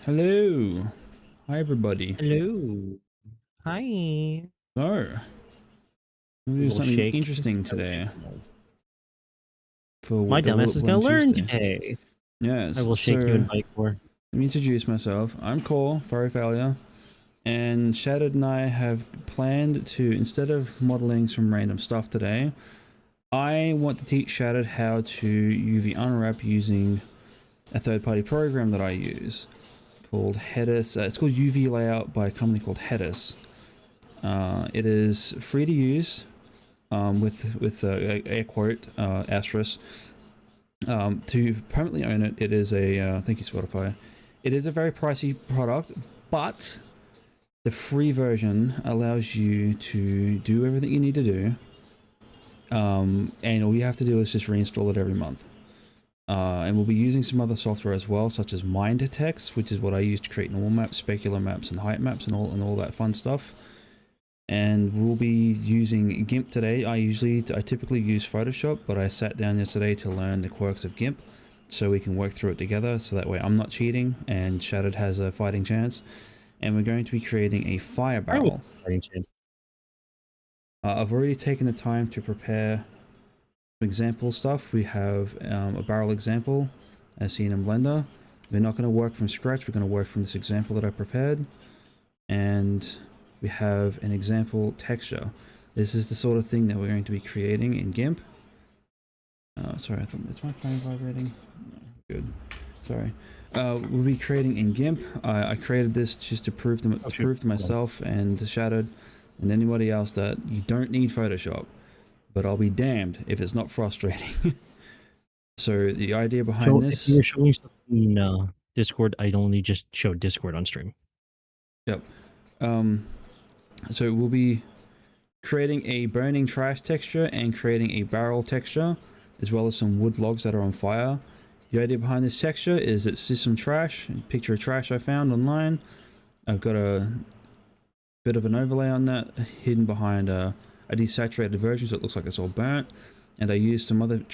Hello. Hi, everybody. Hello. Hi. So, we're We gonna do will something shake. interesting I will shake today the mold. for My the Will dumbass It is gonna Blend learn Tuesday. today. I Yes, will so shake you in Bike. let me introduce myself. I'm Cole, Furry Failure, and Shattered and I have planned to, instead of modeling some random stuff today, I want to teach Shattered how to UV unwrap using a third-party program that I use called Hedis. It's called UV Layout by a company called Hedis. It is free to use. With air quote asterisk. To permanently own it, it is a thank you Spotify. It is a very pricey product, but the free version allows you to do everything you need to do, and all you have to do is just reinstall it every month. And we'll be using some other software as well, such as Mindetext, which is what I use to create normal maps, specular maps, and height maps, and all that fun stuff. And we'll be using GIMP today. I typically use Photoshop, but I sat down yesterday to learn the quirks of GIMP so we can work through it together, so that way I'm not cheating and Shattered has a fighting chance. And we're going to be creating a fire barrel. I've already taken the time to prepare example stuff. We have a barrel example as seen in Blender. We're not going to work from scratch, we're going to work from this example that I prepared. And we have an example texture. This is the sort of thing that we're going to be creating in GIMP. Sorry, I thought, is my phone vibrating? No, good. Sorry. We'll be creating in GIMP. I created this just to prove to myself and Shattered and anybody else that you don't need Photoshop. But I'll be damned if it's not frustrating. So the idea behind this... If you were showing stuff in Discord, I'd only just show Discord on stream. Yep. So we'll be creating a burning trash texture and creating a barrel texture, as well as some wood logs that are on fire. The idea behind this texture is it's just some trash, a picture of trash I found online. I've got a bit of an overlay on that hidden behind a desaturated version, so it looks like it's all burnt. And I used some other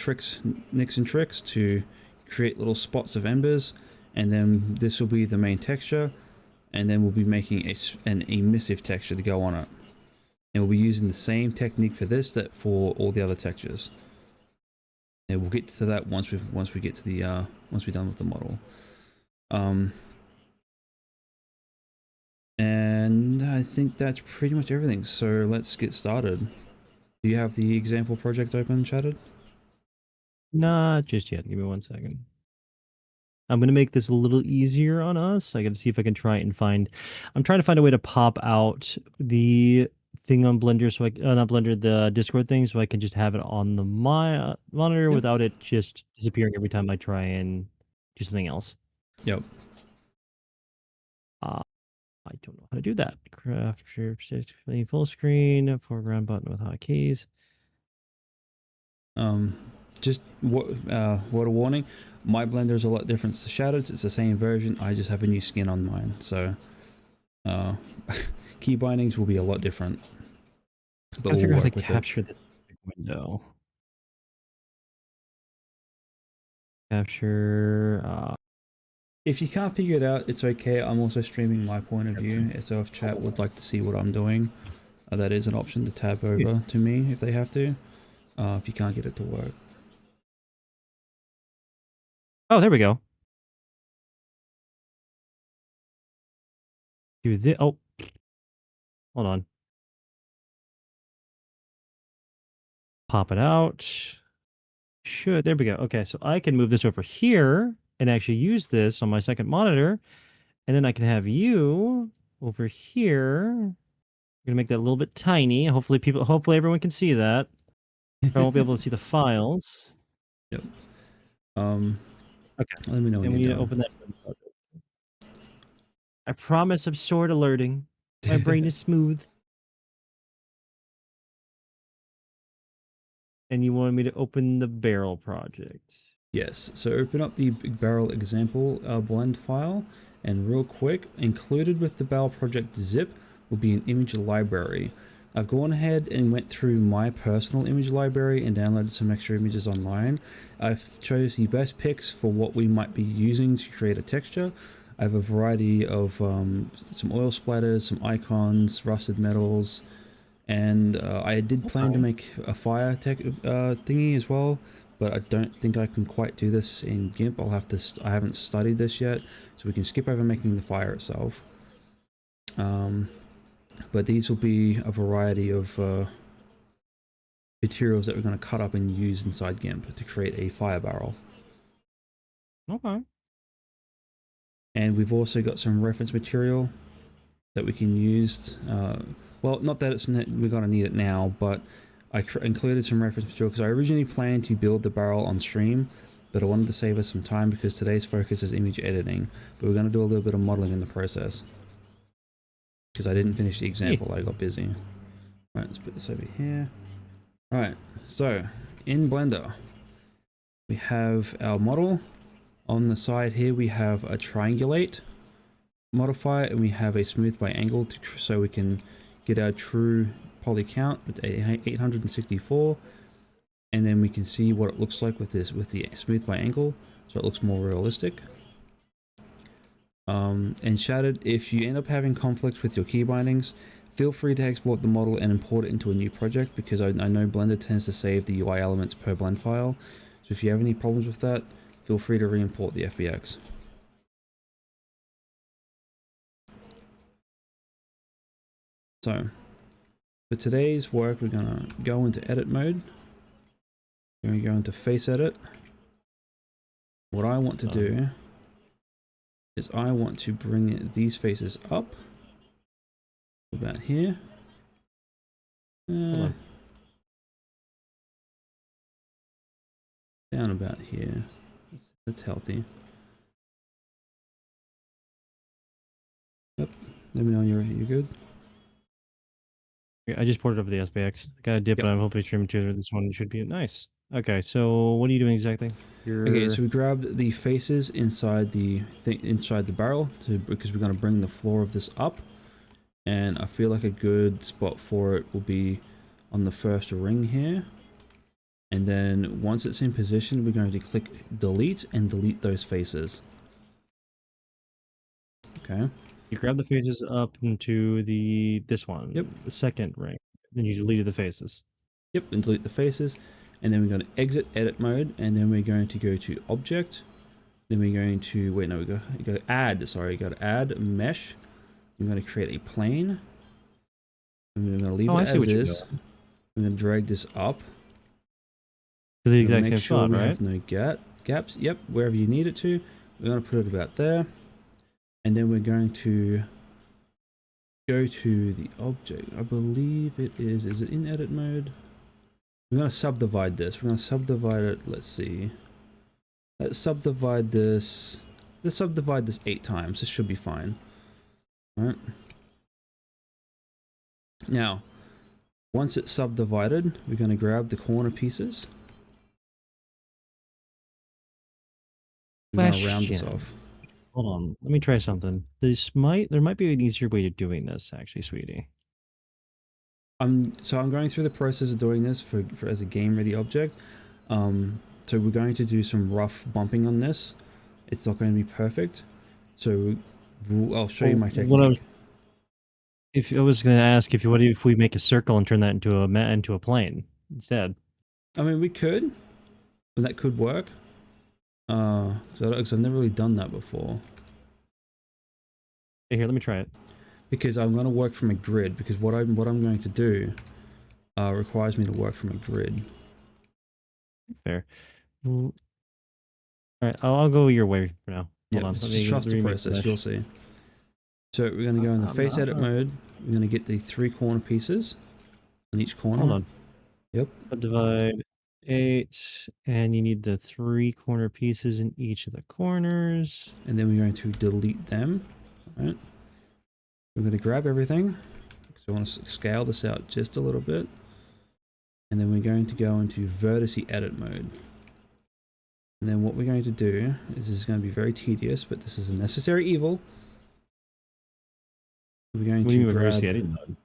nicks and tricks to create little spots of embers, and then this will be the main texture, and then we'll be making an emissive texture to go on it. And we'll be using the same technique for this that for all the other textures. And we'll get to that once we get to the once we're done with the model. And I think that's pretty much everything. So let's get started. Do you have the example project open, Shattered? Not just yet. Give me 1 second. I'm gonna make this a little easier on us. I gotta see if I can try and find. I'm trying to find a way to pop out the thing on Blender, so not Blender, the Discord thing, so I can just have it on the monitor without it just disappearing every time I try and do something else. Yep. I don't know how to do that. Craft full screen, foreground button with hotkeys. Just what a warning. My Blender is a lot different to Shattered's. It's the same version. I just have a new skin on mine, so key bindings will be a lot different. But I figure out how to capture this window. Capture. If you can't figure it out, it's okay. I'm also streaming my point of view, so if chat would like to see what I'm doing, that is an option to tab over to me if they have to, if you can't get it to work. Oh, there we go. Do this. Oh, hold on. Pop it out. There we go. Okay, so I can move this over here and actually use this on my second monitor, and then I can have you over here. I'm gonna make that a little bit tiny. Hopefully everyone can see that. I won't be able to see the files. Yep. Okay. Let me know when we you're need done. to open that. I promise I'm sword alerting. My brain is smooth. And you wanted me to open the barrel project. Yes, so open up the barrel example blend file, and real quick, included with the barrel project zip will be an image library. I've gone ahead and went through my personal image library and downloaded some extra images online. I've chose the best picks for what we might be using to create a texture. I have a variety of some oil splatters, some icons, rusted metals, and I did plan to make a fire tech thingy as well, but I don't think I can quite do this in GIMP. I'll have to. I haven't studied this yet, so we can skip over making the fire itself. But these will be a variety of materials that we're going to cut up and use inside GIMP to create a fire barrel. Okay. And we've also got some reference material that we can use. Well, not that we're going to need it now, but I included some reference material because I originally planned to build the barrel on stream, but I wanted to save us some time because today's focus is image editing. But we're going to do a little bit of modeling in the process because I didn't finish the example. I got busy. All right, let's put this over here. All right, so in Blender, we have our model. On the side here, we have a triangulate modifier, and we have a smooth by angle so we can get our true poly count with 864, and then we can see what it looks like with the smooth by angle, so it looks more realistic. And Shattered, if you end up having conflicts with your key bindings, feel free to export the model and import it into a new project, because I know Blender tends to save the UI elements per blend file. So if you have any problems with that, feel free to re-import the FBX. So for today's work, we're going to go into edit mode. We're going to go into face edit. What I want to do is I want to bring these faces up about here. Down about here. That's healthy. Yep. Let me know you're good. I just ported over the SPX. Got a dip, but I'm hoping streaming to this one should be nice. Okay, so what are you doing exactly? Okay, so we grabbed the faces inside the barrel because we're going to bring the floor of this up, and I feel like a good spot for it will be on the first ring here. And then once it's in position, we're going to click delete and delete those faces. Okay. You grab the faces up into this one. Yep. The second ring. Then you deleted the faces. Yep, and delete the faces. And then we're going to exit edit mode, and then we're going to go to object. Then we're going to we go add. Sorry, go to add mesh. We're going to create a plane. And we're going to leave it as is. We're going to drag this up to the exact same sure spot, we right? Have no gaps. Yep, wherever you need it to. We're going to put it about there. And then we're going to go to the object. I believe it is. Is it in edit mode? We're going to subdivide this. We're going to subdivide it. Let's see. Let's subdivide this. Let's subdivide this 8 times. This should be fine. All right. Now, once it's subdivided, we're going to grab the corner pieces. We're going to round this off. Hold on, let me try something. There might be an easier way of doing this, actually, sweetie. So I'm going through the process of doing this for as a game ready object. So we're going to do some rough bumping on this. It's not going to be perfect. So I'll show you my technique. I was going to ask what if we make a circle and turn that into a plane instead? I mean, we could, but that could work. Because I've never really done that before. Hey, here, let me try it. Because I'm going to work from a grid. Because what I'm going to do requires me to work from a grid. Fair. All right, I'll go your way for now. Hold on. Just trust the process. You'll see. So we're going to go in the face edit mode. We're going to get the 3 corner pieces on each corner. Hold on. Yep. Divide 8, and you need the 3 corner pieces in each of the corners. And then we're going to delete them. All right. We're going to grab everything. So I want to scale this out just a little bit. And then we're going to go into vertex edit mode. And then what we're going to do is, this is going to be very tedious, but this is a necessary evil. We're going to grab... mode?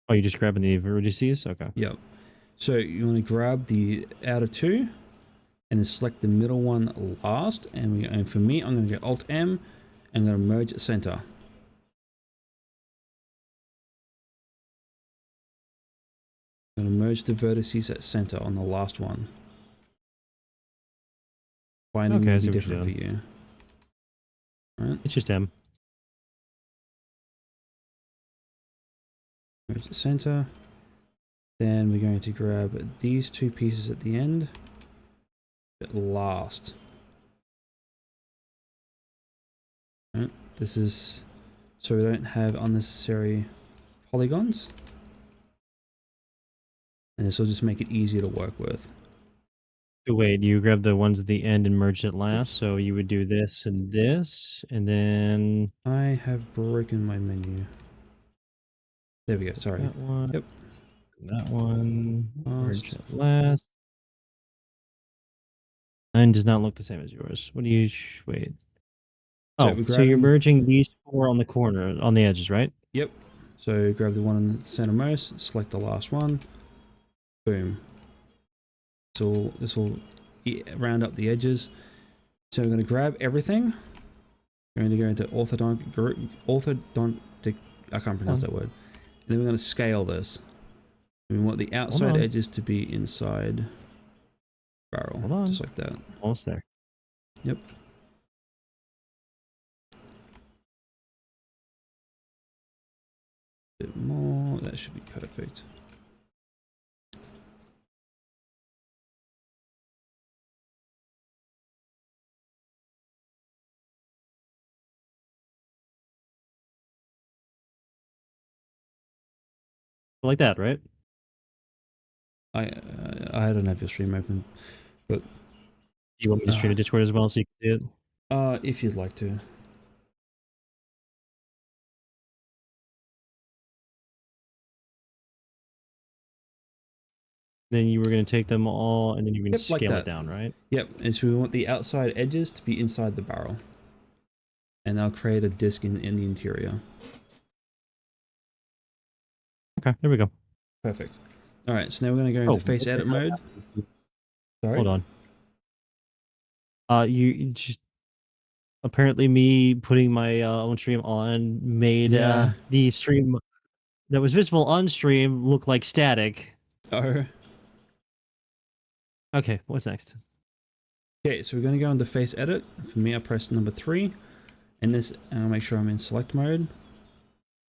Oh, you just grabbing the vertices? Okay. Yep. So you want to grab the outer 2 and then select the middle one last. And for me, I'm going to go Alt M I'm going to merge at center. I'm going to merge the vertices at center on the last one. Binding Okay, I may see be what you're different for doing. you. Right? It's just M. Merge at center. Then we're going to grab these two pieces at the end. At last. Right? This is so we don't have unnecessary polygons. And this will just make it easier to work with. So wait, you grab the ones at the end and merge it last. So you would do this, and then I have broken my menu. There we go, sorry. that one. Yep. That one. Merge Last. it last. Mine does not look the same as yours. What do you wait? So Oh, we're so you're grabbing. merging these four on the corner, on the edges, right? Yep. So grab the one in the centermost, select the last one. Boom. So this will round up the edges. So we're going to grab everything. We're going to go into orthodontic. I can't pronounce that word. And then we're going to scale this. We want the outside edges to be inside barrel. Hold on. Just like that. Almost there. Yep. Bit more. That should be perfect. Like that, right? I don't have your stream open, but Do you want me to stream to Discord as well so you can see it? If you'd like to. Then you were going to take them all and then you're going to Like scale that. it down, right? Yep, and so we want the outside edges to be inside the barrel. And I'll create a disc in the interior. Okay, there we go. Perfect. Alright, so now we're going to go into face edit mode. Sorry? Hold on. You just... Apparently me putting my own stream on made the stream that was visible on stream look like static. Oh. Okay, what's next? Okay, so we're going to go into face edit. For me, I press number 3. And this, I'll make sure I'm in select mode.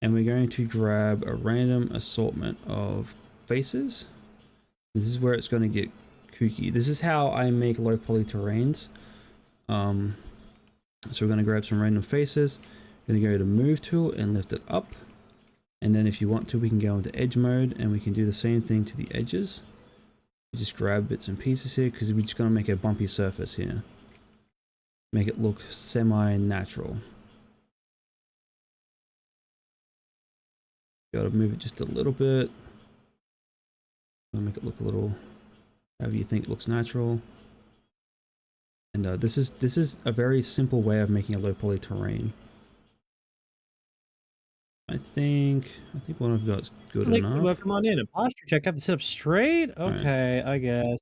And we're going to grab a random assortment of faces. This is where it's going to get kooky. This is how I make low poly terrains. So we're going to grab some random faces. We're going to go to move tool and lift it up. And then if you want to, we can go into edge mode and we can do the same thing to the edges. You just grab bits and pieces here because we're just going to make a bumpy surface here. Make it look semi-natural. Got to move it just a little bit. Make it look a little however you think it looks natural. And this is a very simple way of making a low poly terrain. I think what I've got is good enough. Well, come on in. A posture check. Have to sit up straight. Okay, right. I guess.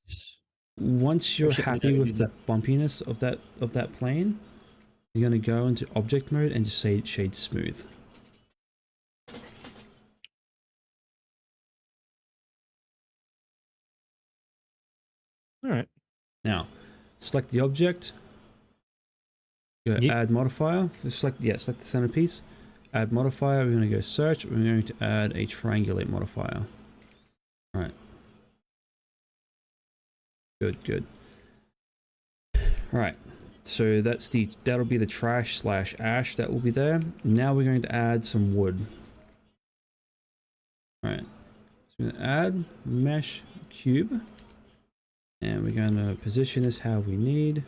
Once you're happy with the bumpiness of that plane, you're going to go into object mode and just say shade smooth. All right. Now, select the object. Go add modifier. Select the centerpiece. Add modifier. We're going to go search. We're going to add a triangulate modifier. All right. Good. All right. So that'll be the trash / ash that will be there. Now we're going to add some wood. All right. So we're going to add mesh cube. And we're going to position this how we need.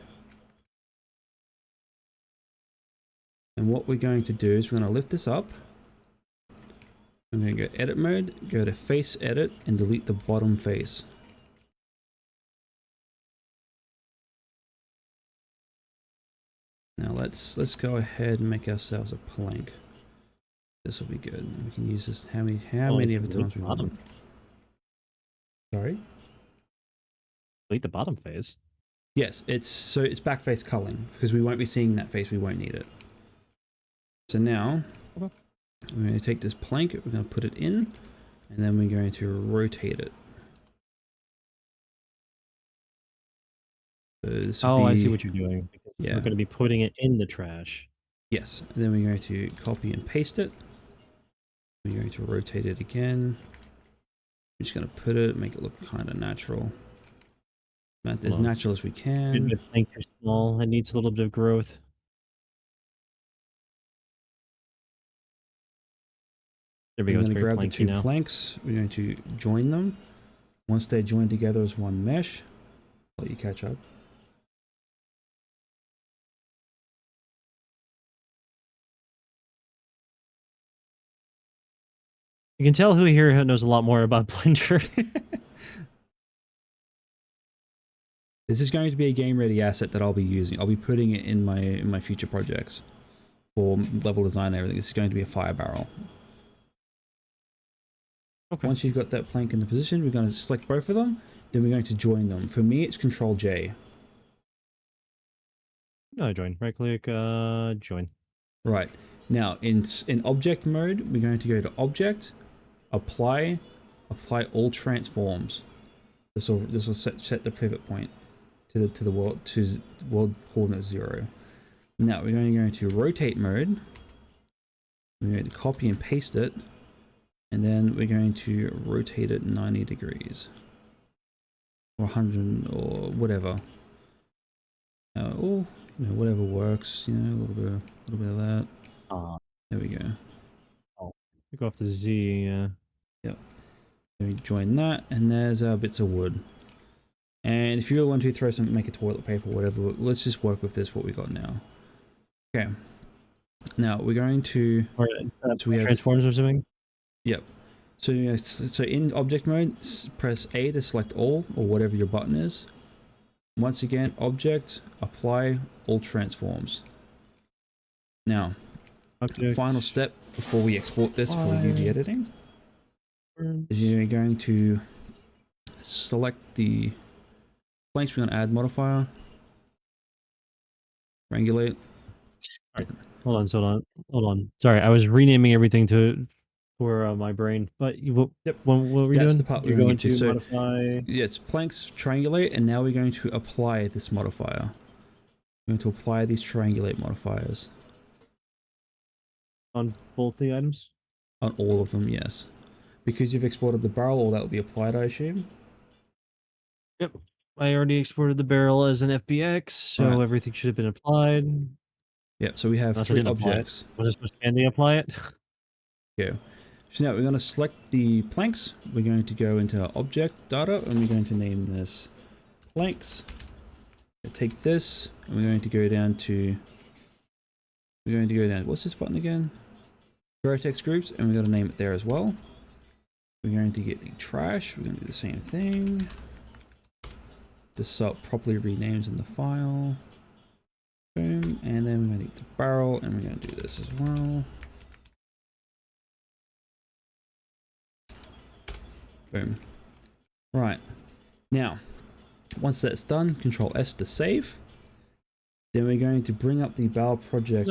And what we're going to do is we're going to lift this up. I'm going to go edit mode, go to face edit, and delete the bottom face. Now let's go ahead and make ourselves a plank. This will be good. We can use this how many of the times we want. Sorry? Delete the bottom face. Yes, it's back face culling because we won't be seeing that face. We won't need it. So now Okay. we're going to take this plank, we're going to put it in, and then we're going to rotate it. So this would Oh, I see be, what you're doing. Because yeah, we're going to be putting it in the trash. yes. And then we're going to copy and paste it. We're going to rotate it again. We're just going to put it, make it look kind of natural. As natural as we can. The plank too small. It needs a little bit of growth. There we We're go. It's going to very grab the planky two now. planks. We're going to join them. Once they're joined together as one mesh, I'll let you catch up. You can tell who here knows a lot more about Blender. This is going to be a game ready asset that I'll be using. I'll be putting it in my future projects for level design and everything. This is going to be a fire barrel. Okay. Once you've got that plank in the position, we're going to select both of them. Then we're going to join them. For me, it's Control J. No, join. Right click, join. Right. Now, in object mode, we're going to go to Object, Apply all transforms. This will set the pivot point to the world coordinate 0. Now we're going to go into rotate mode. We're going to copy and paste it, and then we're going to rotate it 90 degrees or 100 or whatever. Or whatever works. You know, a little bit of that. There we go. Oh, go off the Z. Yep. Then we join that, and there's our bits of wood. And if you really want to throw some, make a toilet paper or whatever, let's just work with this, what we got now. Okay. Now we're going to... So we have transforms or something? Yep. So in object mode, press A to select all, or whatever your button is. Once again, object, apply all transforms. Now, final step before we export this for UV editing is you're going to select the planks we're going to add modifier, triangulate. All right. Hold on. Sorry, I was renaming everything for my brain. But Yep. what were we That's doing? the part You're we're going to modify. Yeah, it's planks, triangulate, and now we're going to apply this modifier. We're going to apply these triangulate modifiers. On both the items? On all of them, yes. Because you've exported the barrel, all that will be applied, I assume? Yep. I already exported the barrel as an FBX, so everything should have been applied. Yep, so we have Unless 3 objects. Was I supposed to manually apply it? Yeah. So now we're going to select the planks. We're going to go into object data, and we're going to name this planks. We'll take this, and we're going to go down to... What's this button again? Vertex groups, and we're going to name it there as well. We're going to get the trash. We're going to do the same thing. This properly renames in the file. Boom. And then we're going to get the barrel, and we're going to do this as well. Boom. Right. Now, once that's done, Control S to save. Then we're going to bring up the barrel project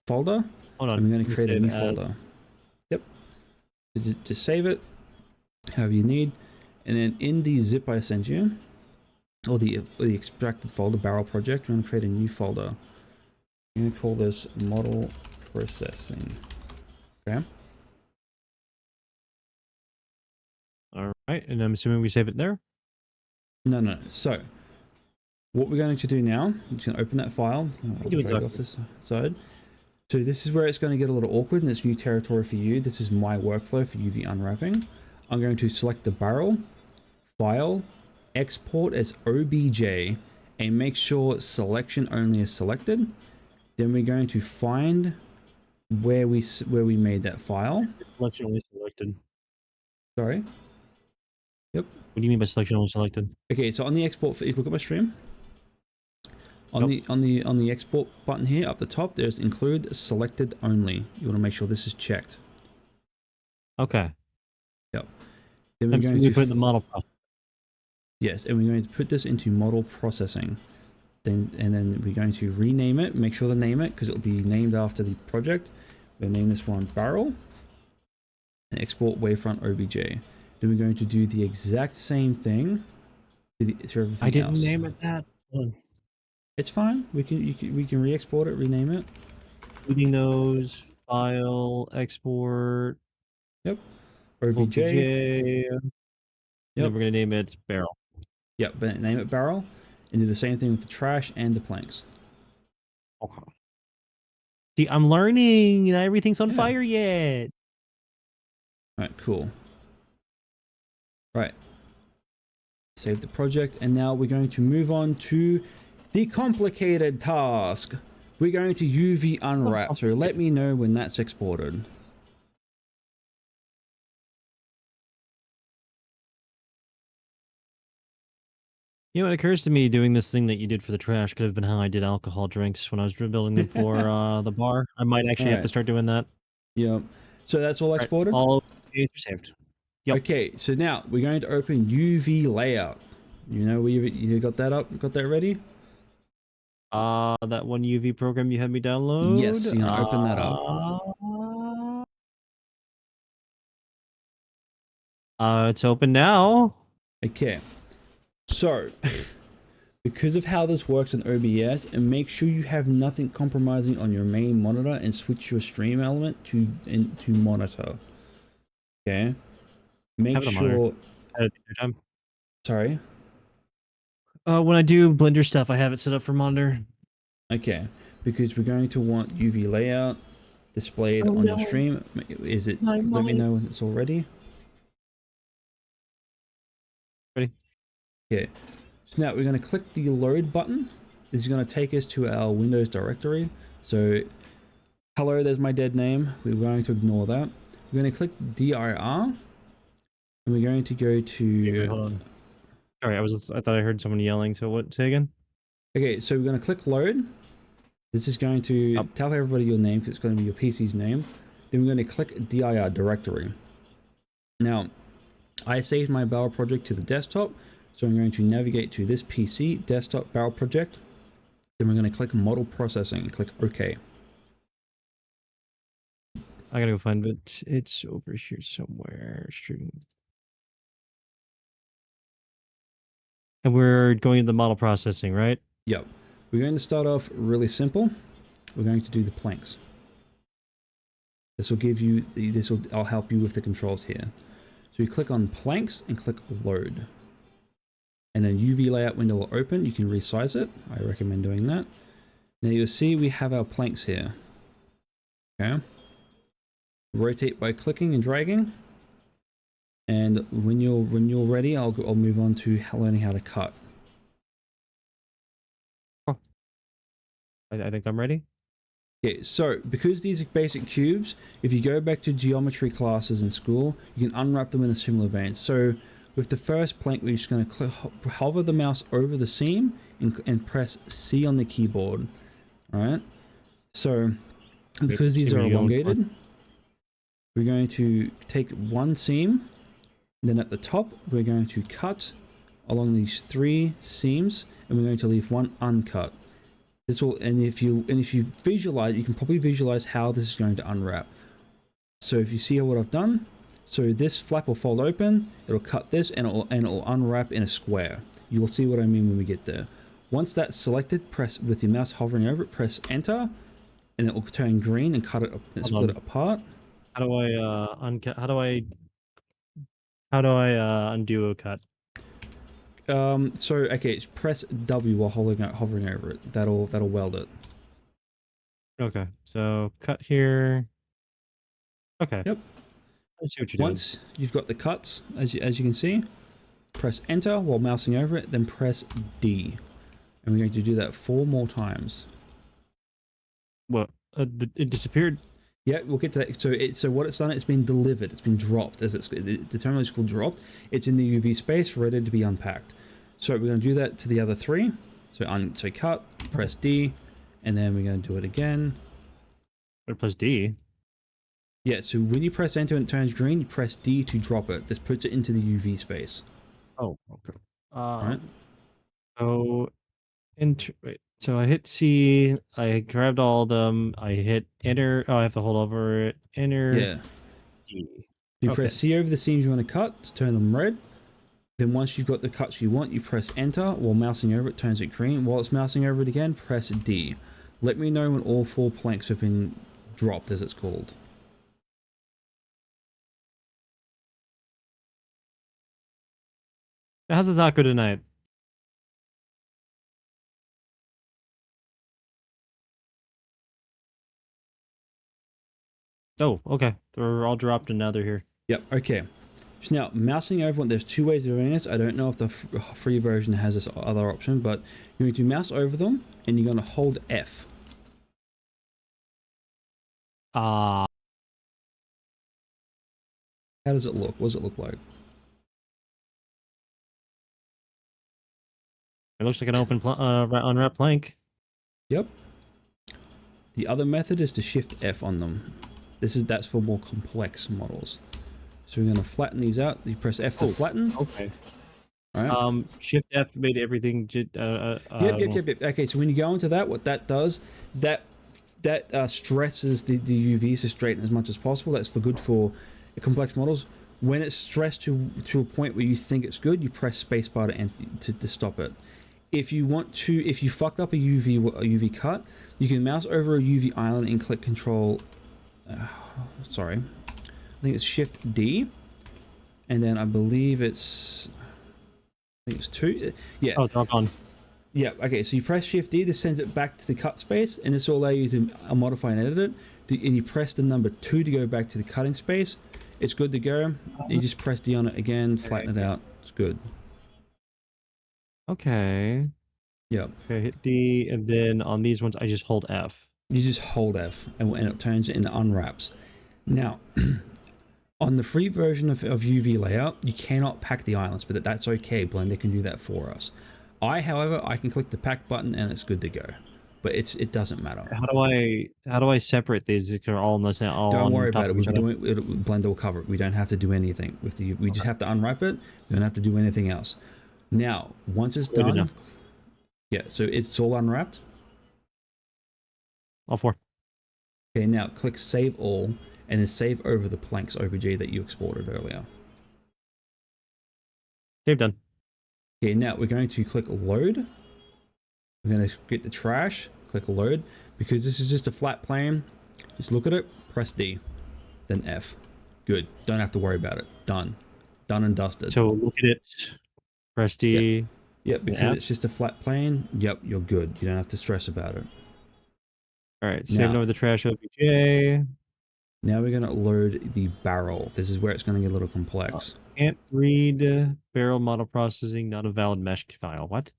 folder. Hold on. And we're going to create a new folder. Yep. So just save it however you need. And then in the zip I sent you, or the extracted folder, barrel project, we're going to create a new folder. I'm going to call this model processing. Okay. All right. And I'm assuming we save it there? No. So, what we're going to do now, I'm just going to open that file. I'll drag off this side. So this is where it's going to get a little awkward, and it's new territory for you. This is my workflow for UV unwrapping. I'm going to select the barrel, file, export as OBJ, and make sure selection only is selected. Then we're going to find where we made that file. Selection only selected. Sorry. Yep. What do you mean by selection only selected? Okay, so on the export, if you look at my stream, on the export button here up the top, there's include selected only. You want to make sure this is checked. Okay. Yep. Then we're going to put in the model process. Yes, and we're going to put this into model processing. then we're going to rename it. Make sure to name it because it'll be named after the project. We'll name this one barrel and export wavefront obj. Then we're going to do the exact same thing to everything I didn't else. name it that. It's fine. We can re-export it, rename it. Reading those, file, export, Yep. OBJ. Then we're gonna name it barrel. Yep, but name it barrel, and do the same thing with the trash and the planks. Okay. See, I'm learning. Not everything's on Yeah. fire yet. All right, cool. Right. Save the project, and now we're going to move on to the complicated task. We're going to UV unwrap, so let me know when that's exported. You know, it occurs to me doing this thing that you did for the trash could have been how I did alcohol drinks when I was rebuilding them for the bar. I might actually have to start doing that. Yep. So that's all exported? Right, all days are saved. Yep. Okay, so now we're going to open UV layout. You know, you got that up? Got that ready? That one UV program you had me download? Yes, you're gonna open that up. It's open now. Okay. So, because of how this works in OBS, and make sure you have nothing compromising on your main monitor and switch your stream element to monitor. Okay. Make sure. Sorry. When I do Blender stuff, I have it set up for monitor. Okay, because we're going to want UV layout displayed on your stream. Is it? Let me know when it's all ready. Ready? Okay. So now we're going to click the load button. This is going to take us to our Windows directory. So, hello, there's my dead name. We're going to ignore that. We're going to click dir, and we're going to go to. Wait, hold on. Sorry, I thought I heard someone yelling. So what? Say again. Okay, so we're going to click load. This is going to tell everybody your name because it's going to be your PC's name. Then we're going to click dir directory. Now, I saved my barrel project to the desktop, so I'm going to navigate to this PC, desktop barrel project. Then we're going to click model processing and click OK. I gotta go find it. It's over here somewhere. Stream. And we're going to the model processing, right? Yep. We're going to start off really simple. We're going to do the planks. This will give you I'll help you with the controls here. So you click on planks and click load. And then UV layout window will open. You can resize it. I recommend doing that. Now you'll see we have our planks here. Okay. Rotate by clicking and dragging. And when you're ready, I'll move on to learning how to cut. Oh. I think I'm ready. Okay, so because these are basic cubes, if you go back to geometry classes in school, you can unwrap them in a similar vein. So with the first plank, we're just going to hover the mouse over the seam and press C on the keyboard. All right. So because these are elongated, we're going to take one seam, then at the top, we're going to cut along these 3 seams, and we're going to leave one uncut. This will, and if you visualize, you can probably visualize how this is going to unwrap. So if you see what I've done, so this flap will fold open, it'll cut this, and it'll unwrap in a square. You will see what I mean when we get there. Once that's selected, press with your mouse hovering over it, press enter, and it will turn green and cut it up and split it apart. How do I uncut? How do I undo a cut? So okay, press W while hovering over it. That'll weld it. Okay, so cut here. Okay. Yep. I see what you're doing. Once you've got the cuts, as you can see, press enter while mousing over it, then press D, and we're going to do that 4 more times. What? It disappeared. Yeah, we'll get to that. So what it's done, it's been delivered. It's been dropped, the terminal is called dropped. It's in the UV space, ready to be unpacked. So we're going to do that to the other 3. So cut, press D, and then we're going to do it again. Or press D. Yeah, so when you press enter and it turns green, you press D to drop it. This puts it into the UV space. Oh, okay. Alright. So Wait, so I hit C, I grabbed all of them, I hit enter. Oh, I have to hold over it. Enter Yeah. D. You Okay. press C over the seams you want to cut to turn them red. Then once you've got the cuts you want, you press enter. While mousing over it, turns it green. While it's mousing over it again, press D. Let me know when all 4 planks have been dropped, as it's called. How's the taco tonight? Oh, okay. They're all dropped and now they're here. Yep, okay. So now, mousing over one, there's 2 ways of doing this. I don't know if the free version has this other option, but you're going to mouse over them, and you're going to hold F. Ah. How does it look? What does it look like? It looks like an open unwrapped plank. Yep. The other method is to shift F on them. That's for more complex models. So we're going to flatten these out. You press F to flatten. Okay. Right. Shift F made everything. Yep. Okay, so when you go into that, what that does, that stresses the UVs to straighten as much as possible. That's good for complex models. When it's stressed to a point where you think it's good, you press spacebar to stop it. If you fucked up a UV cut, you can mouse over a UV island and click Control. Sorry, I think it's Shift D, and then I believe it's 2. Yeah. Oh, doggone. Yeah. Okay. So you press Shift D. This sends it back to the cut space, and this will allow you to modify and edit it. And you press the number 2 to go back to the cutting space. It's good to go. You just press D on it again, flatten it out. It's good. Okay. Yep. Okay, hit D, and then on these ones, I just hold F. You just hold F, and it turns it into unwraps. Now, on the free version of UV layout, you cannot pack the islands, but that's okay. Blender can do that for us. However, I can click the pack button, and it's good to go. But it doesn't matter. How do I separate these? They're all in the same. All Don't on worry top about it. of We'll each be other? doing it. Blender will cover it. We don't have to do anything with the. We just have to unwrap it. We don't have to do anything else. Now, once it's Good to know. done, yeah. So it's all unwrapped. All 4. Okay. Now click Save All, and then save over the planks OBJ that you exported earlier. Save done. Okay. Now we're going to click Load. We're going to get the trash. Click Load, because this is just a flat plane. Just look at it. Press D, then F. Good. Don't have to worry about it. Done and dusted. So look at it. Press D. Yep, because it's just a flat plane. Yep, you're good. You don't have to stress about it. All right, saving over the trash OBJ. Now we're going to load the barrel. This is where it's going to get a little complex. Can't read barrel model processing, not a valid mesh file. What?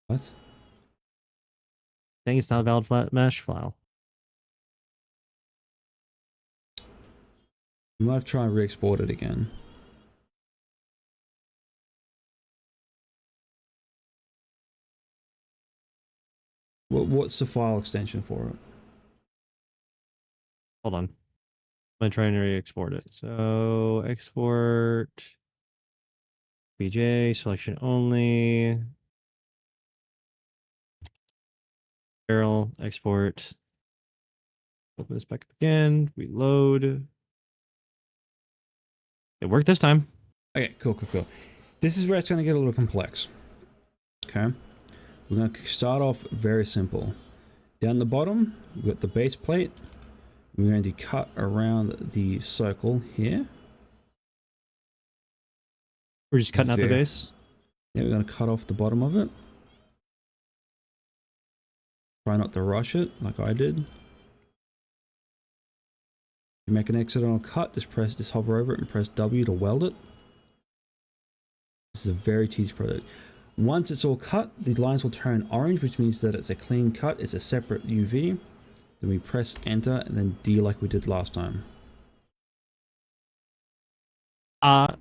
What? Dang, it's not a valid flat mesh file. You might have to try and re-export it again. What's the file extension for it? Hold on. I'm trying to re-export it. So export BJ selection only. Barrel export. Open this back up again. Reload. It worked this time. Okay, cool. This is where it's going to get a little complex. Okay. We're going to start off very simple. Down the bottom, we've got the base plate. We're going to cut around the circle here. We're just cutting out the base. Yeah, we're going to cut off the bottom of it. Try not to rush it like I did. You make an accidental cut, just hover over it and press W to weld it. This is a very tedious project. Once it's all cut, the lines will turn orange, which means that it's a clean cut. It's a separate UV. Then we press enter and then D like we did last time. What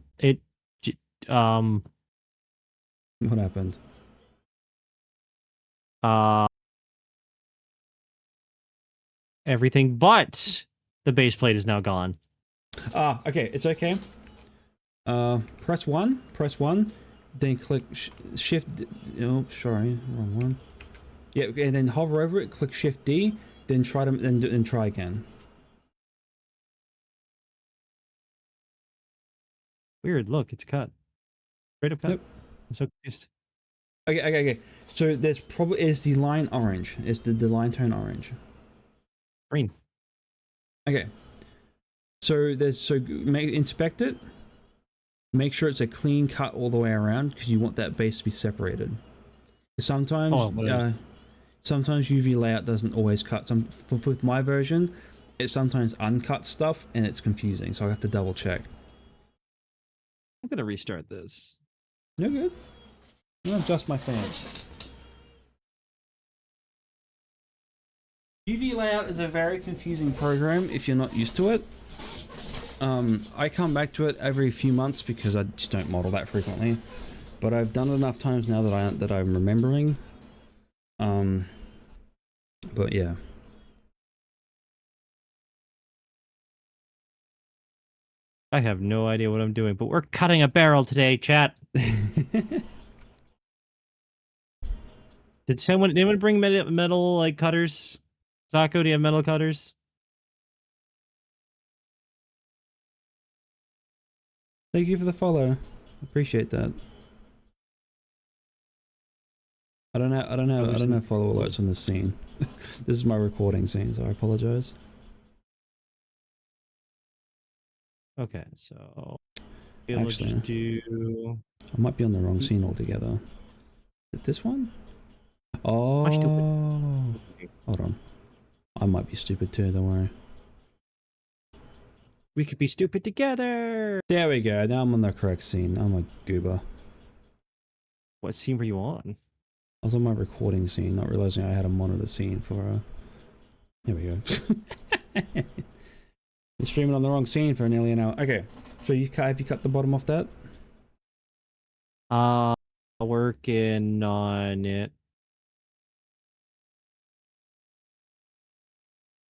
happened? Everything but the base plate is now gone. Okay, it's okay. Press 1, then click shift, oh, sorry, wrong one. Yeah, and then hover over it, click Shift D, then try to then try again. Weird. Look, it's cut. Straight up cut. Nope. I'm so confused. Okay. So there's probably is the line orange. Is the line tone orange? Green. Okay. So inspect it. Make sure it's a clean cut all the way around because you want that base to be separated. Sometimes, sometimes UV layout doesn't always cut. With my version, it sometimes uncuts stuff and it's confusing. So I have to double check. I'm gonna restart this. You're good. I'll adjust my fans. UV layout is a very confusing program if you're not used to it. I come back to it every few months because I just don't model that frequently, but I've done it enough times now that I'm remembering. But yeah. I have no idea what I'm doing, but we're cutting a barrel today, chat. Did anyone bring metal like cutters? Taco, do you have metal cutters? Thank you for the follow. Appreciate that. I don't have follow alerts on this scene. This is my recording scene, so I apologize. Okay, so Actually, let's do. I might be on the wrong scene altogether. Is it this one? Oh, hold on. I might be stupid too. Don't worry. We could be stupid together. There we go. Now I'm on the correct scene. I'm a goober. What scene were you on? I was on my recording scene, not realizing I had a monitor scene for. There we go. You're streaming on the wrong scene for nearly an hour. Okay, so have you cut the bottom off that? Working on it.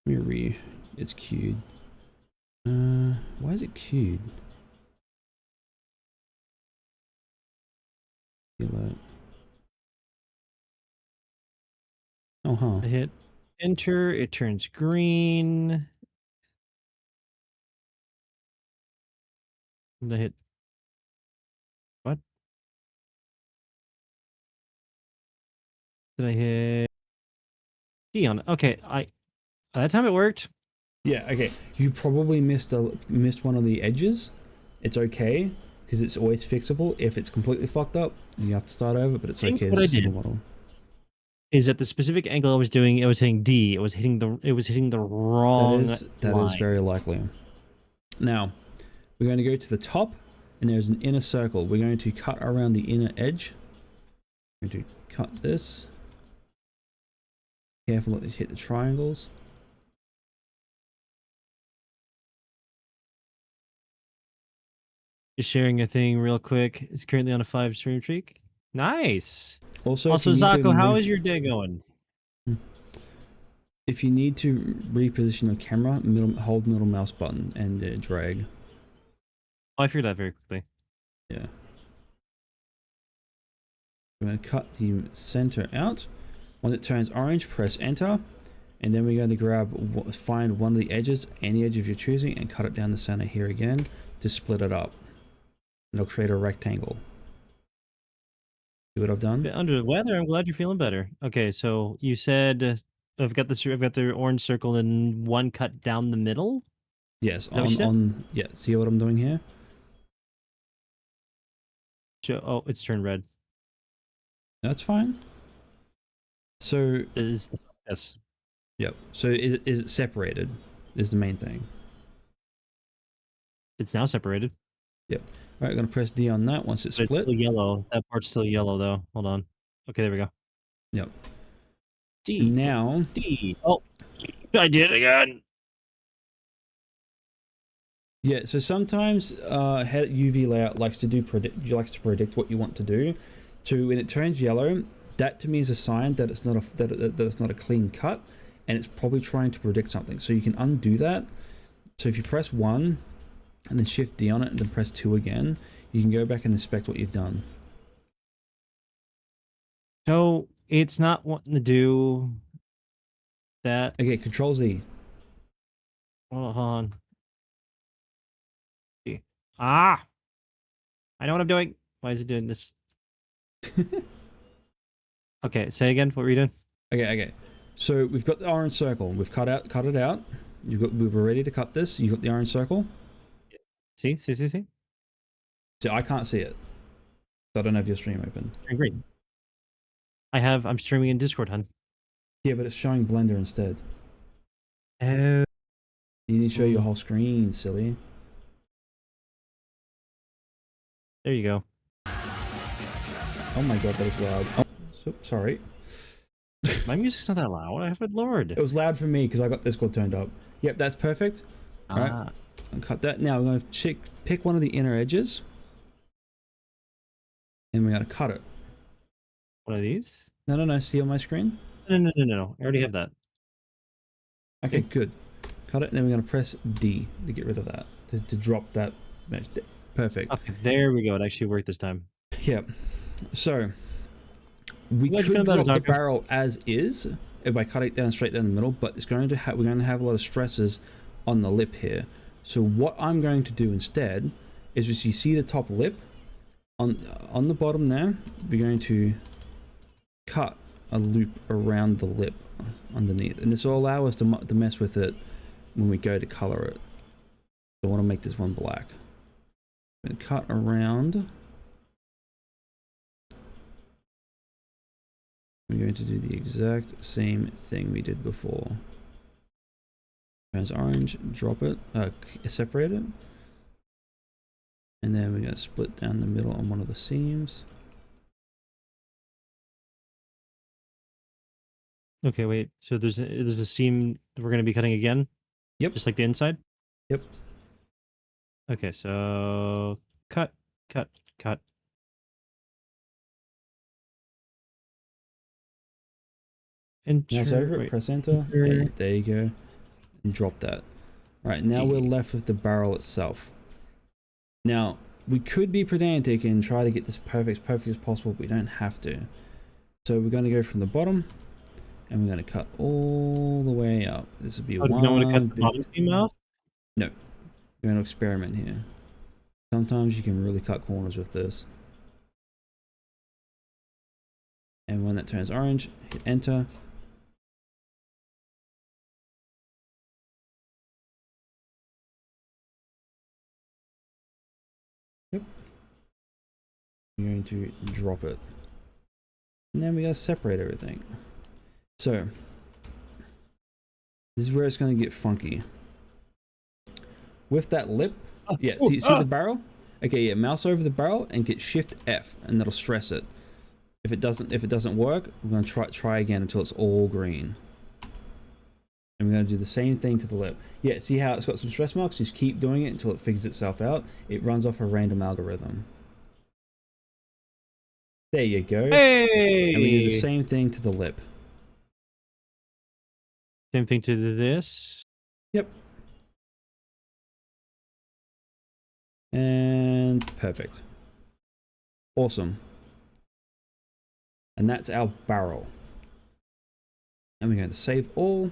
Let me it's queued. Why is it queued? Alert. Oh, huh. I hit enter, it turns green. And I hit what? Did I hit D on it? Okay, that time it worked. Yeah, okay. You probably missed one of the edges. It's okay, because it's always fixable. If it's completely fucked up, you have to start over, but it's okay. What I did model. Is at the specific angle I was doing, it was hitting D. It was hitting the wrong That is very likely. Now, we're going to go to the top, and there's an inner circle. We're going to cut around the inner edge. We're going to cut this. Careful not to hit the triangles. Just sharing a thing real quick. It's currently on a 5 stream streak. Nice. Also, Zako, how is your day going? If you need to reposition your camera, hold middle mouse button and drag. Oh, I figured that very quickly. Yeah. We're going to cut the center out. When it turns orange, press enter. And then we're going to find one of the edges, any edge of your choosing, and cut it down the center here again to split it up. It'll create a rectangle. See what I've done? Under the weather, I'm glad you're feeling better. Okay, so you said I've got the orange circle and one cut down the middle. Yes. Yeah. See what I'm doing here? Oh, it's turned red. That's fine. So yes. Yep. So is it separated? Is the main thing. It's now separated. Yep. All right, I'm gonna press D on that once it's split. It's still yellow. That part's still yellow though. Hold on. Okay, there we go. Yep. D. Now. D. Oh, I did it again. Yeah. So sometimes UV layout likes to predict what you want to do. So when it turns yellow, that to me is a sign that it's not that it's not a clean cut, and it's probably trying to predict something. So you can undo that. So if you press 1 and then shift D on it and then press 2 again, you can go back and inspect what you've done. So It's not wanting to do that. Okay, Control Z. Hold on. Ah! I know what I'm doing. Why is it doing this? Okay, say again. What were you doing? Okay. So we've got the orange circle. We've cut it out. We were ready to cut this. You got the orange circle. See? So I can't see it. So I don't have your stream open. Green. I'm streaming in Discord, hun. Yeah, but it's showing Blender instead. Oh. You need to show your whole screen, silly. There you go. Oh my god, that is loud. Oh, so, sorry. My music's not that loud. I have it lowered. It was loud for me because I got Discord turned up. Yep, that's perfect. All right, I'll cut that. Now we're going to pick one of the inner edges. And we're going to cut it. One of these? No. See on my screen? No. I already have that. Okay, good. Cut it, and then we're going to press D to get rid of that. To drop that mesh. Perfect. Okay, there we go. It actually worked this time. Yep. So, we could drop the barrel as is by cutting it down straight down the middle, but it's going to we're going to have a lot of stresses on the lip here. So what I'm going to do instead is just, you see the top lip on the bottom there, we're going to cut a loop around the lip underneath, and this will allow us to mess with it when we go to color it. So I want to make this one black. I'm going to cut around. We're going to do the exact same thing we did before. Press orange, drop it, separate it. And then we're going to split down the middle on one of the seams. Okay, wait. So there's a seam that we're going to be cutting again? Yep. Just like the inside? Yep. Okay, so cut. Enter. Mouse over it, press enter. Hey, there you go. And drop that. Right, now we're left with the barrel itself. Now, we could be pedantic and try to get this perfect as possible, but we don't have to. So we're going to go from the bottom, and we're going to cut all the way up. This would be one. Do you want to cut the bottom seam off? No. We're going to experiment here. Sometimes you can really cut corners with this. And when that turns orange, hit enter. Yep. We're going to drop it. And then we gotta separate everything. So, this is where it's gonna get funky. With that lip, yeah, see the barrel? Okay, yeah, mouse over the barrel and get Shift F, and that'll stress it. If it doesn't work, we're gonna try again until it's all green. And we're gonna do the same thing to the lip. Yeah, see how it's got some stress marks? Just keep doing it until it figures itself out. It runs off a random algorithm. There you go. Hey! And we do the same thing to the lip. Same thing to this. Yep. And perfect. Awesome. And that's our barrel. And we're going to save all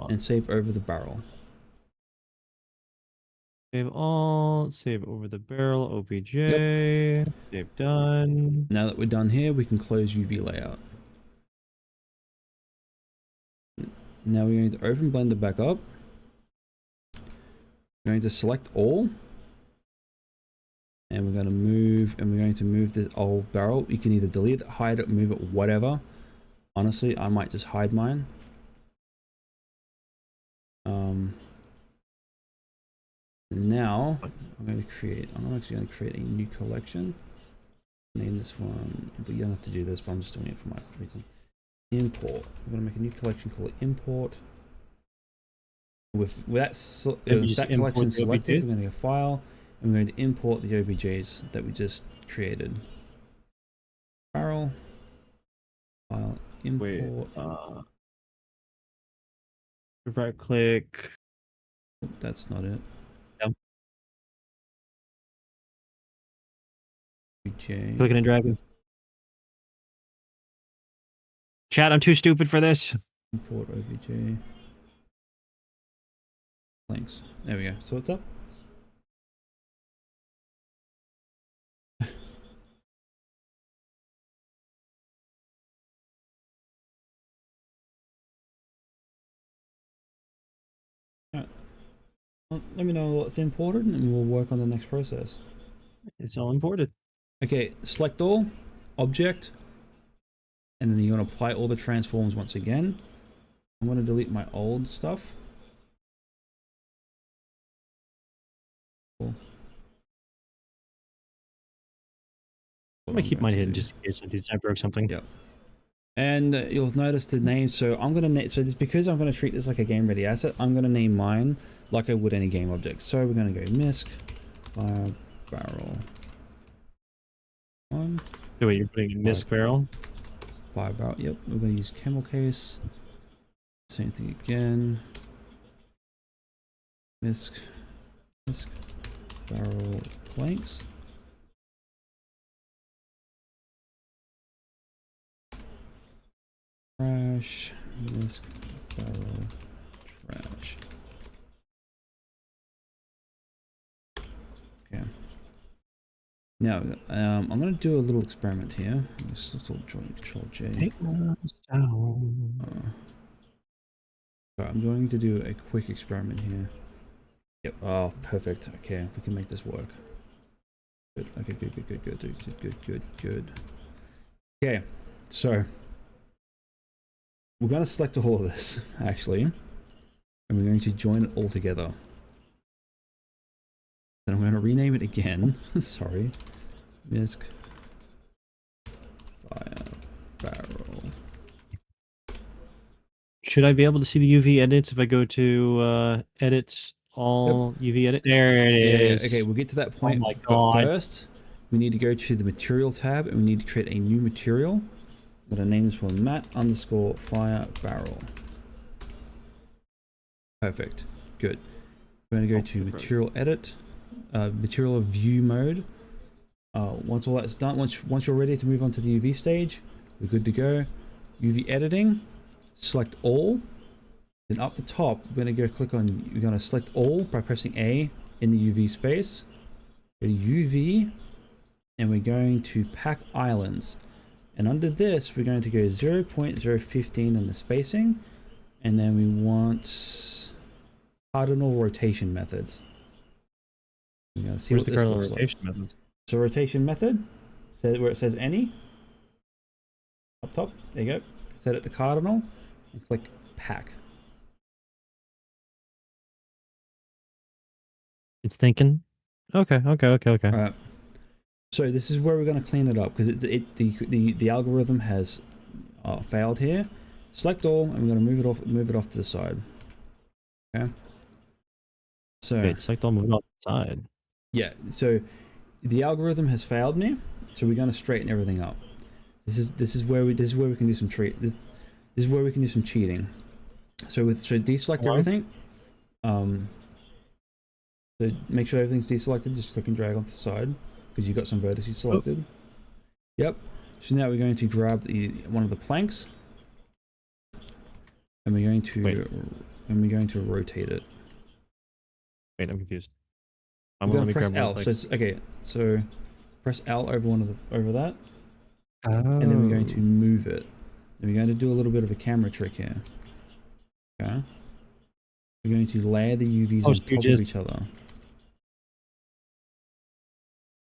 and save over the barrel. Save all, save over the barrel, OBJ, yep. Save done. Now that we're done here, we can close UV layout. Now we're going to open Blender back up. We're going to select all. And we're going to move this old barrel. You can either delete it, hide it, move it, whatever. Honestly, I might just hide mine. Now I'm actually going to create a new collection. Name this one, but you don't have to do this, but I'm just doing it for my reason. Import. I'm going to make a new collection called import. With that collection selected, we're going to go file, and we're going to import the OBJs that we just created. Barrel, file, import. Right click. Oh, that's not it. Yep. Clicking and dragging. Chat, I'm too stupid for this. Import OBJ. Links. There we go. So what's up? Alright. Well, let me know what's imported and we'll work on the next process. It's all imported. Okay, select all, object, and then you're going to apply all the transforms once again. I'm going to delete my old stuff. Cool. I'm gonna keep mine hidden just in case I broke something. Yep. And you'll notice the name. So I'm gonna name. So this because I'm gonna treat this like a game ready asset. I'm gonna name mine like I would any game object. So we're gonna go misc fire barrel one. So wait, you're putting in misc barrel? Fire barrel. Yep. We're gonna use camel case. Same thing again. Misc barrel planks. Trash. Misc barrel trash. Okay. Now, I'm going to do a little experiment here. This little join Control J. Take us down. Right, I'm going to do a quick experiment here. Yep. Oh, perfect. Okay, we can make this work. Good. Okay, good. Okay, so we're going to select all of this actually, and we're going to join it all together. Then I'm going to rename it again. Sorry. Misc fire barrel. Should I be able to see the UV edits if I go to edit all UV edit? There it is. Okay, we'll get to that point. Oh my but god. first, we need to go to the material tab and we need to create a new material. I'm going to name this one mat underscore fire barrel. Perfect. Good. We're going to go to material edit, material view mode. Once all that's done, once you're ready to move on to the UV stage, we're good to go. UV editing, select all. Then up the top, we're going to go click on, we're going to select all by pressing A in the UV space. Go to UV, and we're going to pack islands. And under this, we're going to go 0.015 in the spacing. And then we want cardinal rotation methods. We're going to see Where's what the this cardinal looks rotation like. methods? So rotation method, where it says any, up top, there you go. Set it to cardinal, and click pack. It's thinking. Okay. Alright. So this is where we're going to clean it up because the algorithm has failed here. Select all, and we're going to move it off to the side. Okay. So Wait, select all, move it off the side. yeah. So the algorithm has failed me. So we're going to straighten everything up. This is where we can do some this is where we can do some cheating. So deselect everything. So make sure everything's deselected. Just click and drag onto the side because you've got some vertices selected. Oh. Yep. So now we're going to grab one of the planks, and we're going to rotate it. Wait, I'm confused. I'm going to press L. Like... So press L over that. Oh. And then we're going to move it. And we're going to do a little bit of a camera trick here. Okay. We're going to layer the UVs on top of each other.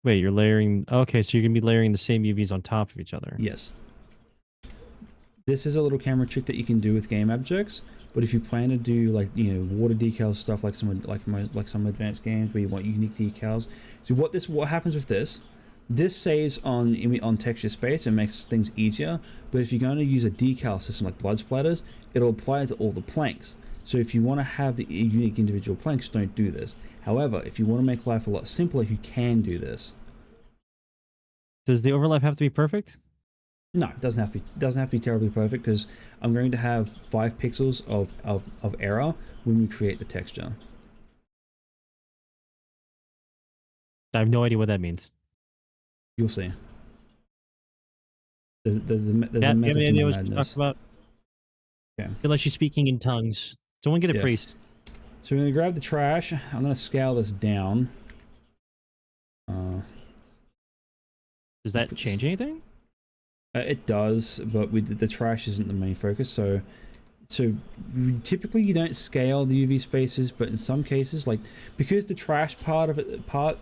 Wait, you're layering... Okay, so you're going to be layering the same UVs on top of each other. Yes. This is a little camera trick that you can do with game objects, but if you plan to do water decals stuff like some advanced games where you want unique decals. So what happens with this saves on texture space and makes things easier, but if you're going to use a decal system like blood splatters, it'll apply it to all the planks. So if you want to have the unique individual planks, don't do this. However, if you want to make life a lot simpler, you can do this. Does the overlap have to be perfect? No, it doesn't have to be terribly perfect because I'm going to have 5 pixels of error when we create the texture. I have no idea what that means. You'll see. There's a Yeah, do you have method any to my idea what she's talking madness. about? Okay. I feel like she's speaking in tongues. Someone get a Yeah. priest. So we're gonna grab the trash. I'm gonna scale this down. Does that change anything? It does, but the trash isn't the main focus. So typically you don't scale the UV spaces, but in some cases, like because the trash part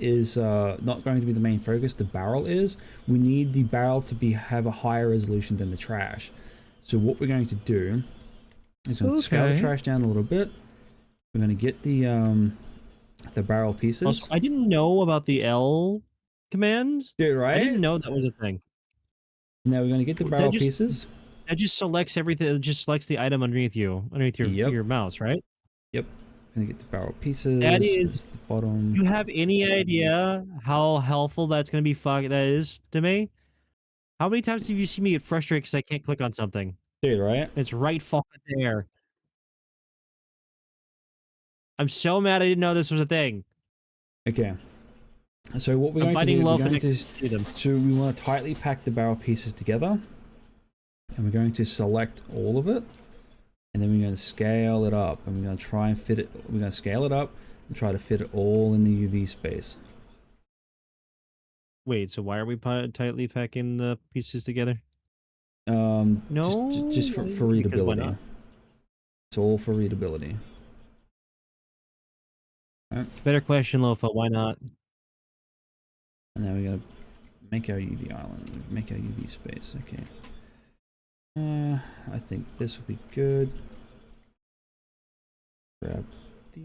is not going to be the main focus, the barrel is. We need the barrel to have a higher resolution than the trash. So what we're going to do is we're going to scale the trash down a little bit. We're going to get the barrel pieces. Also, I didn't know about the L command. Dude, right? I didn't know that was a thing. Now we're going to get the barrel pieces. That just selects everything. It just selects the item underneath your mouse, right? Yep. Gonna get the barrel pieces. That This is the bottom. Do you have any idea how helpful that's gonna be? That is to me. How many times have you seen me get frustrated because I can't click on something? Dude, right? It's right fucking there. I'm so mad I didn't know this was a thing. Okay. So what we're going to do, so we want to tightly pack the barrel pieces together. And we're going to select all of it. And then we're going to scale it up. And we're going to try and fit it. We're going to scale it up and try to fit it all in the UV space. Wait, so why are we tightly packing the pieces together? No, just for readability. Why not? It's all for readability. Right. Better question, Lofa. Why not? And now we gotta make our UV island. Make our UV space. Okay. I think this will be good. Grab the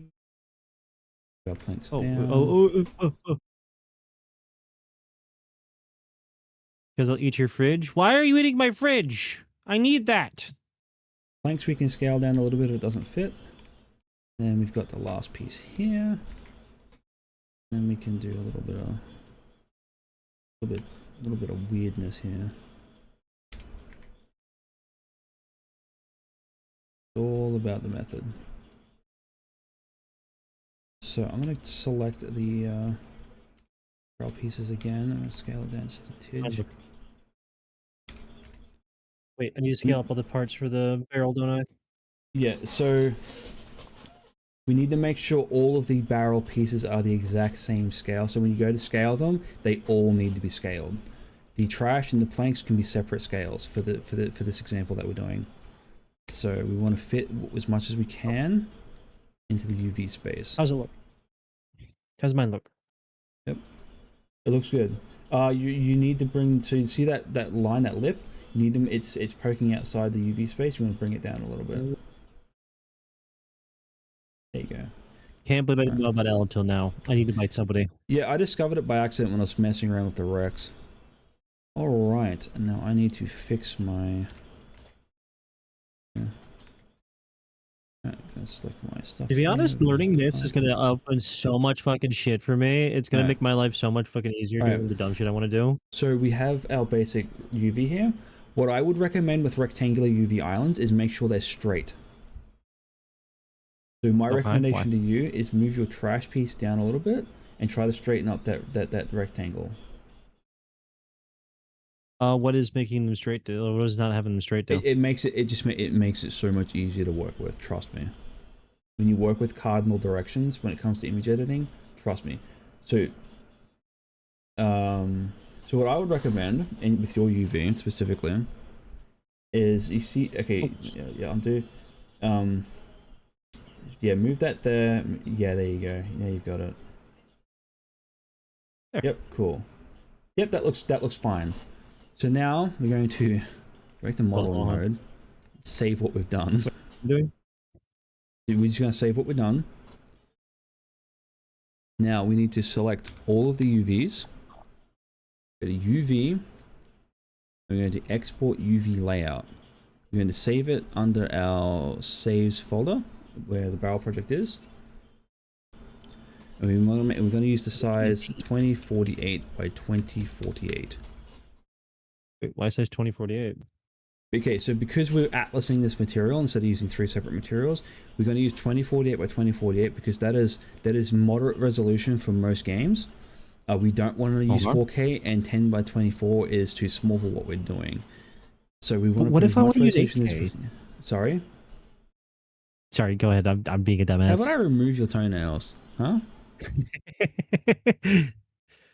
planks down. Because I'll eat your fridge. Why are you eating my fridge? I need that. Planks we can scale down a little bit if it doesn't fit. Then we've got the last piece here. And we can do a little bit of weirdness here. It's all about the method. So I'm going to select the barrel pieces again. I'm going to scale it down just a tidge. Wait, I need to scale up all the parts for the barrel, don't I? Yeah, so we need to make sure all of the barrel pieces are the exact same scale. So when you go to scale them, they all need to be scaled. The trash and the planks can be separate scales for this example that we're doing. So we want to fit as much as we can into the UV space. How's it look? How's mine look? Yep, it looks good. You need to bring, so you see that line, that lip. You need them. It's poking outside the UV space. You want to bring it down a little bit. There you go. Can't believe I didn't know about L until now. I need to bite somebody. Yeah, I discovered it by accident when I was messing around with the Rex. Alright, and now I need to fix my... I'm gonna select my stuff. To be honest, learning this is gonna open so much fucking shit for me. It's gonna make my life so much fucking easier doing the dumb shit I want to do. So we have our basic UV here. What I would recommend with rectangular UV islands is make sure they're straight. So my recommendation to you is move your trash piece down a little bit and try to straighten up that rectangle. What is making them straight? What is not having them straight? It makes it so much easier to work with. Trust me. When you work with cardinal directions when it comes to image editing, trust me. So, so what I would recommend, and with your UV specifically, is you see, okay, yeah, undo, yeah, move that there. Yeah, there you go. Yeah, you've got it. There. Yep, cool. Yep, that looks fine. So now we're going to break the model mode, save what we've done. We're just going to save what we've done. Now we need to select all of the UVs. Go to UV. We're going to export UV layout. We're going to save it under our saves folder where the barrel project is. And we're going to use the size 2048 by 2048. Wait, why size 2048? Okay, so because we're atlasing this material instead of using 3 separate materials, we're going to use 2048 by 2048 because that is moderate resolution for most games. We don't want to use 4K, and 10 by 24 is too small for what we're doing. So we But want to what put if as I much want to use resolution as... 8K? Sorry? Sorry, go ahead. I'm being a How about dumbass. I remove your toenails? Huh?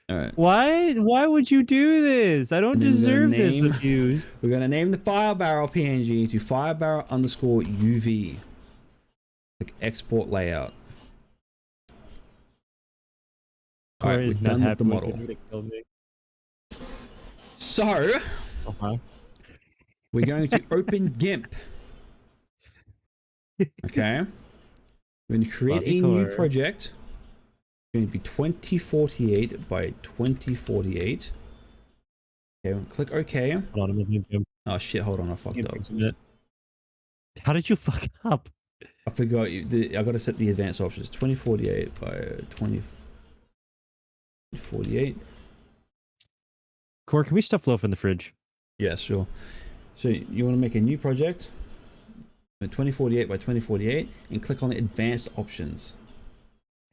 Alright. Why would you do this? I don't And then deserve this abuse. we're gonna name the file barrel PNG to firebarrel underscore UV. Like export layout. Cora Alright, we're is not done with the happy with me. model. You're gonna kill me. So Uh-huh. we're going to open GIMP. Okay. We're going to create Love you, a new Cora. project. It's going to be 2048 by 2048. Okay, we'll click OK. Hold on, I'm looking at Oh shit, hold on, I fucked up. a minute. How did you fuck up? I forgot, I gotta set the advanced options. 2048 by 2048. Cora, can we stuff loaf in the fridge? Yeah, sure. So you want to make a new project, 2048 by 2048, and click on the advanced options.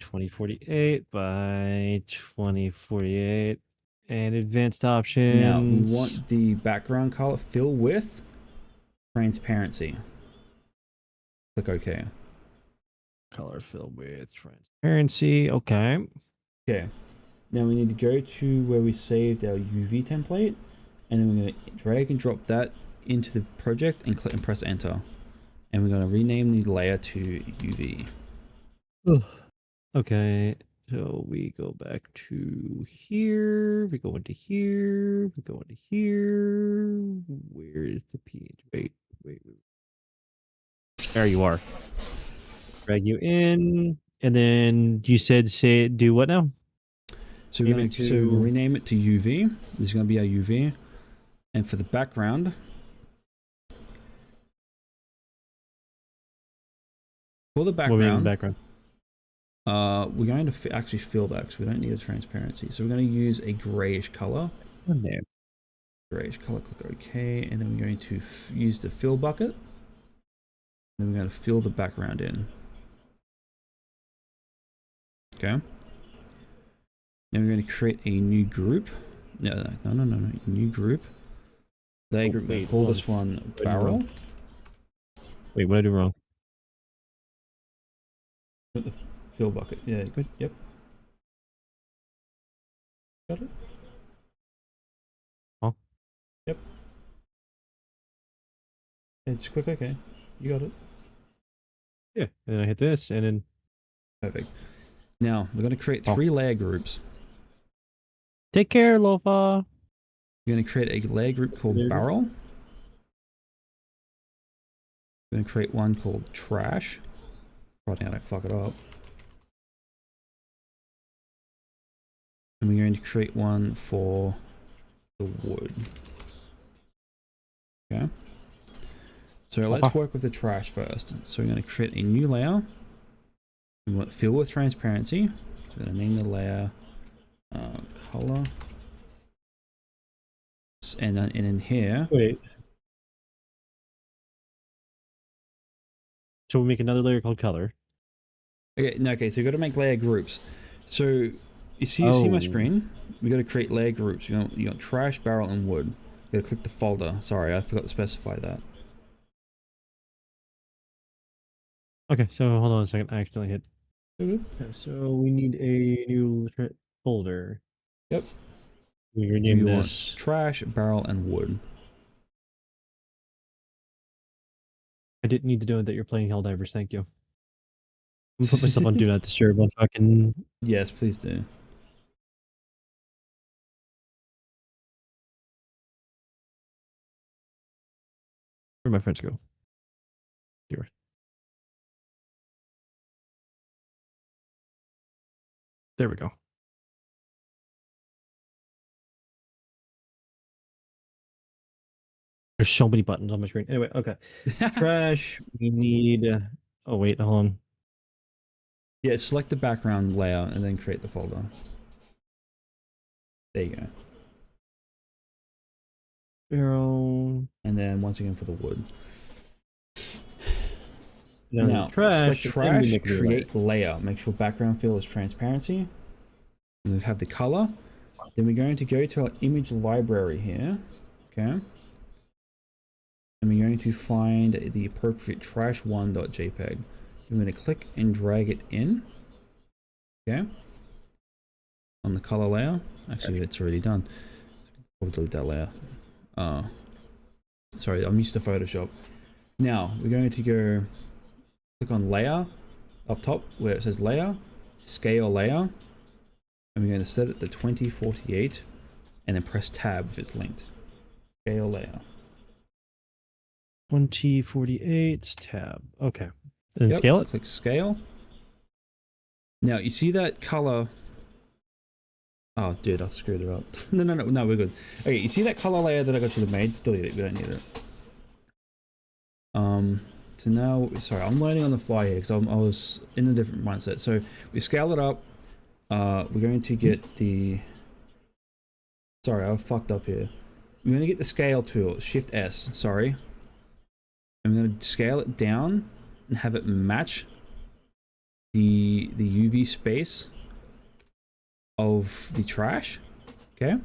2048 by 2048 and advanced Now we options. want the background color fill with transparency. Click OK. Color fill with transparency. Okay. Okay. Now we need to go to where we saved our UV template, and then we're going to drag and drop that into the project and click and press enter. And we're going to rename the layer to UV. Ugh. Okay. So we go back to here. We go into here. We go into here. Where is the page? Wait. There you are. Drag you in. And then you said do what now? So we're going to rename it to UV. This is going to be our UV. And for the background, What do you mean background? We're going to actually fill that because we don't need a transparency. So we're going to use a grayish color. There. Grayish color, click OK, and then we're going to use the fill bucket. Then we're going to fill the background in. Okay. Then we're going to create a new group. No. New group. Layer group. We'll call this one barrel. Wait, what did I do wrong? Put the fill bucket. Yeah. Good. Yep. Got it. Oh. Yep. Yeah, just click OK. You got it. Yeah, and then I hit this, and then Perfect. Now we're going to create 3 layer groups. Take care, Lofa. We're going to create a layer group called barrel. We're going to create one called trash. Right now, I don't fuck it up. And we're going to create one for the wood. Okay. So let's work with the trash first. So we're going to create a new layer. We want fill with transparency. So we're going to name the layer color. And then in here. Wait. So we make another layer called color. Okay, no, okay, so you got to make layer groups. So you see my screen? We got to create layer groups. You got trash, barrel, and wood. You got to click the folder. Sorry, I forgot to specify that. Okay, so hold on a second. I accidentally hit. Okay, so we need a new folder. Yep. We rename this trash, barrel, and wood. I didn't need to know that you're playing Helldivers. Thank you. I'm gonna put myself on Do Not Disturb on fucking. Yes, please do. Where'd my friends go? Here. There we go. There's so many buttons on my screen. Anyway, okay. Trash. We need. Oh wait, hold on. Yeah, select the background layout and then create the folder. There you go. Barrel. And then once again for the wood. Now select trash, create layer. Make sure background fill is transparency. And we have the color. Then we're going to go to our image library here. Okay. and we're going to find the appropriate trash1.jpg. I'm going to click and drag it in. Okay. On the color layer. Actually, it's already done. I'll delete that layer. Sorry, I'm used to Photoshop. Now we're going to go click on layer up top where it says layer, scale layer, and we're going to set it to 2048 and then press tab if it's linked. Scale layer. 2048 tab. Okay. And scale it. Click scale. Now you see that color. Oh, dude, I've screwed it up. No, we're good. Okay, you see that color layer that I got you to made? Delete it. We don't need it. So now, sorry, I'm learning on the fly here because I was in a different mindset. So we scale it up. We're going to get the. Sorry, I fucked up here. We're going to get the scale tool, Shift S. Sorry. I'm going to scale it down and have it match the UV space of the trash. Okay.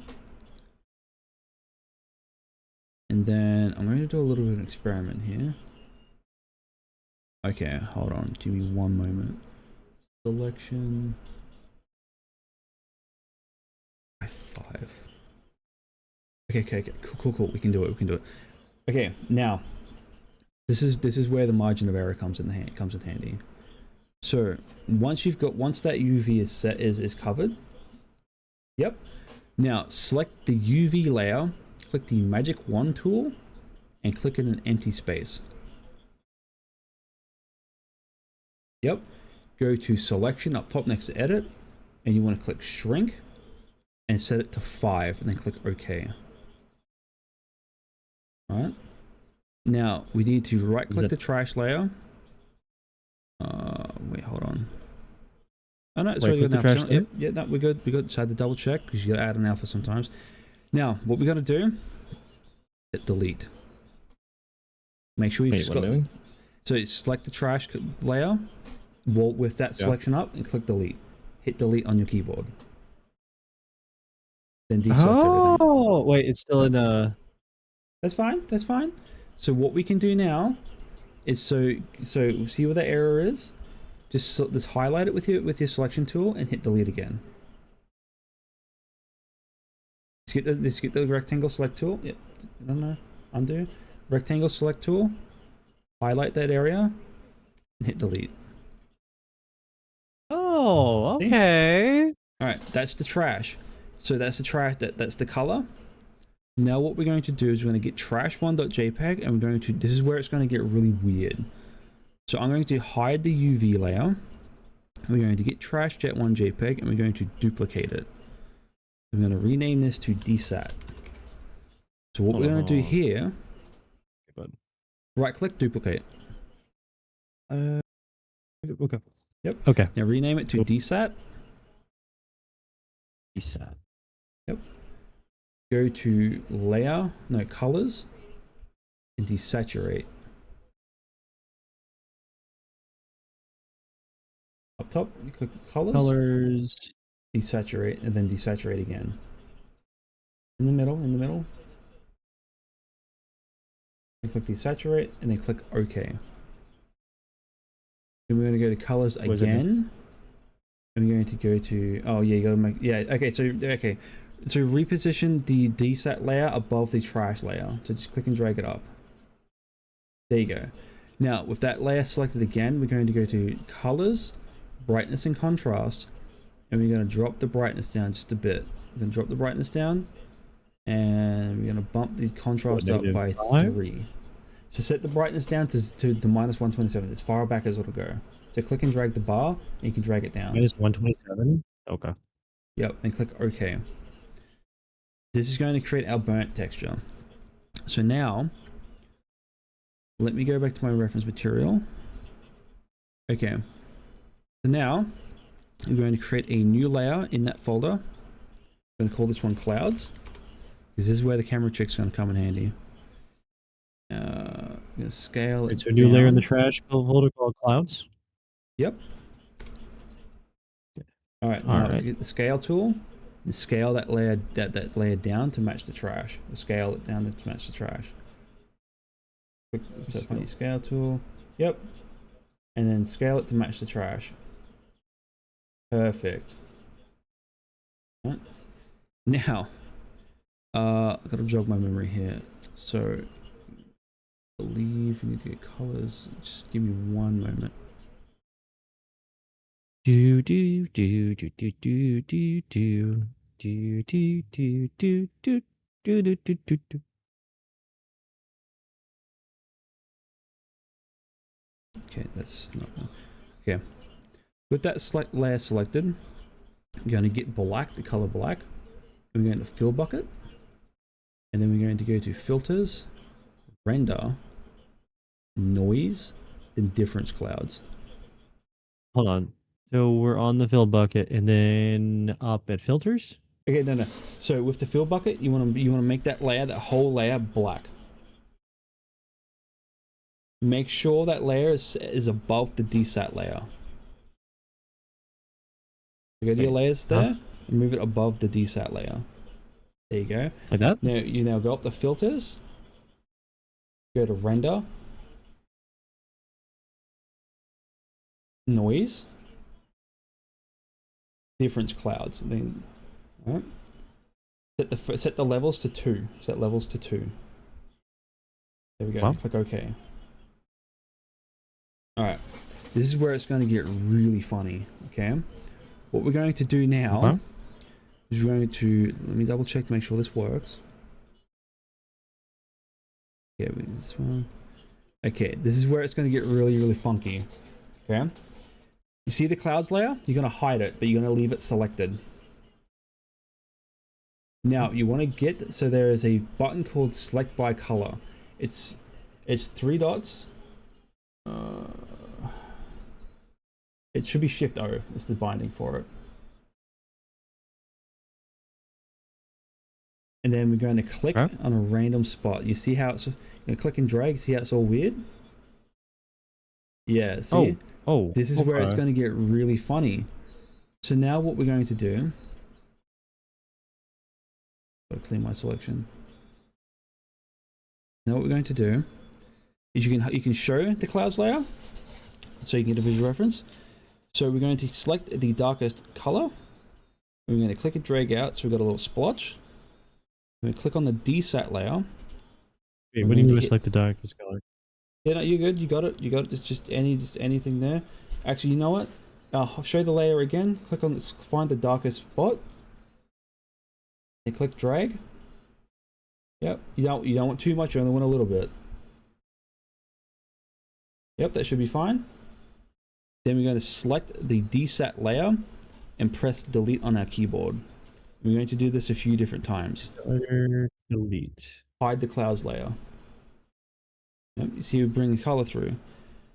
And then I'm going to do a little bit of an experiment here. Okay, hold on. Give me one moment. Selection. 5. Okay. Cool. We can do it. Okay, now this is where the margin of error comes in handy. So once that UV is set is covered. Yep. Now select the UV layer, click the magic wand tool, and click in an empty space. Yep. Go to selection up top next to edit, and you want to click shrink and set it to 5 and then click OK. Alright. Now we need to right click the trash layer. Wait, hold on. Oh no, it's already good now. Yep, yeah, no, we're good. Just had to double check because you gotta add an alpha sometimes. Now, what we gotta do, hit delete. Make sure you've got. So select the trash layer, with that selection up, and click delete. Hit delete on your keyboard. Then deselect everything. Oh, wait, it's still in a. That's fine. So what we can do now is so see where the error is. Just highlight it with your selection tool and hit delete again. Let's get the rectangle select tool. Yep. No. Undo. Rectangle select tool. Highlight that area and hit delete. Oh, okay. See? All right, that's the trash. So that's the trash. That's the color. Now what we're going to do is we're going to get trash1.jpg and we're going to. This is where it's going to get really weird. So I'm going to hide the UV layer. We're going to get trash.jet1.jpg and we're going to duplicate it. I'm going to rename this to dsat. So what we're going to do here, right click, duplicate. Okay. Yep. Okay. Now rename it to dsat. Dsat. Yep. Go to layer, no, colors, and desaturate. Up top, you click colors, desaturate, and then desaturate again. In the middle. And click desaturate, and then click OK. Then we're going to go to colors again. And we're going to go to, oh yeah, you got to make, yeah, okay. So reposition the dsat layer above the trash layer. So just click and drag it up. There you go. Now with that layer selected again, we're going to go to colors, brightness and contrast, and we're going to drop the brightness down just a bit. We're going to drop the brightness down, and we're going to bump the contrast up by 3. So set the brightness down to the -127, as far back as it'll go. So click and drag the bar, and you can drag it down. -127? Okay. Yep, and click OK. This is going to create our burnt texture. So now, let me go back to my reference material. Okay. So now, we're going to create a new layer in that folder. I'm going to call this one clouds, because this is where the camera trick's going to come in handy. I'm going to scale it So a new down. layer in the trash folder called clouds? Yep. All right, now get the scale tool and scale that layer down to match the trash. Scale it down to match the trash. Set funny scale tool. Yep. And then scale it to match the trash. Perfect. Right. Now, I gotta jog my memory here. So, I believe we need to get colors. Just give me one moment. Do do do do do do do do do do do do do do do do do do. Okay, that's not. Okay, with that select layer selected, we're going to get black, the color black. We're going to fill bucket, and then we're going to go to filters, render, noise, then difference clouds. Hold on. So we're on the fill bucket and then up at filters. Okay, no. So with the fill bucket, you want to make that layer, that whole layer, black. Make sure that layer is above the desat layer. Go to your layers there and move it above the desat layer. There you go. Like that? Now you go up to filters. Go to render. Noise. Difference clouds. Then, all right. Set the levels to 2. Set levels to 2. There we go. Wow. Click OK. All right. This is where it's going to get really funny. Okay. What we're going to do now is we're going to, let me double check to make sure this works. Yeah, this one. Okay, this is where it's going to get really, really funky. Okay. You see the clouds layer? You're going to hide it, but you're going to leave it selected. Now, you want to get, so there is a button called select by color. It's 3 dots. It should be Shift O. It's the binding for it. And then we're going to click on a random spot. You see how it's, you know, click and drag. See how it's all weird? Yeah, see? Oh, this is where it's going to get really funny. So now what we're going to do, gotta clean my selection. Now what we're going to do is you can show the clouds layer so you can get a visual reference. So we're going to select the darkest color. We're going to click and drag out so we've got a little splotch. We're going to click on the desat layer. Wait, what do you mean select the darkest color? Yeah, no, you're good. You got it. You got it. It's just anything there. Actually, you know what? I'll show the layer again. Click on this, find the darkest spot. And click drag. Yep. You don't want too much. You only want a little bit. Yep, that should be fine. Then we're going to select the desat layer and press delete on our keyboard. We're going to do this a few different times. Delete. Hide the clouds layer. Yep, you see we bring the color through.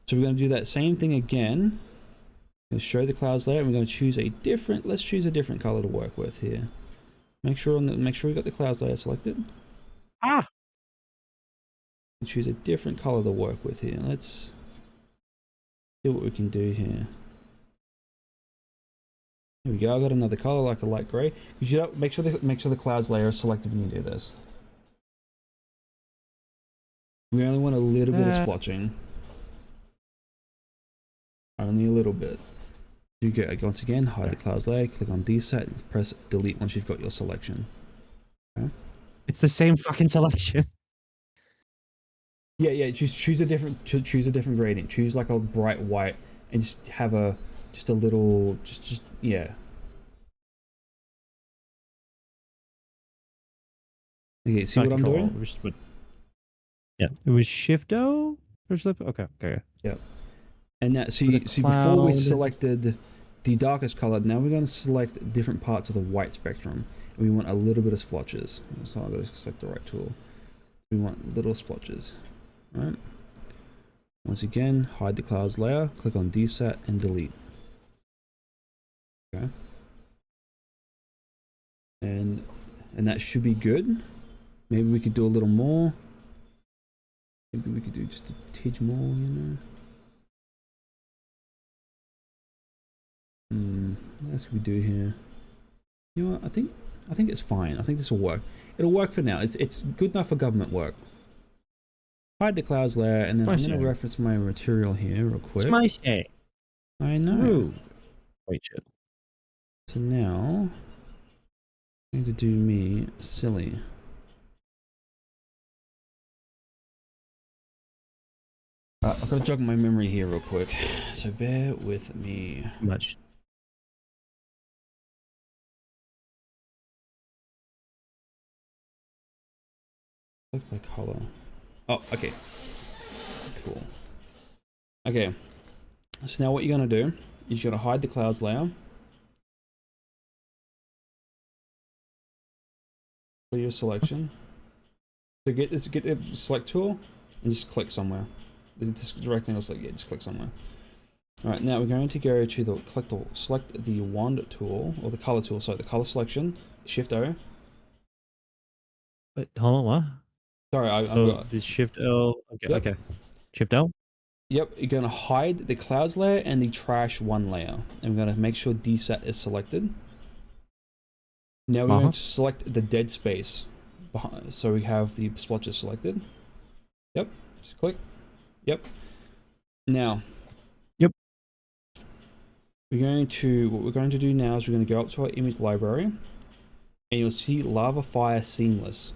So we're going to do that same thing again. We'll show the clouds layer and we're going to choose a different, let's choose a different color to work with here. Make sure we got the clouds layer selected. Choose a different color to work with here. Let's see what we can do here. There we go. I got another color like a light gray. You should make sure the clouds layer is selected when you do this. We only want a little bit of splotching. Only a little bit. You go once again, hide the clouds layer, click on desat, and press delete once you've got your selection. Okay. It's the same fucking selection. Yeah. Choose a different gradient. Choose like a bright white, and just have a little yeah. Okay, see what I'm doing? Yeah, it was Shift O or flip. Okay. Yep. And that see before we selected the darkest color, now we're going to select different parts of the white spectrum, and we want a little bit of splotches. So I've got to select the right tool. We want little splotches. All right. Once again, hide the clouds layer, click on desat and delete. Okay. And that should be good. Maybe we could do a little more. Maybe we could do just a tidge more, you know. What else can we do here? You know what? I think it's fine. I think this will work. It'll work for now. It's good enough for government work. hide the clouds layer, and then I I'm going to say. reference my material here real It's quick. my say. I know. Rude. Wait, shit. So now, I'm going to do me silly. I've got to jog my memory here real quick, so bear with me. Too much. Select my color. Oh, okay. Cool. Okay. So now what you're going to do is you're going to hide the clouds layer. For your selection. So get the select tool and just click somewhere. This rectangle select, yeah, just click somewhere. Alright, now we're going to go to the select the wand tool, or the color tool, sorry, the color selection, Shift O. Wait, hold on, what? Sorry, I've So got. the Shift O. Okay, Yep. okay. Shift O. Yep, you're going to hide the clouds layer and the trash one layer. And we're going to make sure DSAT is selected. Now we're going to select the dead space. So we have the splotches selected. Yep, just click. Yep. Now. Yep. What we're going to do now is we're going to go up to our image library, and you'll see Lava Fire Seamless.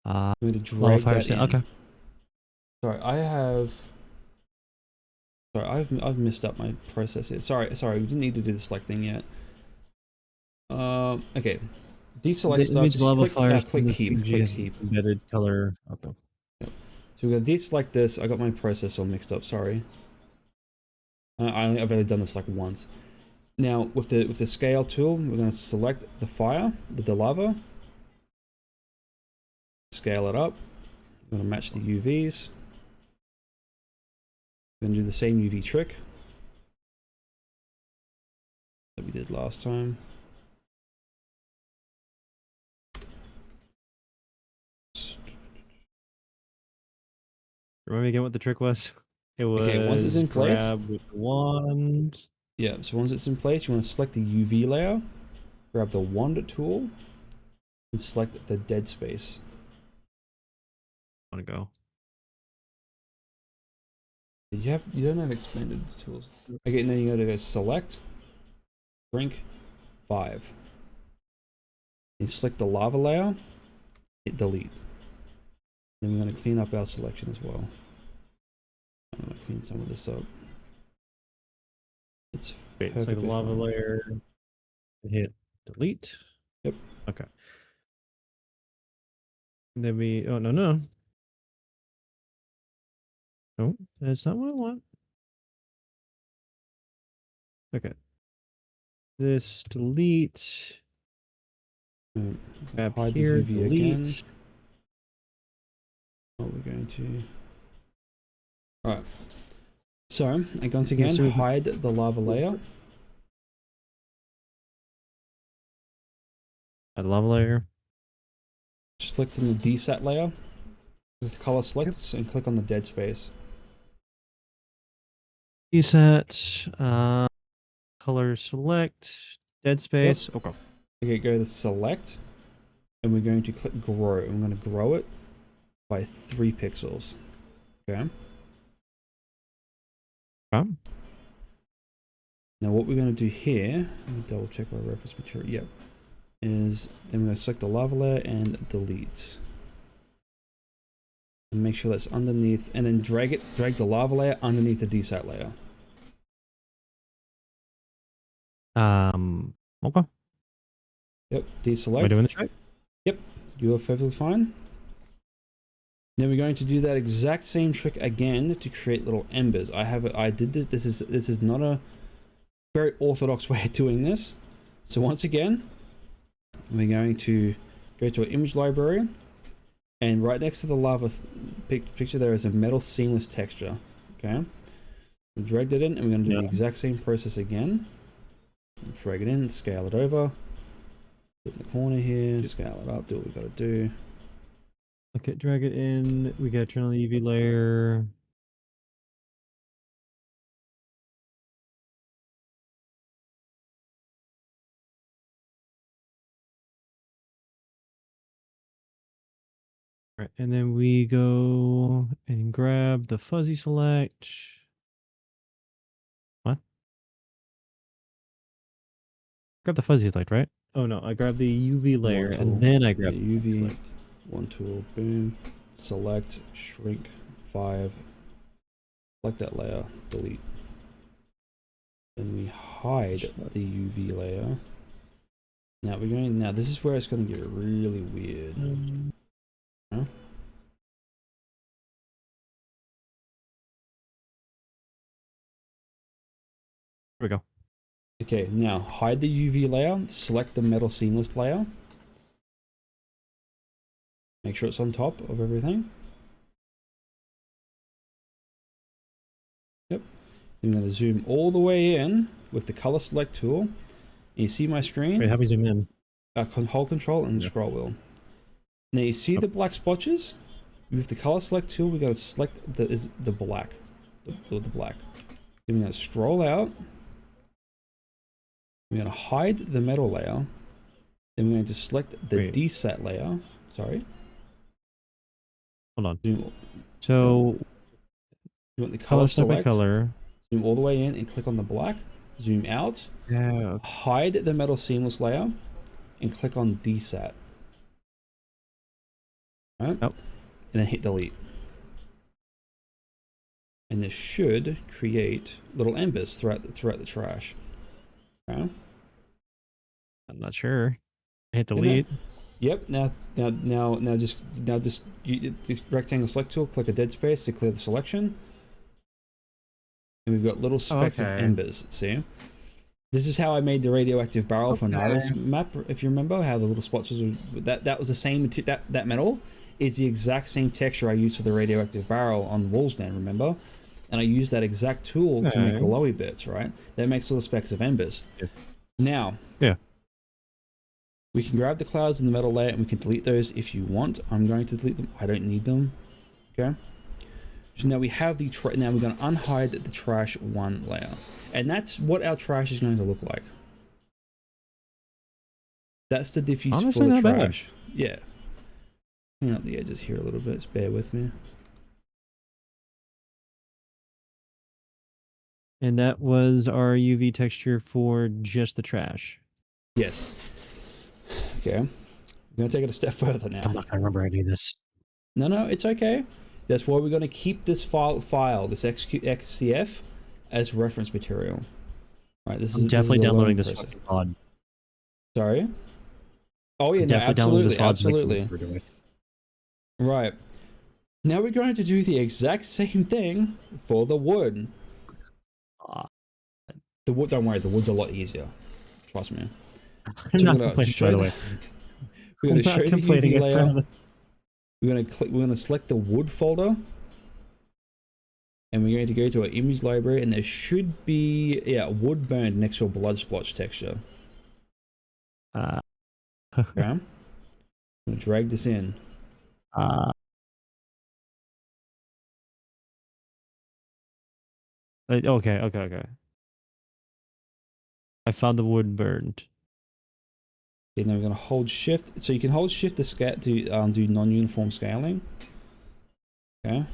I'm I'm going to drag that in. Okay. Sorry, I've messed up my process here. Sorry, we didn't need to do the select thing yet. Okay. Deselect The stuff. image Just lava fire click keep. Click has keep. embedded color. Okay. Yep. So we're going to deselect this. I got my process all mixed up. Sorry. I've only done this like once. Now with the scale tool, we're going to select the fire, the lava. Scale it up. We're going to match the UVs. We're going to do the same UV trick that we did last time. Remember again what the trick was? It was Okay, once it's in place, grab with the wand. yeah, so once it's in place, you want to select the UV layer, grab the wand tool, and select the dead space. I want to go. You don't have expanded tools. Okay, and then you gotta go select, shrink, 5. You select the lava layer, hit delete. Then we're gonna clean up our selection as well. I'm gonna clean some of this up. It's Wait, it's like a lava fine. layer. Hit delete. Yep. Okay. And then we. Oh no no. No, that's not what I want. Okay. This delete. Grab Hide here. the UV Delete. again. Oh, we're going to. Alright. So, once again, hide the lava layer. Add lava layer. Select in the DSAT layer with color select and click on the dead space. Reset. Color select. Dead space. Yep. Okay. Okay, go to select, and we're going to click grow. I'm going to grow it by 3 pixels. Okay. Now what we're going to do here, let me double check my reference material. Yep. Is then we're going to select the lava layer and delete. And make sure that's underneath, and then drag the lava layer underneath the DSAT layer. Okay. Yep. Deselect. Am I doing this right? Yep. You are perfectly fine. Then we're going to do that exact same trick again to create little embers. I did this. This is not a very orthodox way of doing this. So once again, we're going to go to our image library, and right next to the lava picture there is a metal seamless texture. Okay. We dragged it in, and we're going to do the exact same process again. Drag it in, scale it over. Put it in the corner here, scale it up, do what we got to do. Okay, drag it in. We gotta turn on the UV layer. And then we go and grab the fuzzy select. What? Grab the fuzzy select, right? Oh no, I grab the UV layer One tool. and then I Yeah, grab the UV. select. One tool. Boom. Select. Shrink. 5. Select that layer. Delete. Then we hide the UV layer. Now we're going. Now this is where it's going to get really weird. Huh? Here we go. Okay, now hide the UV layer, select the metal seamless layer. Make sure it's on top of everything. Yep. I'm going to zoom all the way in with the color select tool. And you see my screen? Wait, how do we zoom in? Hold control and Yeah. scroll wheel. Now you see the black splotches? With the color select tool, we're going to select the black. The black. Then we're going to scroll out. We're going to hide the metal layer. Then we're going to select the desat layer. Sorry. Hold on. Zoom. So You want the color select. color. Zoom all the way in and click on the black. Zoom out. Yeah. Hide the metal seamless layer. And click on desat. Right? Yep. And then hit delete. And this should create little embers throughout the trash. Okay? I'm not sure. Hit delete. Yep. Now just this rectangle select tool. Click a dead space to clear the selection. And we've got little specks of embers. See? This is how I made the radioactive barrel for Nara's map. If you remember how the little spots was that was the same. That metal is the exact same texture I used for the radioactive barrel on Wolves Den. Remember? And I used that exact tool to make glowy bits, right? That makes little specks of embers. Yeah. Now, we can grab the clouds in the metal layer and we can delete those if you want. I'm going to delete them. I don't need them. Okay. So now we have the now we're going to unhide the trash 1 layer, and that's what our trash is going to look like. That's the diffuse for the trash. Yeah. Clean up the edges here a little bit. Just bear with me. And that was our UV texture for just the trash. Yes. Okay. I'm going to take it a step further now. I'm not going to remember any of this. No, it's okay. That's why we're going to keep this file, this XCF, as reference material. All right, this is definitely downloading this fucking pod. Sorry? Oh yeah, no, absolutely. Right. Now we're going to do the exact same thing for the wood. The wood, don't worry, the wood's a lot easier. Trust me. I'm not complaining, by the way. We're going to show the UV layer. We're going to select the wood folder. And we're going to go to our image library, and there should be, wood burned next to a blood splotch texture. Okay. I'm going to drag this in. Okay. I found the wood burned. And then we're going to hold shift. So you can hold shift to do non-uniform scaling. Okay.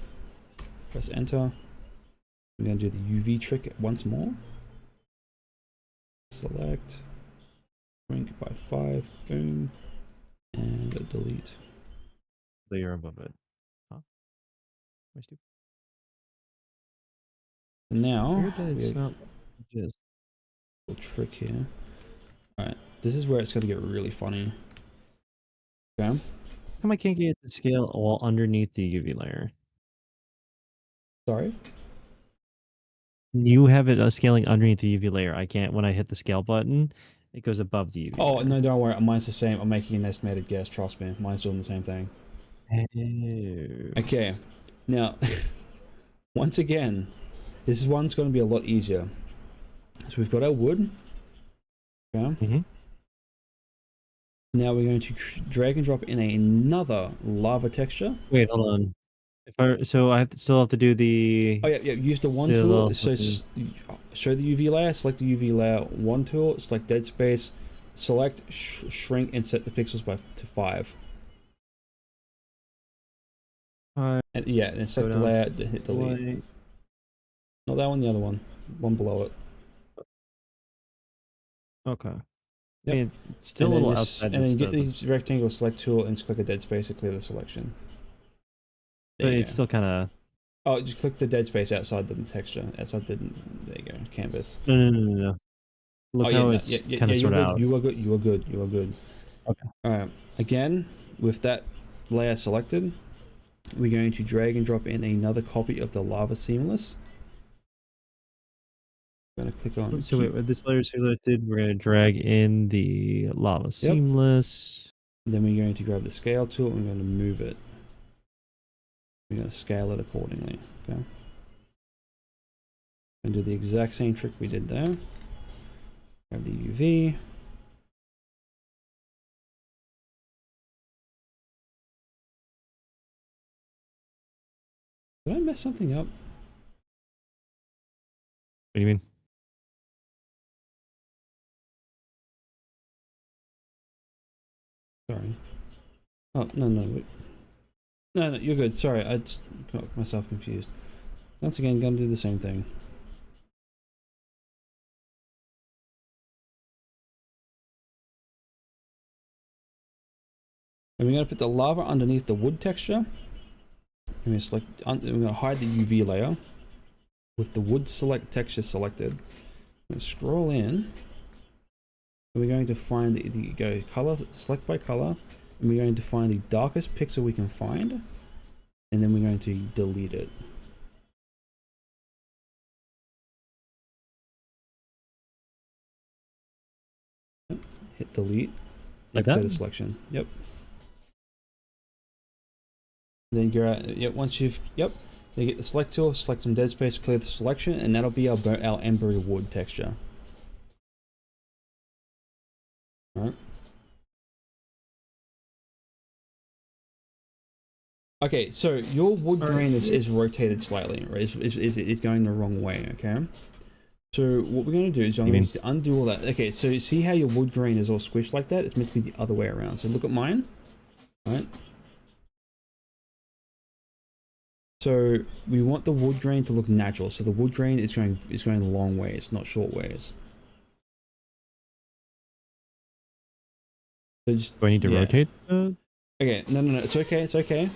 Press enter. We're going to do the UV trick once more. Select. Shrink by 5. Boom. And delete. Layer above it. Huh? Now, a little trick here. Alright, this is where it's going to get really funny. Okay. How come I can't get the scale all underneath the UV layer? Sorry? You have it scaling underneath the UV layer. I can't. When I hit the scale button, it goes above the UV layer. No, don't worry. Mine's the same. I'm making an estimated guess. Trust me. Mine's doing the same thing. Oh. Okay. Now, once again, this one's going to be a lot easier. So we've got our wood. Okay. Now we're going to drag and drop in another lava texture. Wait, hold on. So I still have to do the. Oh yeah. Use the 1 tool. So show the UV layer. Select the UV layer. 1 tool. Select dead space. Select shrink and set the pixels to 5. And yeah, and Go select the down layer, to hit delete. display. Not that one, the other one. One below it. Okay. I Yep. mean, it's still a little outside And this then get the the rectangular select tool and just click a dead space to clear the selection. There but you it's go. still kind of Oh, just click the dead space outside the texture, outside the. There you go, canvas. no. Oh Look yeah, how no, it's yeah, kind of you're sort of good. out. You are good. You are good. You are good. Okay. All right. Again, with that layer selected, we're going to drag and drop in another copy of the lava seamless. I'm gonna click on So keep. wait, with this layer selected, we're gonna drag in the lava Yep. seamless. Then we're going to grab the scale tool and we're going to move it. We're going to scale it accordingly. Okay. And do the exact same trick we did there. Grab the UV. Did I mess something up? What do you mean? Sorry. Oh, no, no, wait. No, you're good. Sorry, I just got myself confused. Once again, gonna do the same thing. And we're gonna put the lava underneath the wood texture. And we're gonna hide the UV layer with the wood select texture selected. I'm gonna scroll in. And we're going to find the go color, select by color, and we're going to find the darkest pixel we can find, and then we're going to delete it. Yep. Hit delete. Like Clear that? the selection. Yep. Then go out. Yep. Once you've then get the select tool, select some dead space, clear the selection, and that'll be our ember wood texture. All right. Okay, so your wood grain is rotated slightly, right? Is going the wrong way, okay? So what we're going to do is I'm going to undo all that. Okay, so you see how your wood grain is all squished like that? It's meant to be the other way around. So look at mine, right? So we want the wood grain to look natural. So the wood grain is going long ways, not short ways. So just, Do I need to rotate? Okay, no, it's okay, it's okay.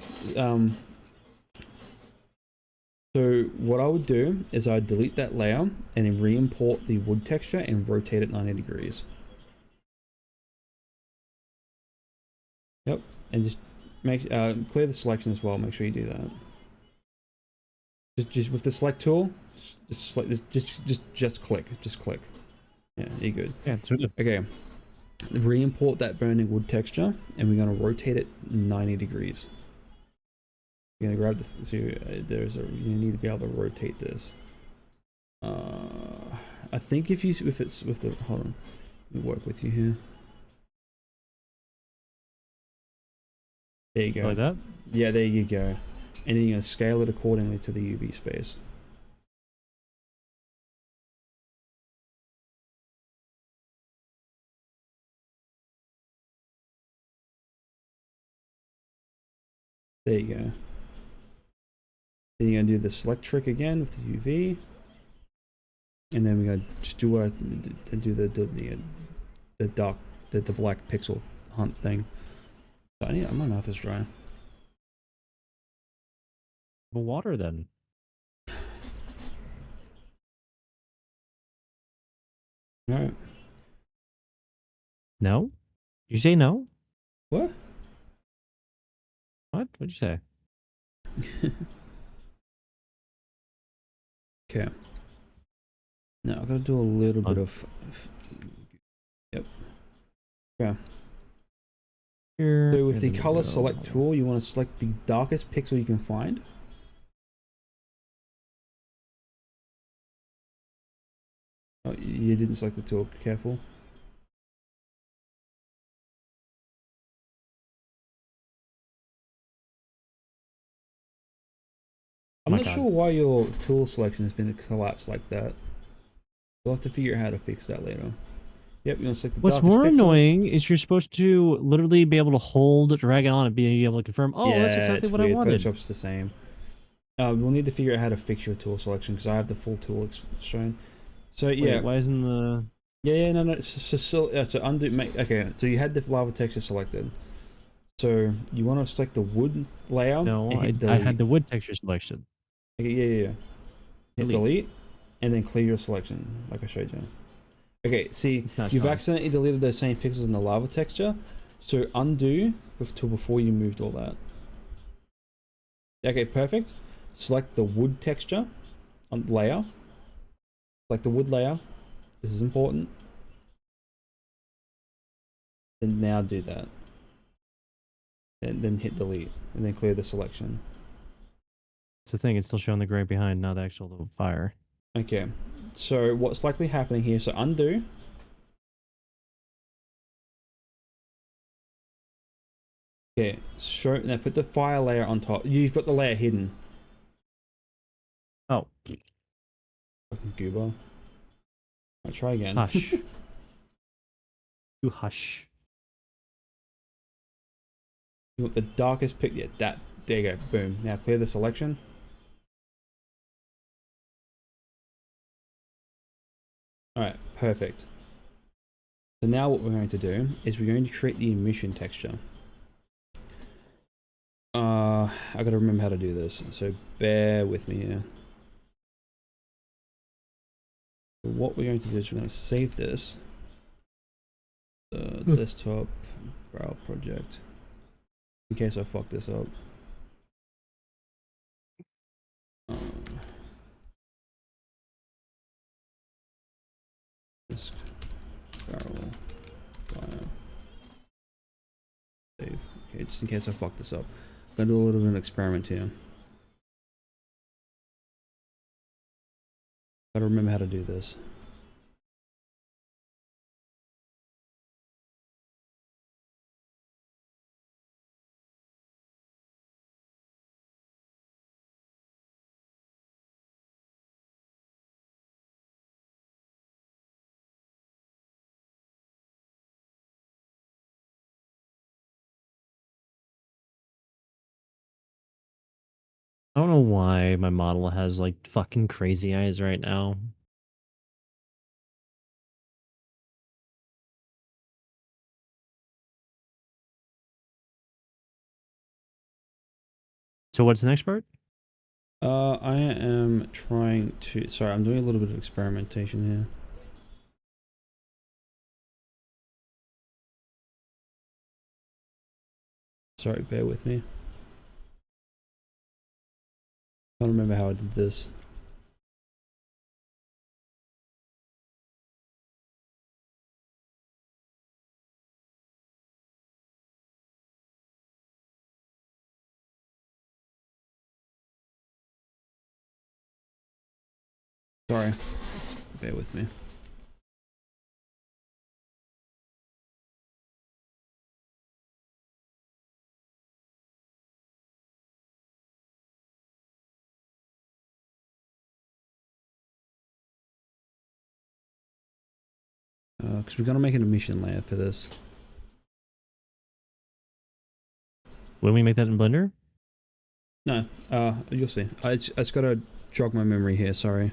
So what I would do is I'd delete that layer and then re-import the wood texture and rotate it 90 degrees. Yep, and just make clear the selection as well. Make sure you do that. Just with the select tool, just click. Yeah, you're good. Yeah, it's good. Okay, re-import that burning wood texture, and we're gonna rotate it 90 degrees. You're gonna grab this. So you need to be able to rotate this. I think if it's with the hold on, let me work with you here. There you go. Like that? Yeah, there you go. And then you're gonna scale it accordingly to the UV space. There you go. Then you're gonna do the select trick again with the UV, and then we're gonna just do what I do the dark the black pixel hunt thing. My mouth is dry. The water then. All right. No? Did you say no? What? What? What'd you say? Okay. Now I've got to do a little bit of. Yep. Yeah. Here. So with the color select tool, you want to select the darkest pixel you can find. Oh, you didn't select the tool. Careful. I'm not sure why your tool selection has been collapsed like that. We'll have to figure out how to fix that later. Yep, you want to select the What's darkest more pixels. annoying is you're supposed to literally be able to hold, drag it on, and be able to confirm, oh, that's Yeah, exactly it's what I weird. wanted. Photoshop's the same. We'll need to figure out how to fix your tool selection because I have the full tool shown. So Wait, yeah, why isn't the... yeah, no, so undo. Okay, so you had the lava texture selected. So you want to select the wood layer No, and hit I had delete. the wood texture selection. Okay, yeah. Hit Delete. delete, and then clear your selection, like I showed you. Okay, see, It's not you've showing. accidentally deleted those same pixels in the lava texture, so undo till before you moved all that. Okay, perfect. Select the wood texture on layer. Select the wood layer. This is important. Then now do that. And then hit delete, and then clear the selection. It's the thing, it's still showing the gray behind, not the actual fire. Okay, so what's likely happening here? So undo. Okay, show now. Put the fire layer on top. You've got the layer hidden. Oh, Fucking goober. I'll try again. hush. You hush. You want the darkest pick? Yeah, that. There you go. Boom. Now clear the selection. All right, perfect. So now what we're going to do is we're going to create the emission texture. I gotta remember how to do this, so bear with me here. So what we're going to do is we're going to save this. The desktop barrel project. In case I fuck this up. Disk barrel file. Save. Okay, just in case I fuck this up. I'm gonna do a little bit of an experiment here. Gotta remember how to do this. I don't know why my model has like fucking crazy eyes right now. So what's the next part? I am trying to. Sorry, I'm doing a little bit of experimentation here. Sorry, bear with me. I don't remember how I did this. Sorry, bear with me. Because we're gonna make an emission layer for this. When we make that in Blender? No, you'll see. I just gotta jog my memory here. Sorry.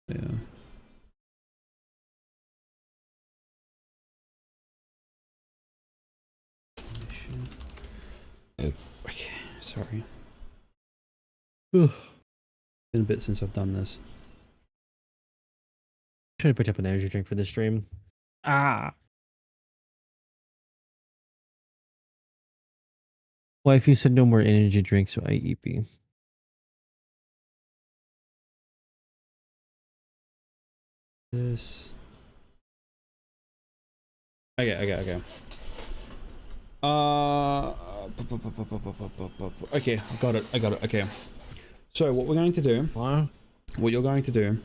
Yeah. Okay, sorry. Ugh. Been a bit since I've done this. Should have picked up an energy drink for this stream. Ah. Wife, you said no more energy drinks, so I eat B. This. Okay. Okay, I got it. Okay. So what we're going to do, What? what you're going to do,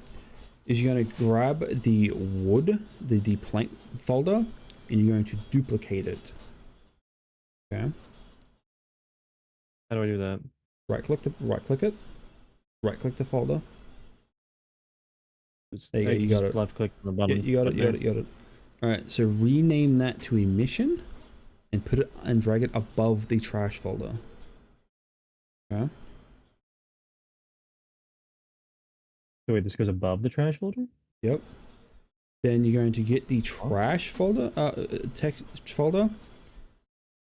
is you're going to grab the wood, the plank folder, and you're going to duplicate it. Okay. How do I do that? Right click it. Right click the folder. There you go, you got it. left click on the Yeah, button. you got it, you got it, you got it. Alright, so rename that to emission and put it and drag it above the trash folder. Okay. So wait, this goes above the trash folder? Yep. Then you're going to get the trash folder, text folder,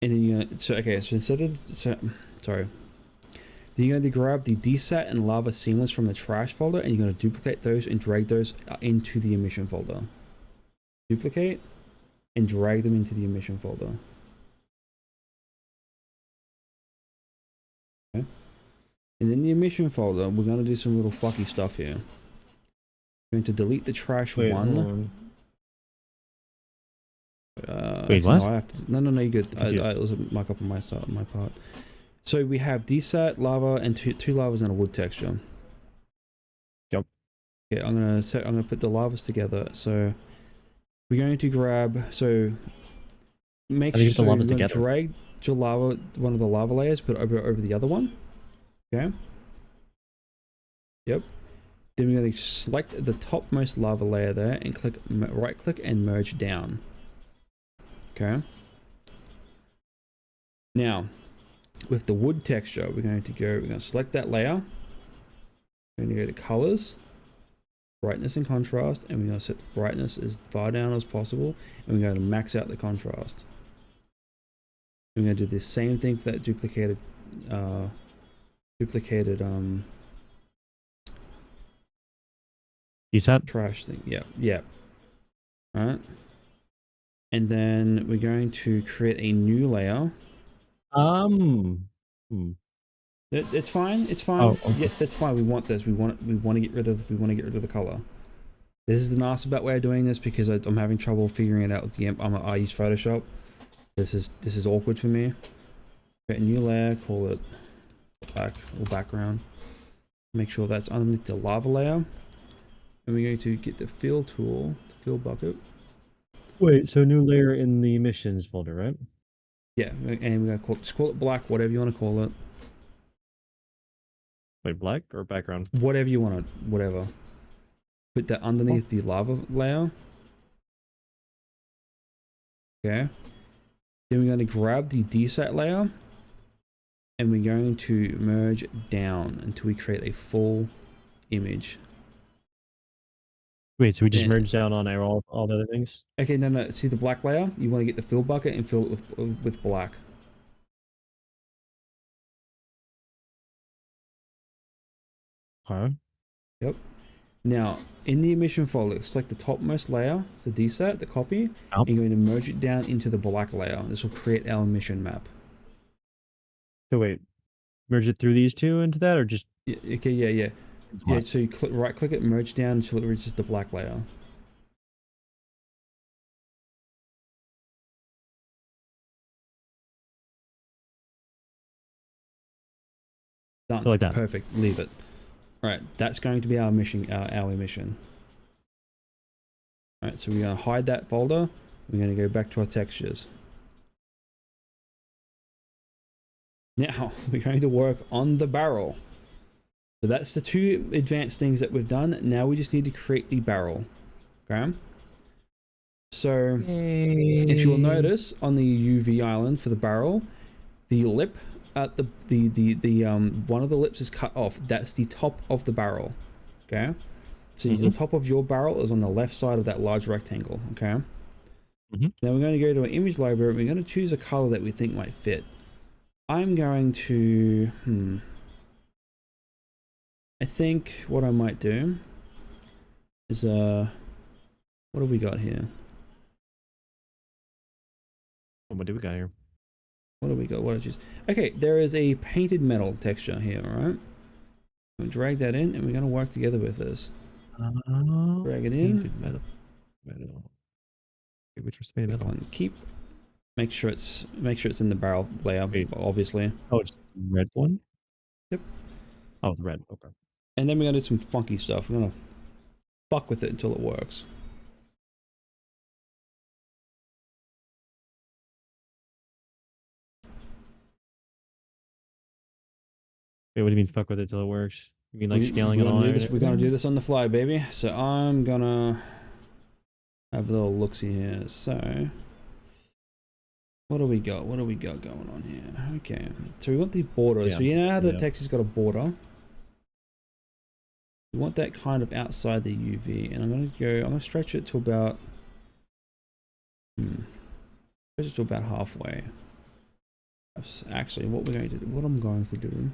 and then you're gonna, so instead of, sorry. Then you're going to grab the desat and lava seamless from the trash folder, and you're going to duplicate those and drag those into the emission folder. Duplicate and drag them into the emission folder. Okay. And in the emission folder, we're going to do some little fucky stuff here. We're going to delete the trash one. Wait, actually, what? no, I have to. No, you're good. It was a muck up on my side, my part. So we have desat, lava, and two lavas and a wood texture. Yep. Okay, I'm gonna put the lavas together. So we're going to grab. So make sure the lavas you're going to together. drag your lava, one of the lava layers, put it over the other one. Okay. Yep. Then we're going to select the topmost lava layer there and right click and merge down. Okay. Now, with the wood texture, we're going to select that layer. We're going to go to colors, brightness and contrast, and we're going to set the brightness as far down as possible, and we're going to max out the contrast. We're going to do the same thing for that duplicated desat trash thing. Yeah. All right. And then we're going to create a new layer. It's fine. It's fine. Oh, okay. Yeah, that's fine. We want this. We want to get rid of the color. This is the nasty about way of doing this because I'm having trouble figuring it out with the I use Photoshop. This is awkward for me. Create a new layer. Call it black or background. Make sure that's underneath the lava layer. And we're going to get the fill tool, the fill bucket. Wait, so new layer in the emissions folder, right? Yeah, and we're gonna just call it black, whatever you want to call it. Wait, black or background? Whatever you want to, whatever. Put that underneath the lava layer. Okay. Then we're going to grab the desat layer and we're going to merge down until we create a full image. Wait, so we just merged down on all the other things? Okay, no. See the black layer? You want to get the fill bucket and fill it with black. Huh? Yep. Now, in the emission folder, select the topmost layer, the desat, the copy, and you're going to merge it down into the black layer. This will create our emission map. So wait, merge it through these two into that, or just? Yeah, okay, yeah. Yeah, so you right click it, merge down until it reaches the black layer. Done. Like that. Perfect. Leave it. Alright, that's going to be our mission, our emission. Alright, so we're going to hide that folder. We're going to go back to our textures. Now, we're going to work on the barrel. So that's the two advanced things that we've done. Now we just need to create the barrel. Okay? So, if you'll notice on the UV island for the barrel, the lip at the one of the lips is cut off. That's the top of the barrel. Okay? So the top of your barrel is on the left side of that large rectangle. Okay? Now we're going to go to our image library. We're going to choose a color that we think might fit. I'm going to I think what I might do is what have we got here? What do we got here? What do we got? What did I choose? Okay, there is a painted metal texture here, alright? We'll drag that in and we're gonna work together with this. Drag it in. Painted metal. Which was painted metal? On keep. Make sure it's in the barrel layer, obviously. Oh, it's the red one? Yep. Oh, the red, okay. And then we're gonna do some funky stuff. We're gonna fuck with it until it works. Wait, what do you mean fuck with it till it works? You mean like scaling it all? We're gonna do this on the fly, baby. So I'm gonna have a little look-see here. So what do we got? What do we got going on here? Okay, so we want the border. Yeah. So you know how the text has got a border? We want that kind of outside the UV, and I'm gonna stretch it to about stretch it to about halfway. That's actually what I'm going to do.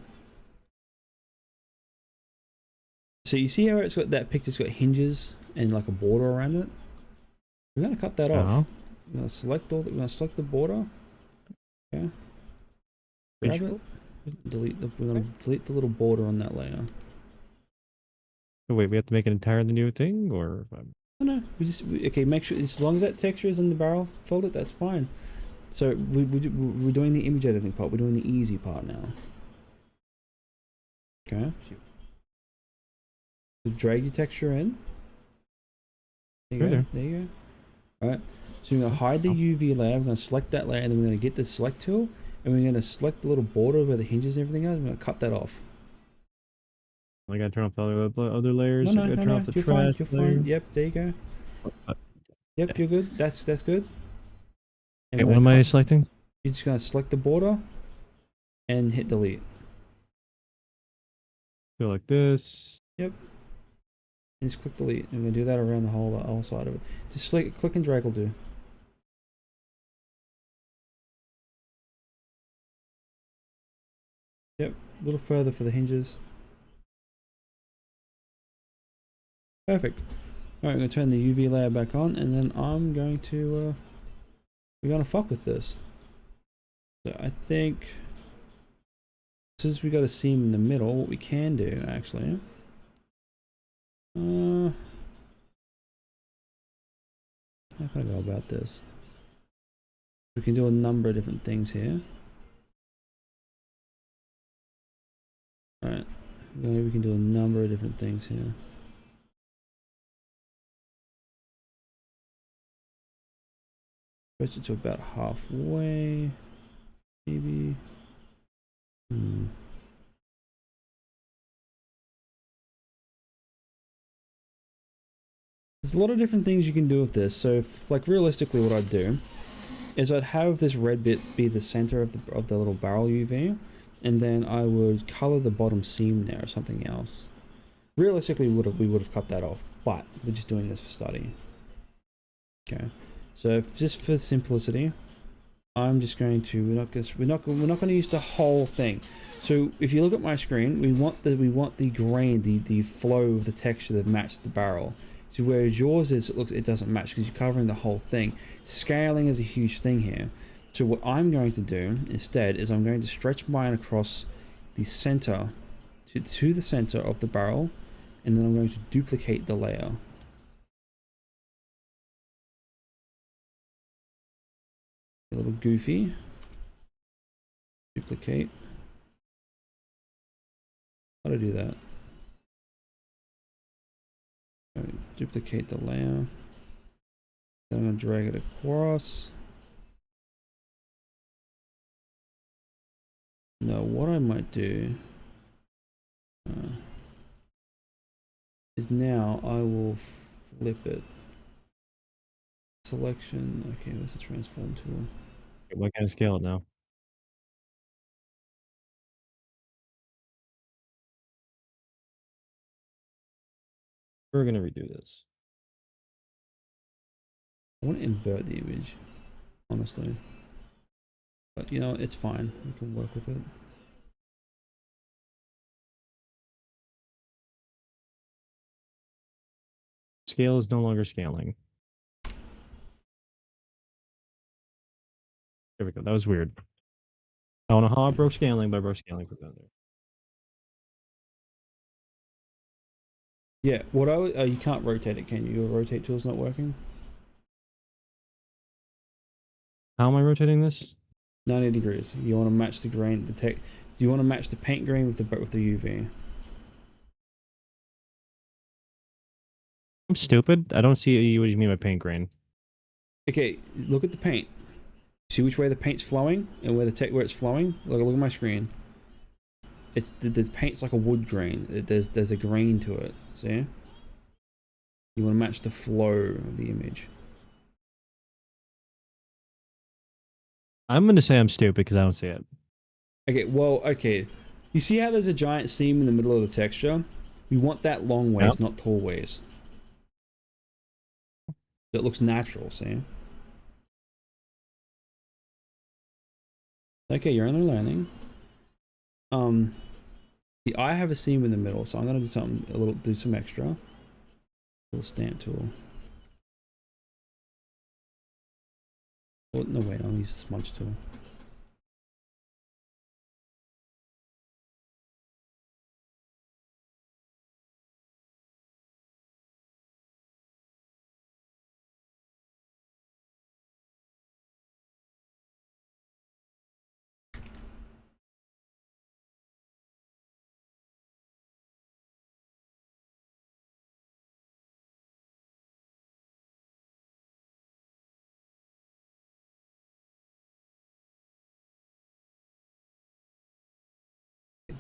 So you see how it's got that picture's got hinges and like a border around it? We're gonna cut that off. We're gonna select we're gonna select the border. Okay. Grab it. We're gonna delete the little border on that layer. Oh, wait, we have to make an entirely new thing, or? No, okay. Make sure as long as that texture is in the barrel folder, that's fine. So we're doing the image editing part. We're doing the easy part now. Okay. So drag your texture in. There you go. There you go. All right. So we're gonna hide the UV layer. We're gonna select that layer, and then we're gonna get the select tool, and we're gonna select the little border where the hinges and everything are. We're gonna cut that off. I gotta turn off the other layers. No, turn off the you're fine. You're fine. Yep, there you go. Yep, you're good. That's good. Okay, what am I selecting? You're just gonna select the border and hit delete. Go like this. Yep. And just click delete. And we're gonna do that around the whole side of it. Just click and drag will do. Yep, a little further for the hinges. Perfect. Alright, I'm going to turn the UV layer back on, and then I'm going to, we're going to fuck with this. So I think, since we got a seam in the middle, what we can do, actually, how can I go about this? We can do a number of different things here. Alright, we can do a number of different things here. Stretch it to about halfway, maybe. There's a lot of different things you can do with this. So, like realistically, what I'd do is I'd have this red bit be the center of the little barrel UV, and then I would color the bottom seam there or something else. Realistically, we would have cut that off, but we're just doing this for study. Okay. So just for simplicity, I'm just going to we're not going to use the whole thing. So if you look at my screen, we want the grain, the flow of the texture that matched the barrel. So whereas yours is it doesn't match because you're covering the whole thing. Scaling is a huge thing here. So what I'm going to do instead is I'm going to stretch mine across the center to the center of the barrel, and then I'm going to duplicate the layer. A little goofy. Duplicate. How to do that? Duplicate the layer. Then I'm going to drag it across. Now what I might do is now I will flip it. Selection. Okay, what's the transform tool? What kind of scale it now? We're gonna redo this. I want to invert the image, honestly. But you know, it's fine. We can work with it. Scale is no longer scaling. There we go. That was weird. I don't know how I broke scaling, but I broke scaling for down there. Yeah, what you can't rotate it, can you? Your rotate tool's not working? How am I rotating this? 90 degrees. You want to match the grain, Do you want to match the paint grain with the UV? I'm stupid. I don't see what you mean by paint grain. Okay, look at the paint. See which way the paint's flowing and where it's flowing? Look at my screen. the paint's like a wood grain. There's a grain to it. See? You want to match the flow of the image. I'm gonna say I'm stupid because I don't see it. Okay, well, okay. You see how there's a giant seam in the middle of the texture? We want that long ways, Yep. not tall ways. It looks natural, see? Okay, you're only learning. See, I have a seam in the middle, so I'm gonna do something, do some extra. Little stamp tool. Well, no, wait, I'll use the smudge tool.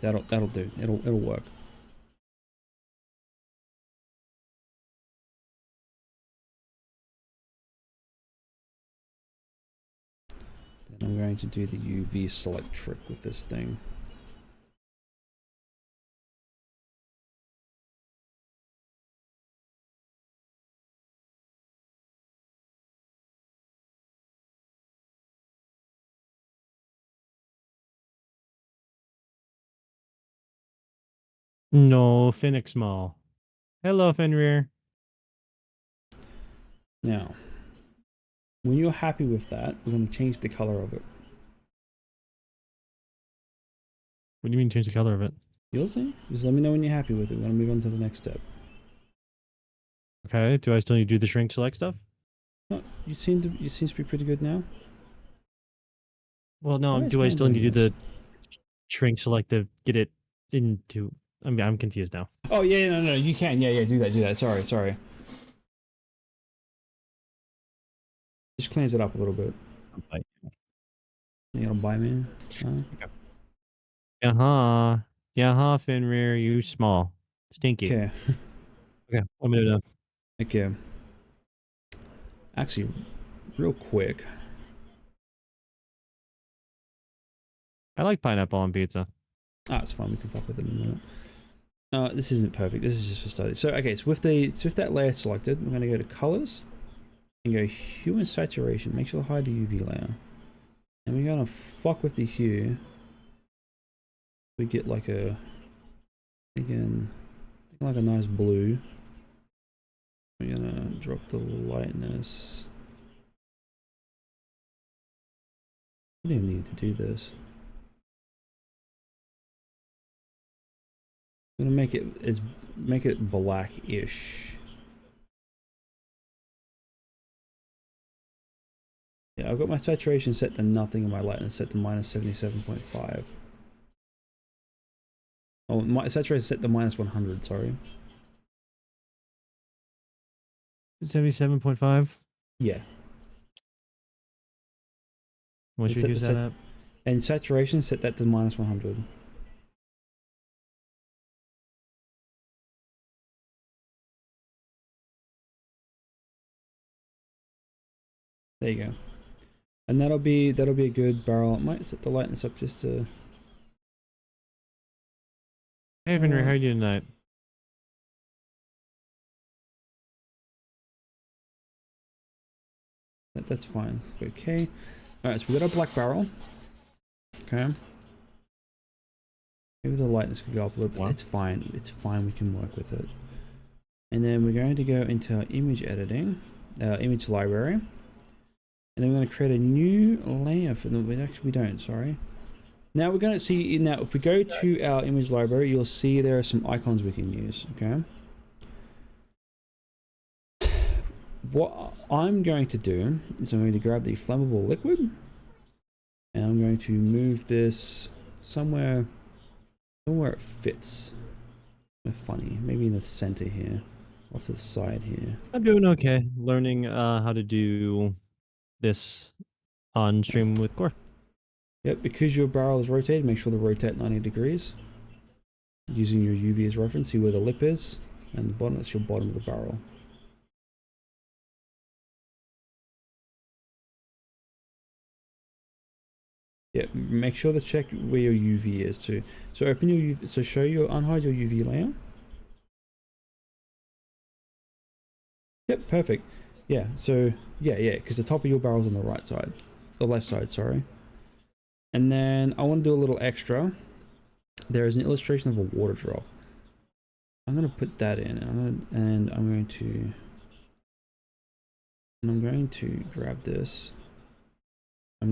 That'll do. It'll work. Then I'm going to do the UV select trick with this thing. No, Phoenix Mall. Hello, Fenrir. Now, when you're happy with that, we're going to change the color of it. What do you mean change the color of it? You'll see. Just let me know when you're happy with it. We're going to move on to the next step. Okay, do I still need to do the shrink select stuff? No, you seem to be pretty good now. Well, no, Why is do I mine still need to do doing the shrink select to get it into... I mean, I'm confused now. Oh yeah, no, you can. Yeah, do that. Sorry. Just cleans it up a little bit. Okay. You gonna buy me? Yeah, Fenrir, you small. Stinky. Okay. Okay, I'm gonna... Okay. Actually, real quick. I like pineapple on pizza. It's fine. We can fuck with it in a minute. This isn't perfect. This is just for study. So okay, so with that layer selected, we're gonna go to colors and go hue and saturation. Make sure to hide the UV layer. And we're gonna fuck with the hue. We get like a like a nice blue. We're gonna drop the lightness. We don't even need to do this. I'm gonna make it black-ish. Yeah, I've got my saturation set to nothing and my lightness set to -77.5. Oh, my saturation set to -100, sorry. 77.5? Yeah. What's your hue set at? And saturation set that to -100. There you go. And that'll be a good barrel. I might set the lightness up just to... Hey, Fenrir, how are you doing tonight? That's fine. Okay. Alright, so we got our black barrel. Okay. Maybe the lightness could go up a little bit. It's fine. It's fine. We can work with it. And then we're going to go into our image editing, image library. And then we're going to create a new layer for them. Actually, we don't, sorry. Now we're going to see, now if we go to our image library, you'll see there are some icons we can use, okay? What I'm going to do is I'm going to grab the flammable liquid. And I'm going to move this somewhere it fits. Funny, maybe in the center here, off to the side here. I'm doing okay. Learning how to do this on stream with Core. Yep, because your barrel is rotated, make sure to rotate 90 degrees. using your UV as reference. See where the lip is, and the bottom, that's your bottom of the barrel. Yeah, make sure to check where your UV is too. So open your UV, so unhide your UV layer. Yep, perfect. Yeah, so yeah, because the top of your barrel's on the right side, the left side, sorry. And then I want to do a little extra. There is an illustration of a water drop. I'm gonna put that in, and I'm going to grab this. I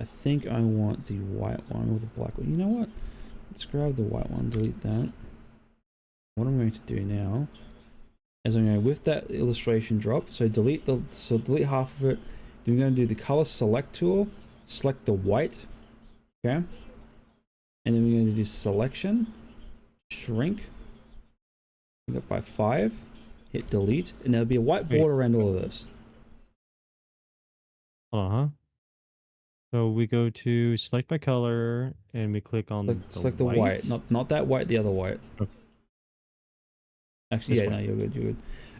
think I want the white one or the black one. You know what? Let's grab the white one, delete that. What I'm going to do now is I'm going to, with that illustration drop, so delete half of it. Then we're going to do the color select tool, select the white, okay? And then we're going to do selection, shrink, bring it by 5, hit delete, and there'll be a white border around all of this. So we go to select by color and we click on select the white, not that white, the other white. Oh. Actually, yeah, no, you're good.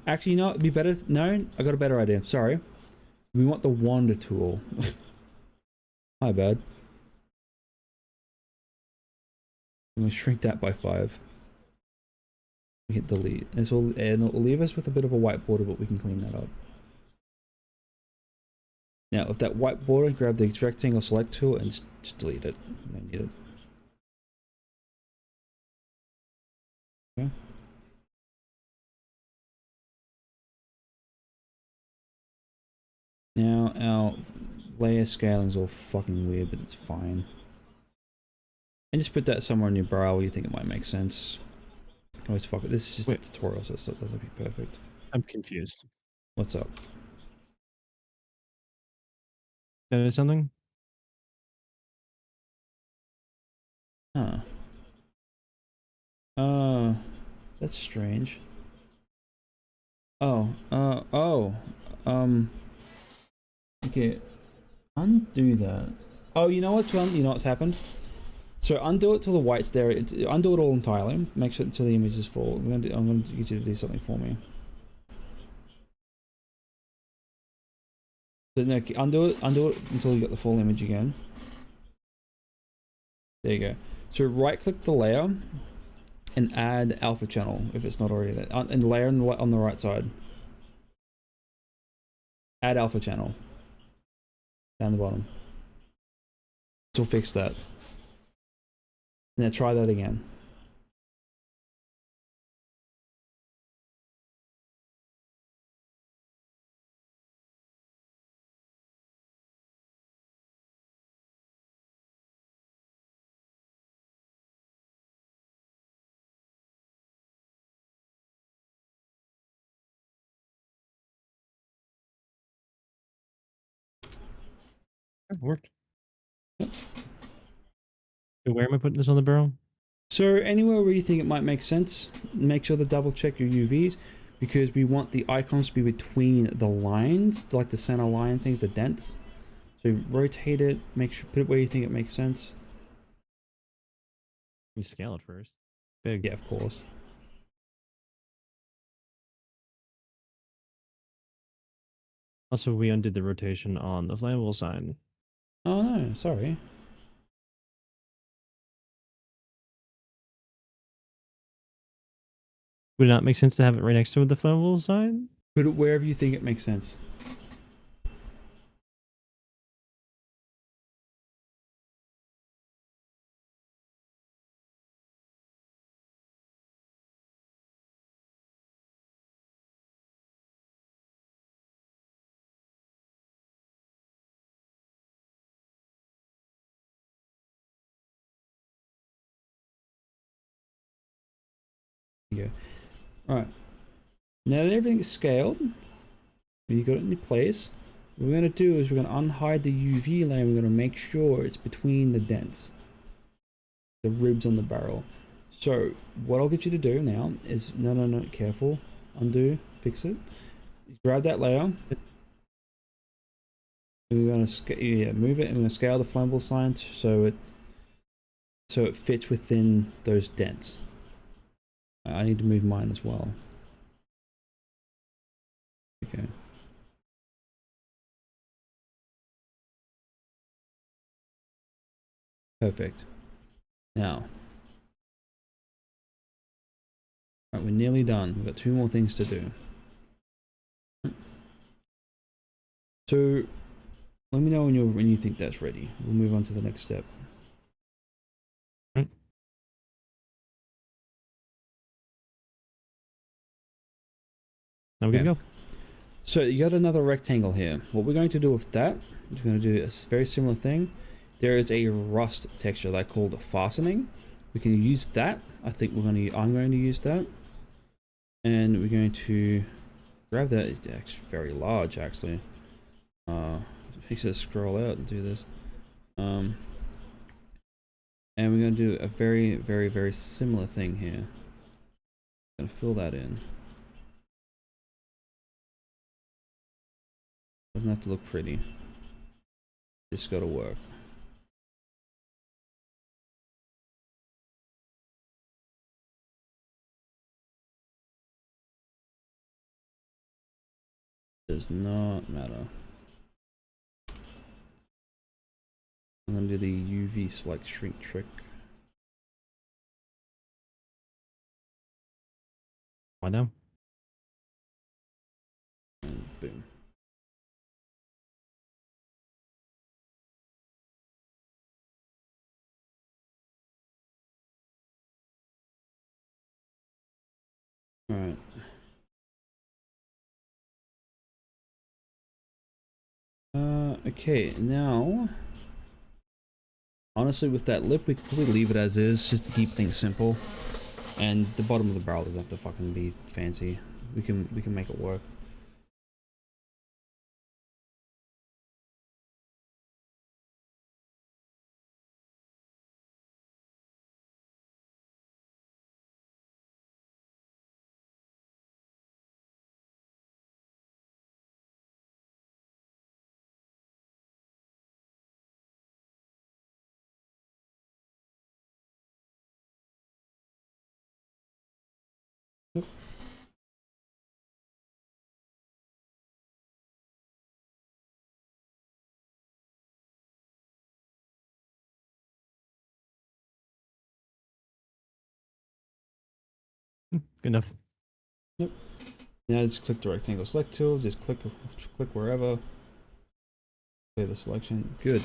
Actually, you know, it'd be better. No, I got a better idea. Sorry. We want the wander tool. My bad. I'm gonna shrink that by 5. Hit delete. And it'll leave us with a bit of a white border, but we can clean that up. Now, with that white border, grab the rectangle select tool and just delete it. I don't need it. Okay. Now, our layer scaling is all fucking weird, but it's fine. And just put that somewhere in your barrel where you think it might make sense. Always fuck it. This is just a tutorial, so that'll be perfect. I'm confused. What's up? Notice something? Huh. That's strange. Okay. Undo that. Oh, you know what's happened? So undo it till the white's there. Undo it all entirely. Make sure until the images fall. I'm gonna get you to do something for me. So no, undo it until you got the full image again. There you go. So right click the layer and add alpha channel if it's not already there. And layer on the right side. Add alpha channel. Down the bottom. This will fix that. Now try that again. It worked. Yep. So where am I putting this on the barrel? So anywhere where you think it might make sense, make sure to double check your UVs, because we want the icons to be between the lines, like the center line things, the dents. So rotate it, make sure, put it where you think it makes sense. You scale it first. Big. Yeah, of course. Also, we undid the rotation on the flammable sign. Oh no, sorry. Would it not make sense to have it right next to the flammable sign? Put it wherever you think it makes sense. There you go. Alright. Now that everything's scaled, you got it in your place, what we're going to do is we're going to unhide the UV layer. We're going to make sure it's between the dents, the ribs on the barrel. So what I'll get you to do now is, no, careful, undo, fix it. Grab that layer. And we're going to move it, and we're going to scale the flammable sign so it fits within those dents. I need to move mine as well. Okay. Perfect. Now, right, we're nearly done. We've got 2 more things to do. So, let me know when you think that's ready. We'll move on to the next step. Right. Now we're gonna go. So you got another rectangle here. What we're going to do with that is we're going to do a very similar thing. There is a rust texture that I called fastening. We can use that. I'm going to use that. And we're going to grab that. It's actually very large, actually. Just scroll out and do this. And we're going to do a very, very, very similar thing here. I'm going to fill that in. Doesn't have to look pretty. Just got to work. Does not matter. I'm going to do the UV select shrink trick. Why now? And boom. Alright. Okay, now honestly with that lip we could probably leave it as is just to keep things simple. And the bottom of the barrel doesn't have to fucking be fancy. We can make it work. Good enough. Yep. Now just click the rectangle select tool, just click wherever. Clear the selection. Good.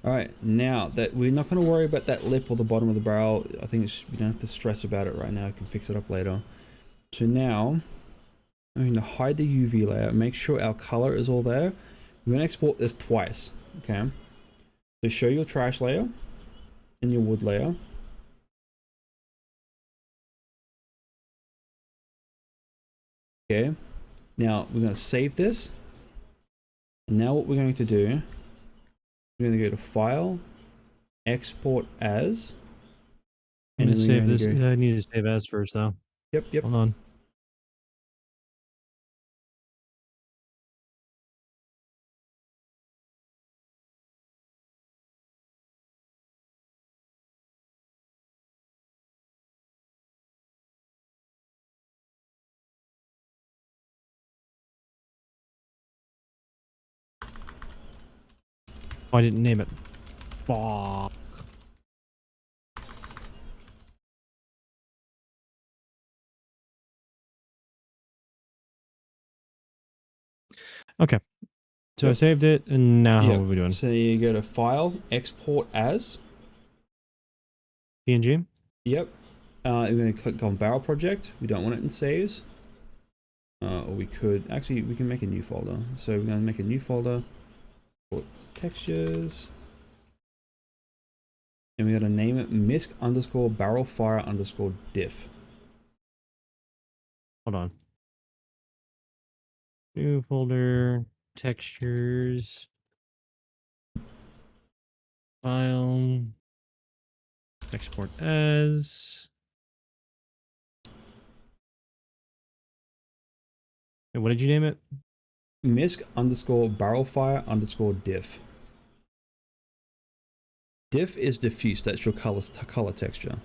Alright, now that we're not going to worry about that lip or the bottom of the barrel. I think we don't have to stress about it right now. I can fix it up later. So now I'm going to hide the UV layer, make sure our color is all there. We're going to export this twice, okay? So show your trash layer and your wood layer. Okay, now we're going to save this. And now what we're going to do, we're going to go to File, Export As. I'm gonna save this. I need to save as first though. Yep. Hold on. Oh, I didn't name it. Fuck. Okay. So I saved it, and now how are we doing? So you go to File, Export As. PNG? Yep. We're going to click on Barrel Project. We don't want it in Saves. Or we could, actually we can make a new folder. So we're going to make a new folder for textures. And we're going to name it misc underscore barrel fire underscore diff. Hold on. New folder, textures, file, export as. And what did you name it? Misc underscore barrel fire underscore diff. Diff is diffuse, that's your color texture.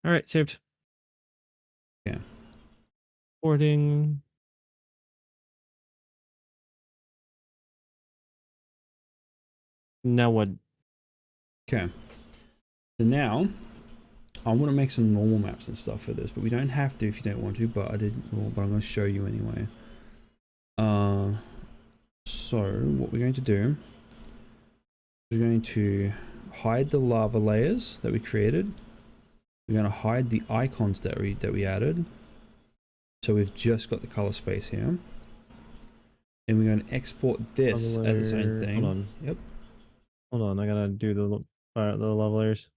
All right, saved. Yeah. Porting. Now what? Okay. So now I want to make some normal maps and stuff for this, but we don't have to if you don't want to. But I did. Well, but I'm going to show you anyway. So what we're going to do, we're going to hide the lava layers that we created. We're going to hide the icons that we added. So we've just got the color space here. And we're going to export this as its own thing. Hold on. Yep. Hold on. I gotta do the lava layers.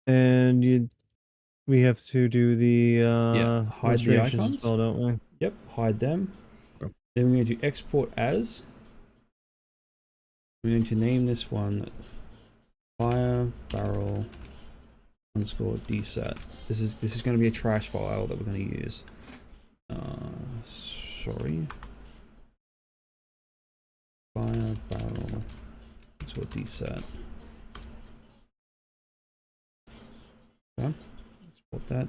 And we have to do the hide the illustrations icons as well, don't we? Yep, hide them. Okay. Then we're going to export as. We're going to name this one fire barrel underscore dsat. This is going to be a trash file that we're going to use. Sorry. Fire barrel underscore dsat. Okay. Export that.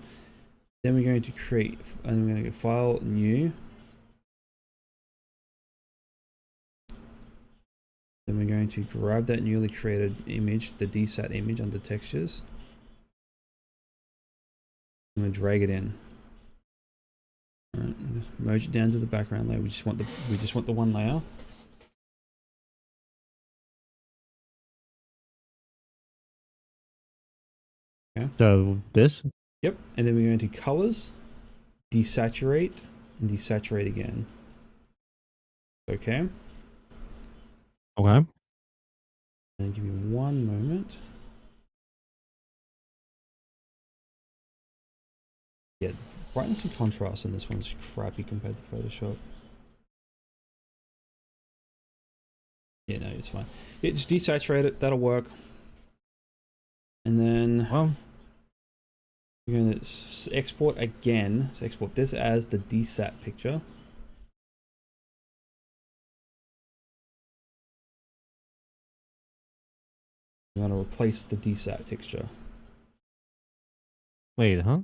Then we're going to create, and we're going to go file new. Then we're going to grab that newly created image, the dsat image under textures. I'm going to drag it in. All right, merge it down to the background layer. We just want the one layer. Okay. So this? Yep. And then we're going to colors, desaturate, and desaturate again. Okay. Okay. And give me one moment. Yeah, brightness and contrast in this one's crappy compared to Photoshop. Yeah, no, it's fine. Yeah, just desaturate it. That'll work. And then we're going to export again. So export this as the dsat picture. We're going to replace the dsat texture. Wait, huh?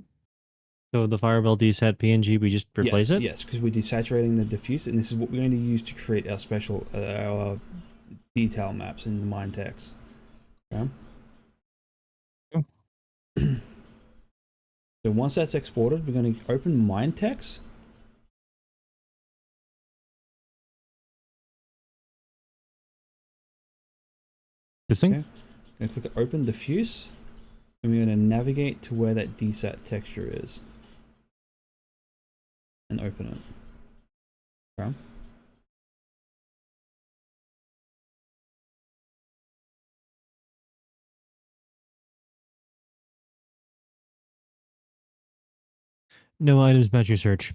So the Fireball dsat PNG, we just replace it? Yes, because we're desaturating the diffuse, and this is what we're going to use to create our special our detail maps in the mine text. Okay. So once that's exported, we're going to open mine text. This thing? Okay. Going to click open diffuse, and we're going to navigate to where that dsat texture is, and open it. Okay. No items match your search.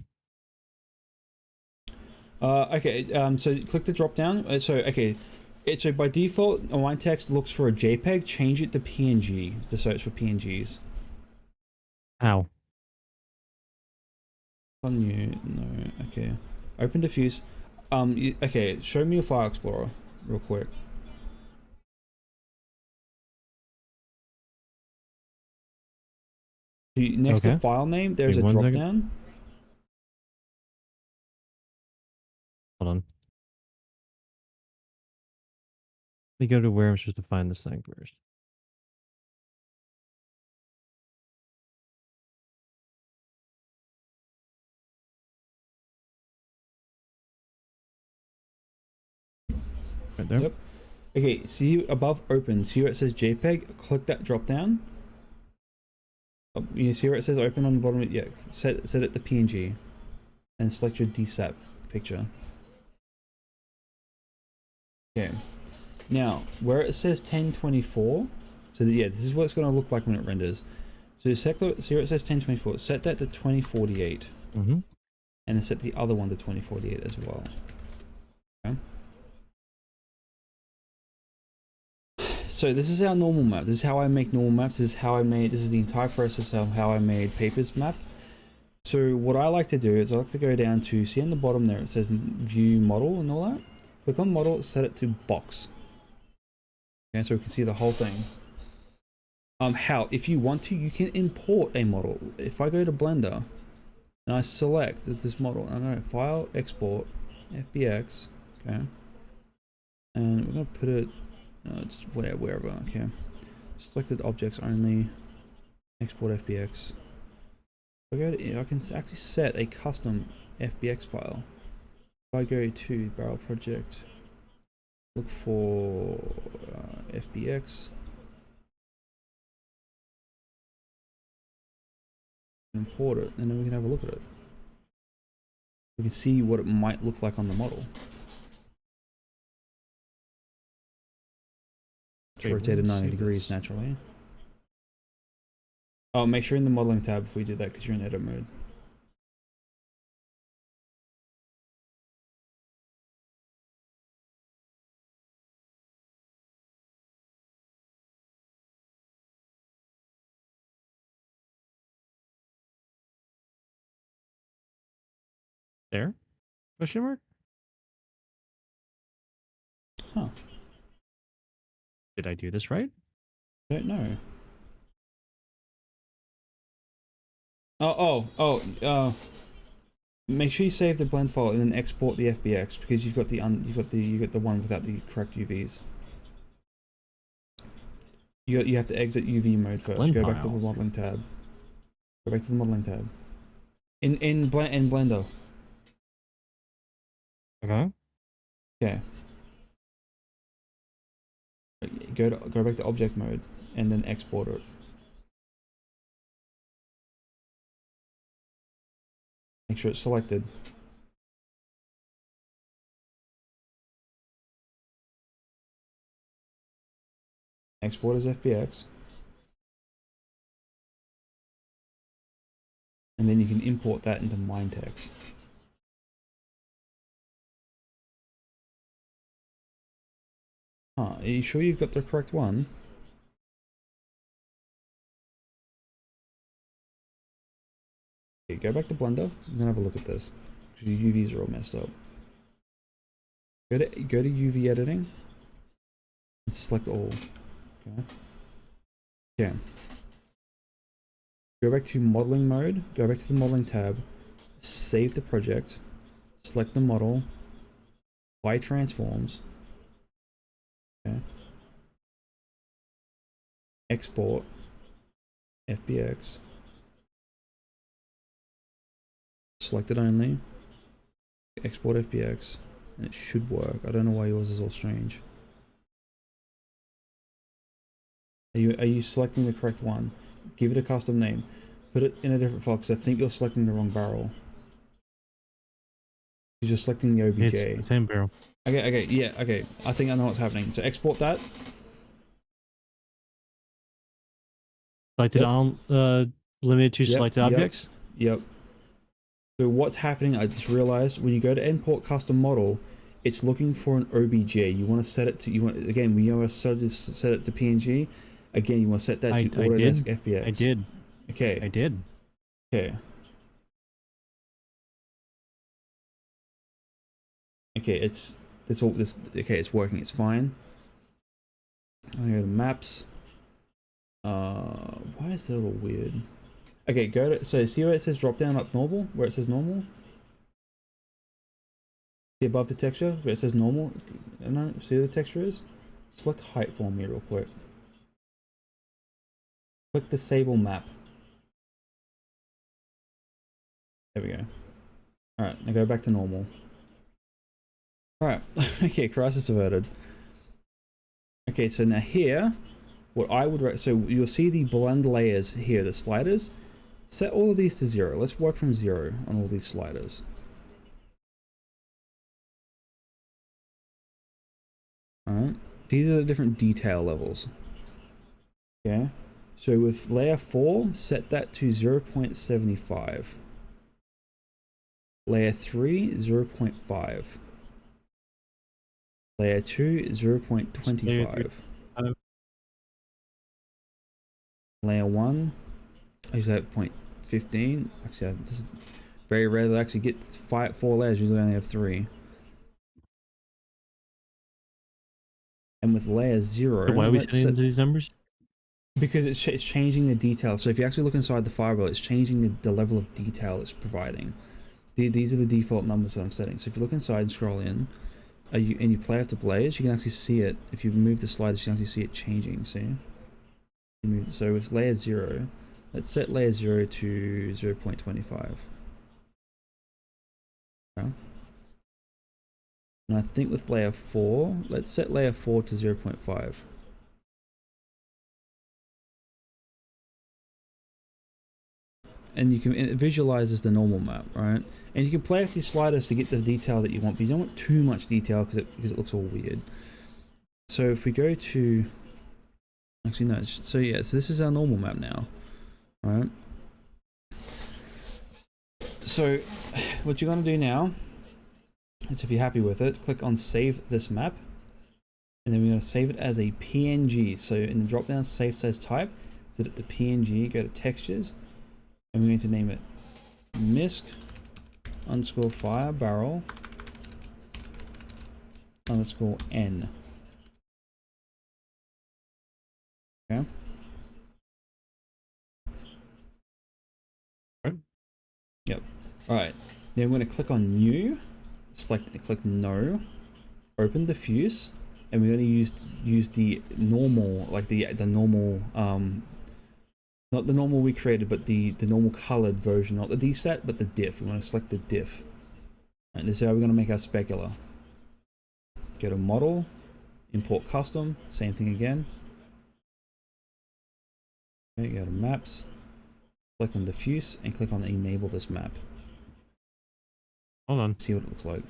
Okay. So click the drop down. So by default, mine text looks for a JPEG. Change it to PNG to search for PNGs. How? On you, no. Okay. Open diffuse. Okay. Show me your file explorer, real quick. Next to file name, there's a drop down. Hold on. Let me go to where I'm supposed to find this thing first. Right there. Yep. Okay, see above open, see where it says JPEG? Click that drop down. You see where it says open on the bottom? Yeah, set it to PNG. And select your dsat picture. Okay. Now, where it says 1024, so yeah, this is what it's going to look like when it renders. So see where it says 1024, set that to 2048. Mm-hmm. And then set the other one to 2048 as well. Okay. So this is our normal map. This is how I make normal maps. This is the entire process of how I made Paper's map. So what I like to do is I like to go down to, see on the bottom there, it says view model and all that. Click on model, set it to box. Okay, so we can see the whole thing. How, if you want to, you can import a model. If I go to Blender and I select this model, I'm going to File, Export, FBX, okay, and we're going to put it, it's wherever, okay. Selected objects only, export FBX. I can actually set a custom FBX file. If I go to Barrel Project, look for FBX, import it, and then we can have a look at it. We can see what it might look like on the model. It's rotated 90 degrees naturally. Oh, make sure in the modeling tab if we do that because you're in edit mode. There? Question mark? Huh. Did I do this right? I don't know. Make sure you save the blend file and then export the FBX because you've got the one without the correct UVs. You have to exit UV mode first. Blend Go file. back to the modeling tab. Go back to the modeling tab. In Blender. Okay. Okay. Go back to object mode and then export it. Make sure it's selected. Export as FBX. And then you can import that into MindText. Huh, are you sure you've got the correct one? Okay, go back to Blender. I'm gonna have a look at this. Because your UVs are all messed up. Go to UV editing. And select all. Okay. Okay. Go back to modeling mode. Go back to the modeling tab. Save the project. Select the model. Apply transforms. Okay. Export. FBX. Select it only. Export FBX. And it should work. I don't know why yours is all strange. Are you selecting the correct one? Give it a custom name. Put it in a different file because I think you're selecting the wrong barrel. You're selecting the OBJ. It's the same barrel. Okay, yeah, okay. I think I know what's happening. So export that. Selected on limited to selected objects. Yep. So what's happening, I just realized when you go to import custom model, it's looking for an OBJ. You want to set it to, again, we know set it to PNG. Again, you want to set that to Autodesk FBX. I did. Okay. I did. Okay. Okay, it's working, it's fine. I'm gonna go to maps. Why is that all weird? Okay, so see where it says drop down up normal? Where it says normal? See above the texture, where it says normal? See where the texture is? Select height for me real quick. Click disable map. There we go. Alright, now go back to normal. Alright, okay, crisis averted. Okay, so now here, what I would so you'll see the blend layers here, the sliders. Set all of these to 0. Let's work from 0 on all these sliders. Alright, these are the different detail levels. Okay, so with layer 4, set that to 0.75. Layer 3, 0.5. Layer 2, 0.25. Layer 1, I usually have 0.15. Actually, this is very rare that I actually get 4 layers, usually I only have 3. And with layer 0, So why are we setting these numbers? Because it's changing the detail. So if you actually look inside the fireball, it's changing the level of detail it's providing. These are the default numbers that I'm setting. So if you look inside and scroll in, and you play with the blaze, you can actually see it. If you move the sliders, you can actually see it changing. See? So with layer 0, let's set layer 0 to 0.25. Okay. And I think with layer 4, let's set layer 4 to 0.5. And you can, it visualizes the normal map, right? And you can play with these sliders to get the detail that you want, but you don't want too much detail because it looks all weird. So if we go to, actually no, so yeah, so this is our normal map now, right? So what you're gonna do now is, if you're happy with it, click on save this map, and then we're gonna save it as a PNG. So in the drop down, save as type, set it to PNG, go to textures, and we're going to name it misc_fire barrel _n. Okay. Right. Yep. All right. Then we're going to click on new, click no, open diffuse, and we're going to use the normal, like the normal not the normal we created, but the normal colored version, not the deset, but the diff. We want to select the diff. And this is how we're going to make our specular. Go to model, import custom, same thing again. Okay, go to maps, select on diffuse, and click on enable this map. Hold on. See what it looks like.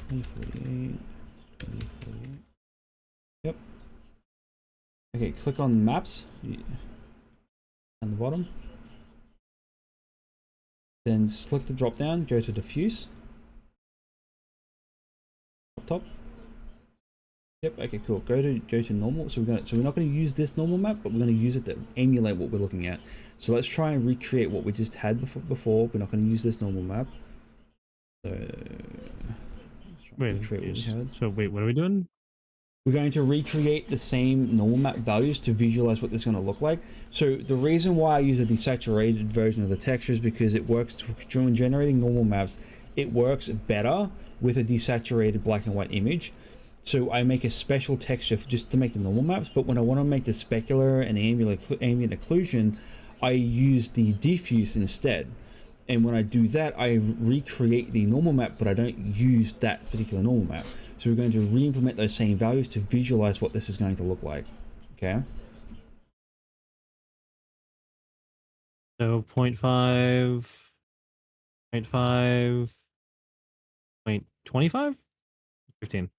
2048, 2048. Yep. Okay, click on maps on the bottom. Then select the drop down, go to diffuse. Up top. Yep, okay, cool. Go to normal. So we're not gonna use this normal map, but we're gonna use it to emulate what we're looking at. So let's try and recreate what we just had before. We're not gonna use this normal map. So Wait, so wait, what are we doing? We're going to recreate the same normal map values to visualize what this is going to look like. So the reason why I use a desaturated version of the texture is because it works during generating normal maps. It works better with a desaturated black and white image. So I make a special texture just to make the normal maps, but when I want to make the specular and ambient occlusion, I use the diffuse instead. And when I do that, I recreate the normal map, but I don't use that particular normal map. So we're going to re-implement those same values to visualize what this is going to look like. Okay. So 0.5, 0.5, 0.25, 15.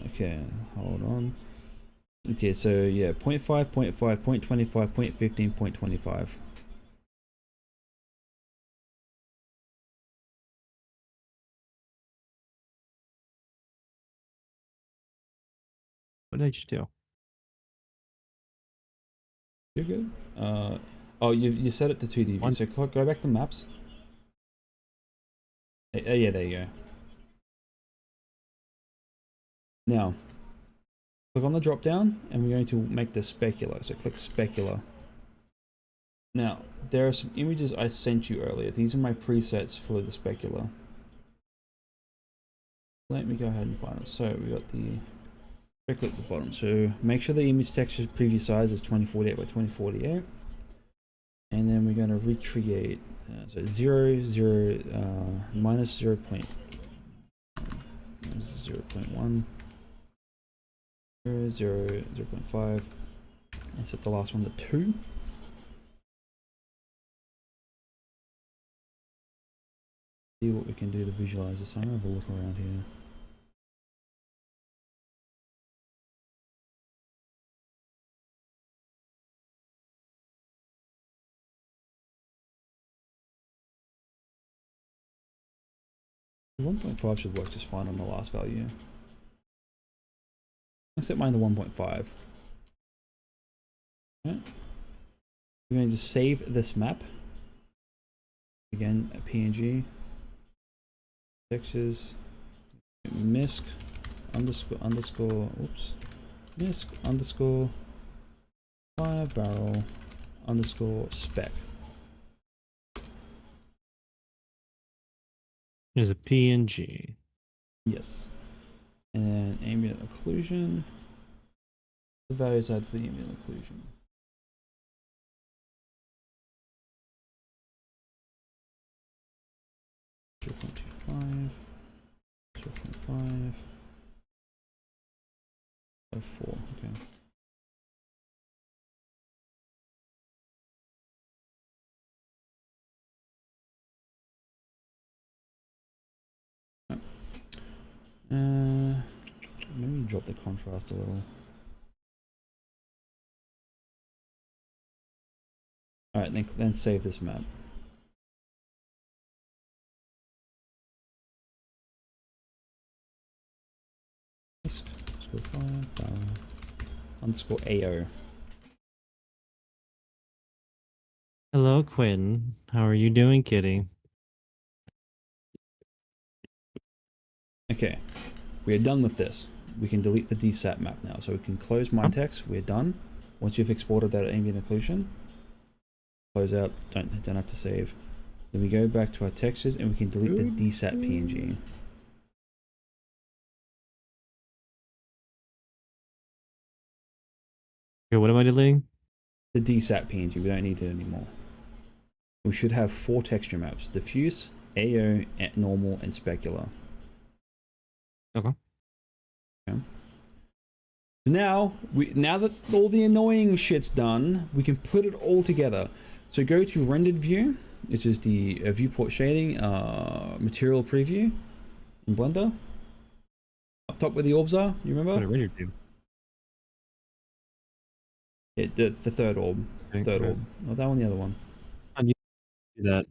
Okay, hold on. Okay, so yeah, 0.5, 0.5, 0.25, 0.15, 0.25. What did I just do? You're good. Oh, you set it to 2D view. So go back to maps. Yeah, there you go. Now, click on the drop down, and we're going to make the specular. So click specular. Now, there are some images I sent you earlier. These are my presets for the specular. Let me go ahead and find it. So we got the specular at the bottom. So make sure the image texture preview size is 2048 by 2048. And then we're going to recreate. So 0, 0, minus 0. 0.1. 0, 0, 0.5. And set the last one to 2. See what we can do to visualize this. I'm gonna have a look around here. The 1.5 should work just fine on the last value. I'll set mine to 1.5. Okay. We're going to save this map. Again, a PNG. Textures. MISC underscore oops misc underscore fire barrel underscore spec. There's a PNG. Yes. And ambient occlusion. The values add for the ambient occlusion. Zero point 0.25, 0.5, 0.4, okay. Maybe drop the contrast a little. Alright, then save this map. Underscore 5, underscore AO. Hello, Quinn. How are you doing, kitty? Okay, we are done with this. We can delete the DSAT map now. So we can close MindText. We're done. Once you've exported that ambient occlusion, close out. Don't have to save. Then we go back to our textures and we can delete the DSAT PNG. Okay, what am I deleting? The DSAT PNG. We don't need it anymore. We should have 4 texture maps: diffuse, AO, normal, and specular. Okay. Okay. So now that all the annoying shit's done, we can put it all together. So go to rendered view, which is the viewport shading, material preview in Blender. Up top where the orbs are, you remember? What a rendered view. Yeah, the third orb. Okay, Third right. orb. Not that one, the other one. How do you do that?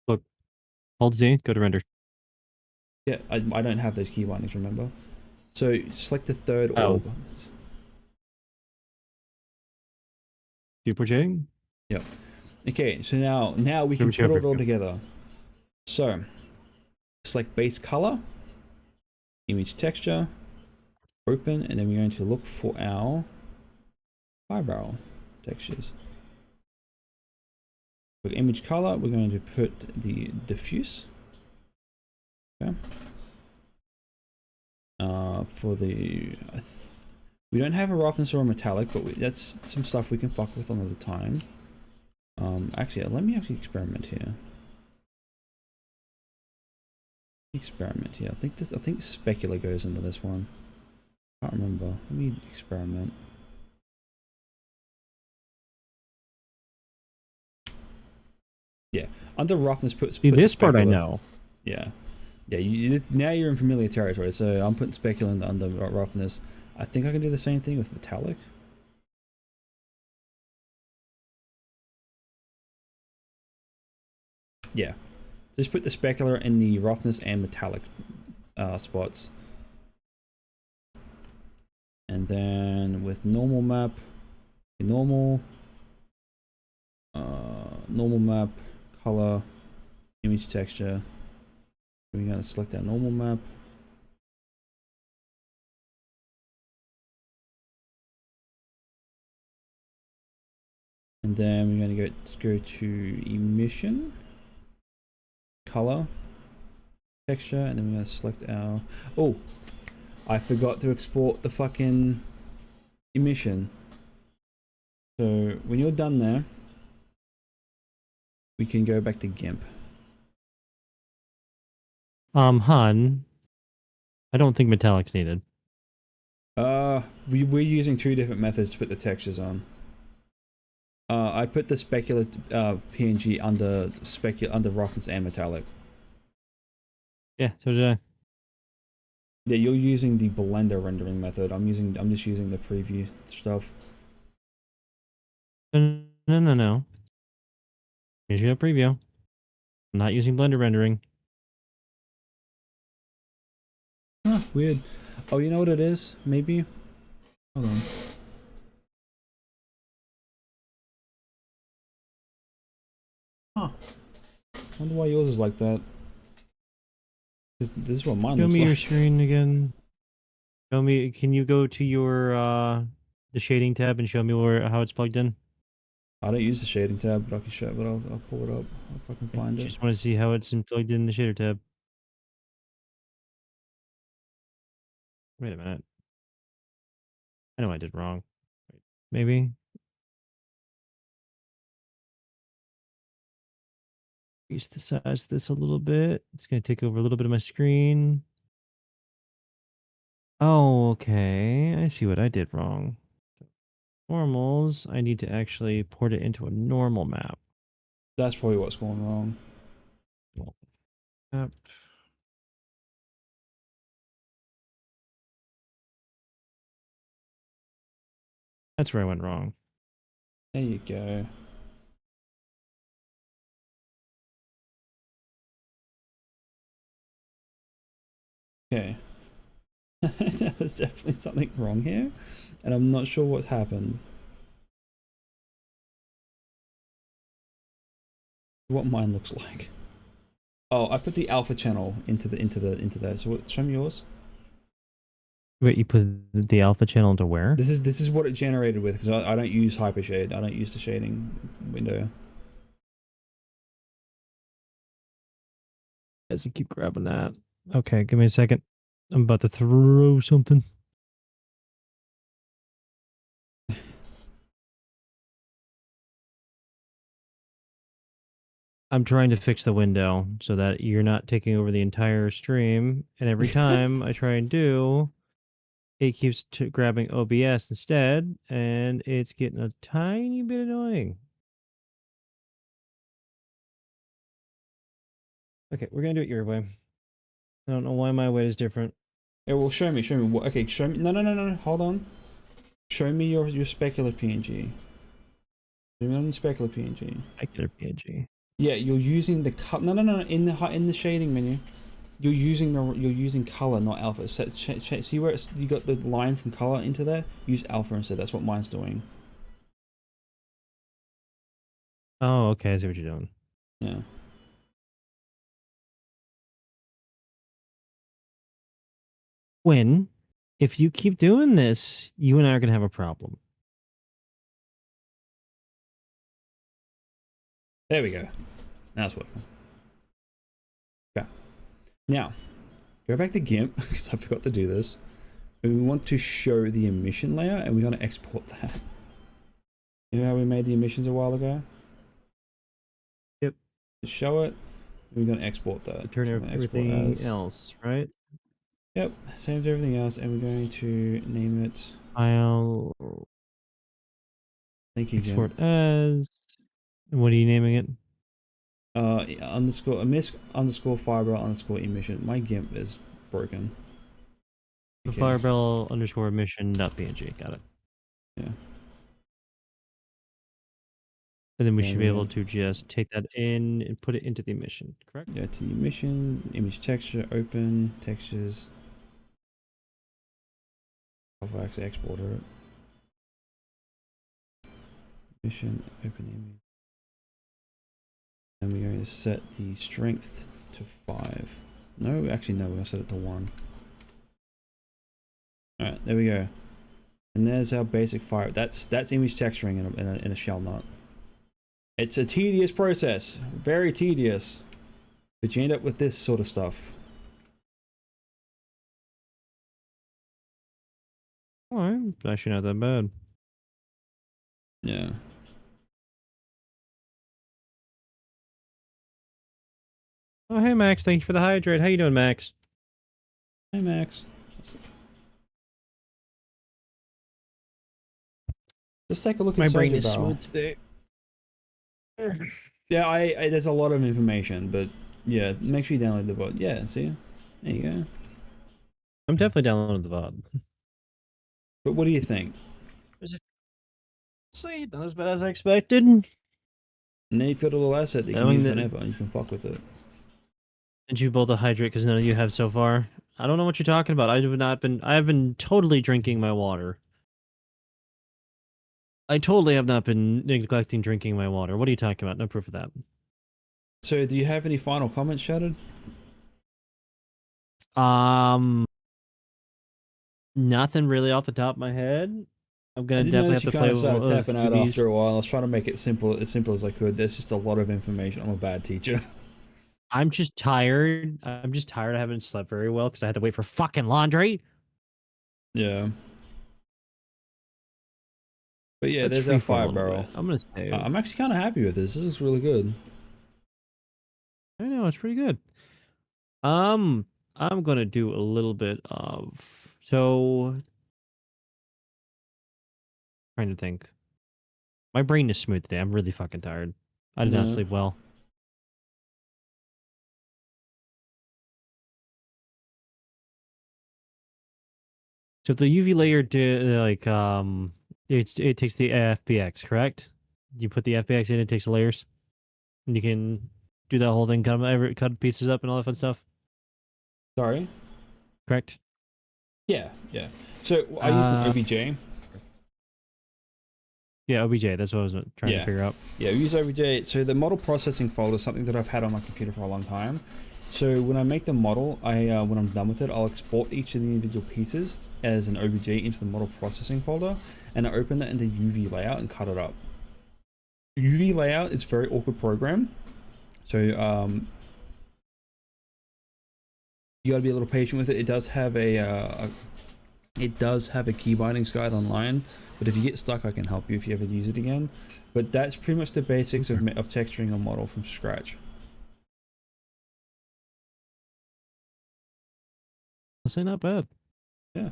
Look, hold Z, go to render. Yeah, I don't have those key bindings, remember? So select the third Oh. orb. Viewport shading? Yep. Okay, so now we can put it all together. So select base color, image texture, open, and then we're going to look for our fire barrel textures. For image color, we're going to put the diffuse. Okay. For the we don't have a roughness or a metallic, but that's some stuff we can fuck with another time. Actually, let me actually experiment here. Experiment here. I think specular goes into this one. I can't remember. Let me experiment. Yeah, under roughness, put this part I know. Yeah, yeah. Now you're in familiar territory. So I'm putting specular under roughness. I think I can do the same thing with metallic. Yeah, just put the specular in the roughness and metallic spots. And then with normal map, normal map, color, image texture. We're gonna select that normal map. And then we're gonna go to emission, color, texture, and then we're gonna select our. Oh, I forgot to export the fucking emission. So when you're done there, we can go back to GIMP. Han, I don't think metallic's needed. We're using 2 different methods to put the textures on. I put the specular PNG under roughness and metallic. Yeah, so did I. Yeah, you're using the Blender rendering method. I'm just using the preview stuff. No. Here's your preview. I'm not using Blender rendering. Huh, weird. Oh, you know what it is? Maybe. Hold on. Huh. Wonder why yours is like that. This is what mine Show looks me like. your screen again. Show me. Can you go to your the shading tab and show me how it's plugged in? I don't use the shading tab, but I can show it, but I'll pull it up if I can find it. Just want to see how it's plugged in the shader tab. Wait a minute. I know I did wrong. Wait, maybe increase the size of this a little bit. It's gonna take over a little bit of my screen. Oh, okay. I see what I did wrong. Normals. I need to actually port it into a normal map. That's probably what's going wrong. Map. That's where I went wrong. There you go. Okay. There's definitely something wrong here, and I'm not sure what's happened. What mine looks like. Oh, I put the alpha channel into there. So show me yours. Wait, you put the alpha channel into where? This is what it generated with, because I don't use hypershade. I don't use the shading window. As you keep grabbing that. Okay, give me a second. I'm about to throw something. I'm trying to fix the window so that you're not taking over the entire stream. And every time I try and do, it keeps grabbing OBS instead, and it's getting a tiny bit annoying. Okay, we're gonna do it your way. I don't know why my way is different. Yeah, well, show me what. Okay, show me. No. Hold on. Show me your specular PNG. Show me on your specular PNG. I get a PNG. Yeah, you're using the cut. No. In the shading menu, you're using color, not alpha. See where you got the line from color into there? Use alpha instead. That's what mine's doing. Oh, okay. I see what you're doing. Yeah. When, if you keep doing this, you and I are gonna have a problem. There we go. Now it's working. Okay. Now, go back to GIMP, because I forgot to do this. And we want to show the emission layer, and we want to export that. You know how we made the emissions a while ago? Yep. To show it, we're going to export that. Turn So everything else, right? Yep, same as everything else, and we're going to name it. File. Thank you, Export GIMP. as. What are you naming it? Underscore emiss underscore fiber underscore emission. My GIMP is broken. Okay. Firebell underscore emission.png. Got it. Yeah. And then we should be able to just take that in and put it into the emission, correct? Yeah, to the emission, image texture, open, textures. I've actually exported it. Emission, open image. And we're going to set the strength to 5. No, actually no, we're going to set it to 1. Alright, there we go. And there's our basic fire. That's image texturing in a shell nut. It's a tedious process, very tedious, but you end up with this sort of stuff. Alright, actually not that bad. Yeah. Oh, hey Max, thank you for the hydrate. How you doing, Max? Hey Max. Just take a look at my brain Soldier is Barrel. smooth today. Yeah, I there's a lot of information, but yeah, make sure you download the VOD. Yeah, see? There you go. I'm definitely downloading the VOD. But what do you think? Sweet, not as bad as I expected. And then you've got a little asset that you can use whenever, and you can fuck with it. And you both a hydrate because none of you have so far. I don't know what you're talking about. I have been totally drinking my water. I totally have not been neglecting drinking my water. What are you talking about? No proof of that. So, do you have any final comments, Shattered? Um, Nothing really off the top of my head. I'm I gonna did definitely notice have you to kind play of with started a tapping few of out these. after a while. I was trying to make it simple as I could. There's just a lot of information. I'm a bad teacher. I'm just tired. I'm just tired. I haven't slept very well because I had to wait for fucking laundry. Yeah. But yeah, Let's there's our freeform a fire little barrel. bit. I'm gonna save. I'm actually kind of happy with this. This is really good. I know it's pretty good. Um, I'm gonna do a little bit of trying to think. My brain is smooth today. I'm really fucking tired. I did not Yeah. sleep well. So if the UV layer it takes the FBX, correct? You put the FBX in, it takes the layers, and you can do that whole thing, cut pieces up and all that fun stuff. Sorry. Correct? Yeah. Yeah. So I used an Uh, OBJ. yeah, OBJ. That's what I was trying to Yeah. figure out. Yeah, we use OBJ. So the model processing folder is something that I've had on my computer for a long time. So when I make the model, when I'm done with it, I'll export each of the individual pieces as an OBJ into the model processing folder, and I open that into UV layout and cut it up. UV layout is a very awkward program, so you got to be a little patient with it. It does have a key bindings guide online, but if you get stuck, I can help you if you ever use it again. But that's pretty much the basics of texturing a model from scratch. I'll say not bad. Yeah,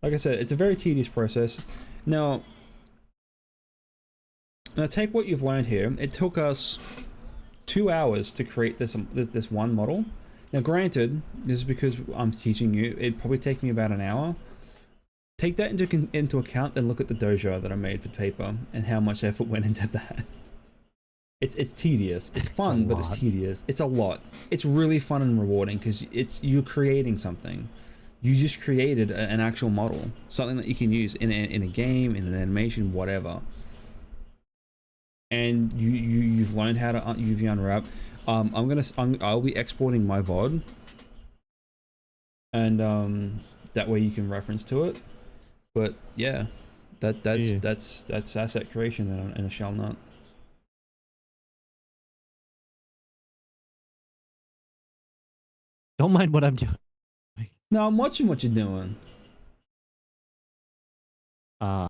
like I said, it's a very tedious process. Now take what you've learned here. It took us 2 hours to create this one model. Now granted, this is because I'm teaching you. It'd probably take me about an hour. Take that into account and look at the dojo that I made for paper and how much effort went into that. It's tedious. It's It's a fun, but it's lot. tedious. It's a lot. It's really fun and rewarding because you're creating something. You just created an actual model, something that you can use in a game, in an animation, whatever. And you've learned how to UV unwrap. I'll be exporting my VOD, and that way you can reference to it. But yeah, Yeah. that's asset creation in a shell nut. Don't mind what I'm doing. No, I'm watching what you're doing. Uh,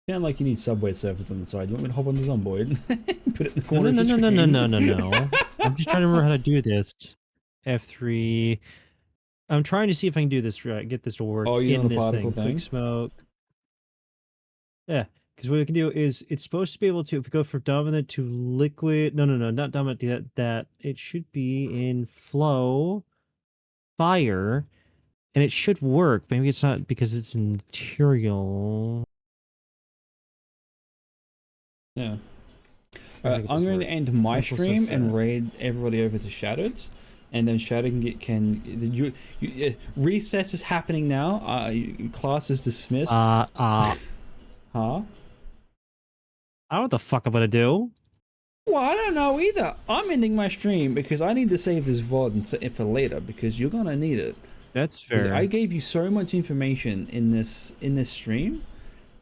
Sound like you need Subway surfers on the side. You want me to hop on the zomboid? Put it in the no, corner no, of no, your no, no, no, screen. no, no, no. I'm just trying to remember how to do this. F3. I'm trying to see if I can do this right. Get this to work Oh, you know in the this particle thing. Quick thing? smoke. Yeah, because what we can do is it's supposed to be able to, if we go from dominant to liquid, no, no, no, not dominant, that it should be in flow, fire, and it should work. Maybe it's not because it's in material. Yeah. Try to get I'm this to going to work. end my Sample stuff stream fat. and raid everybody over to Shattered's, and then Shattered recess is happening now. Class is dismissed. Uh, uh, Huh? I don't know what the fuck I'm gonna do. Well, I don't know either. I'm ending my stream because I need to save this VOD and set it for later because you're gonna need it. That's Because I fair. gave you so much information in this stream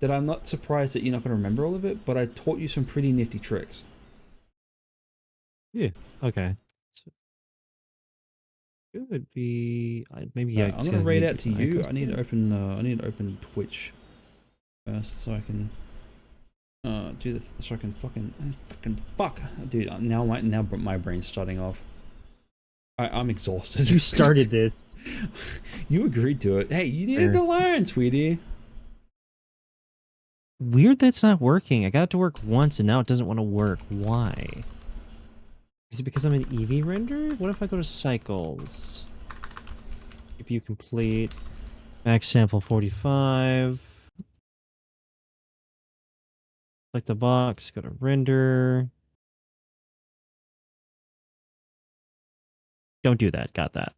that I'm not surprised that you're not gonna remember all of it. But I taught you some pretty nifty tricks. Yeah. Okay. So it would be maybe yeah. I'm It's gonna gonna raid need to out be to some you. echoes. I need to open Twitch first so I can so I can fuck, dude. Now my brain's starting off. I'm exhausted. You started this. You agreed to it. Hey, you needed Fair. to learn, sweetie. Weird that's not working. I got it to work once and now it doesn't want to work. Why? Is it because I'm an EV render? What if I go to cycles? CPU complete. Max sample 45. Select the box. Go to render. Don't do that. Got that.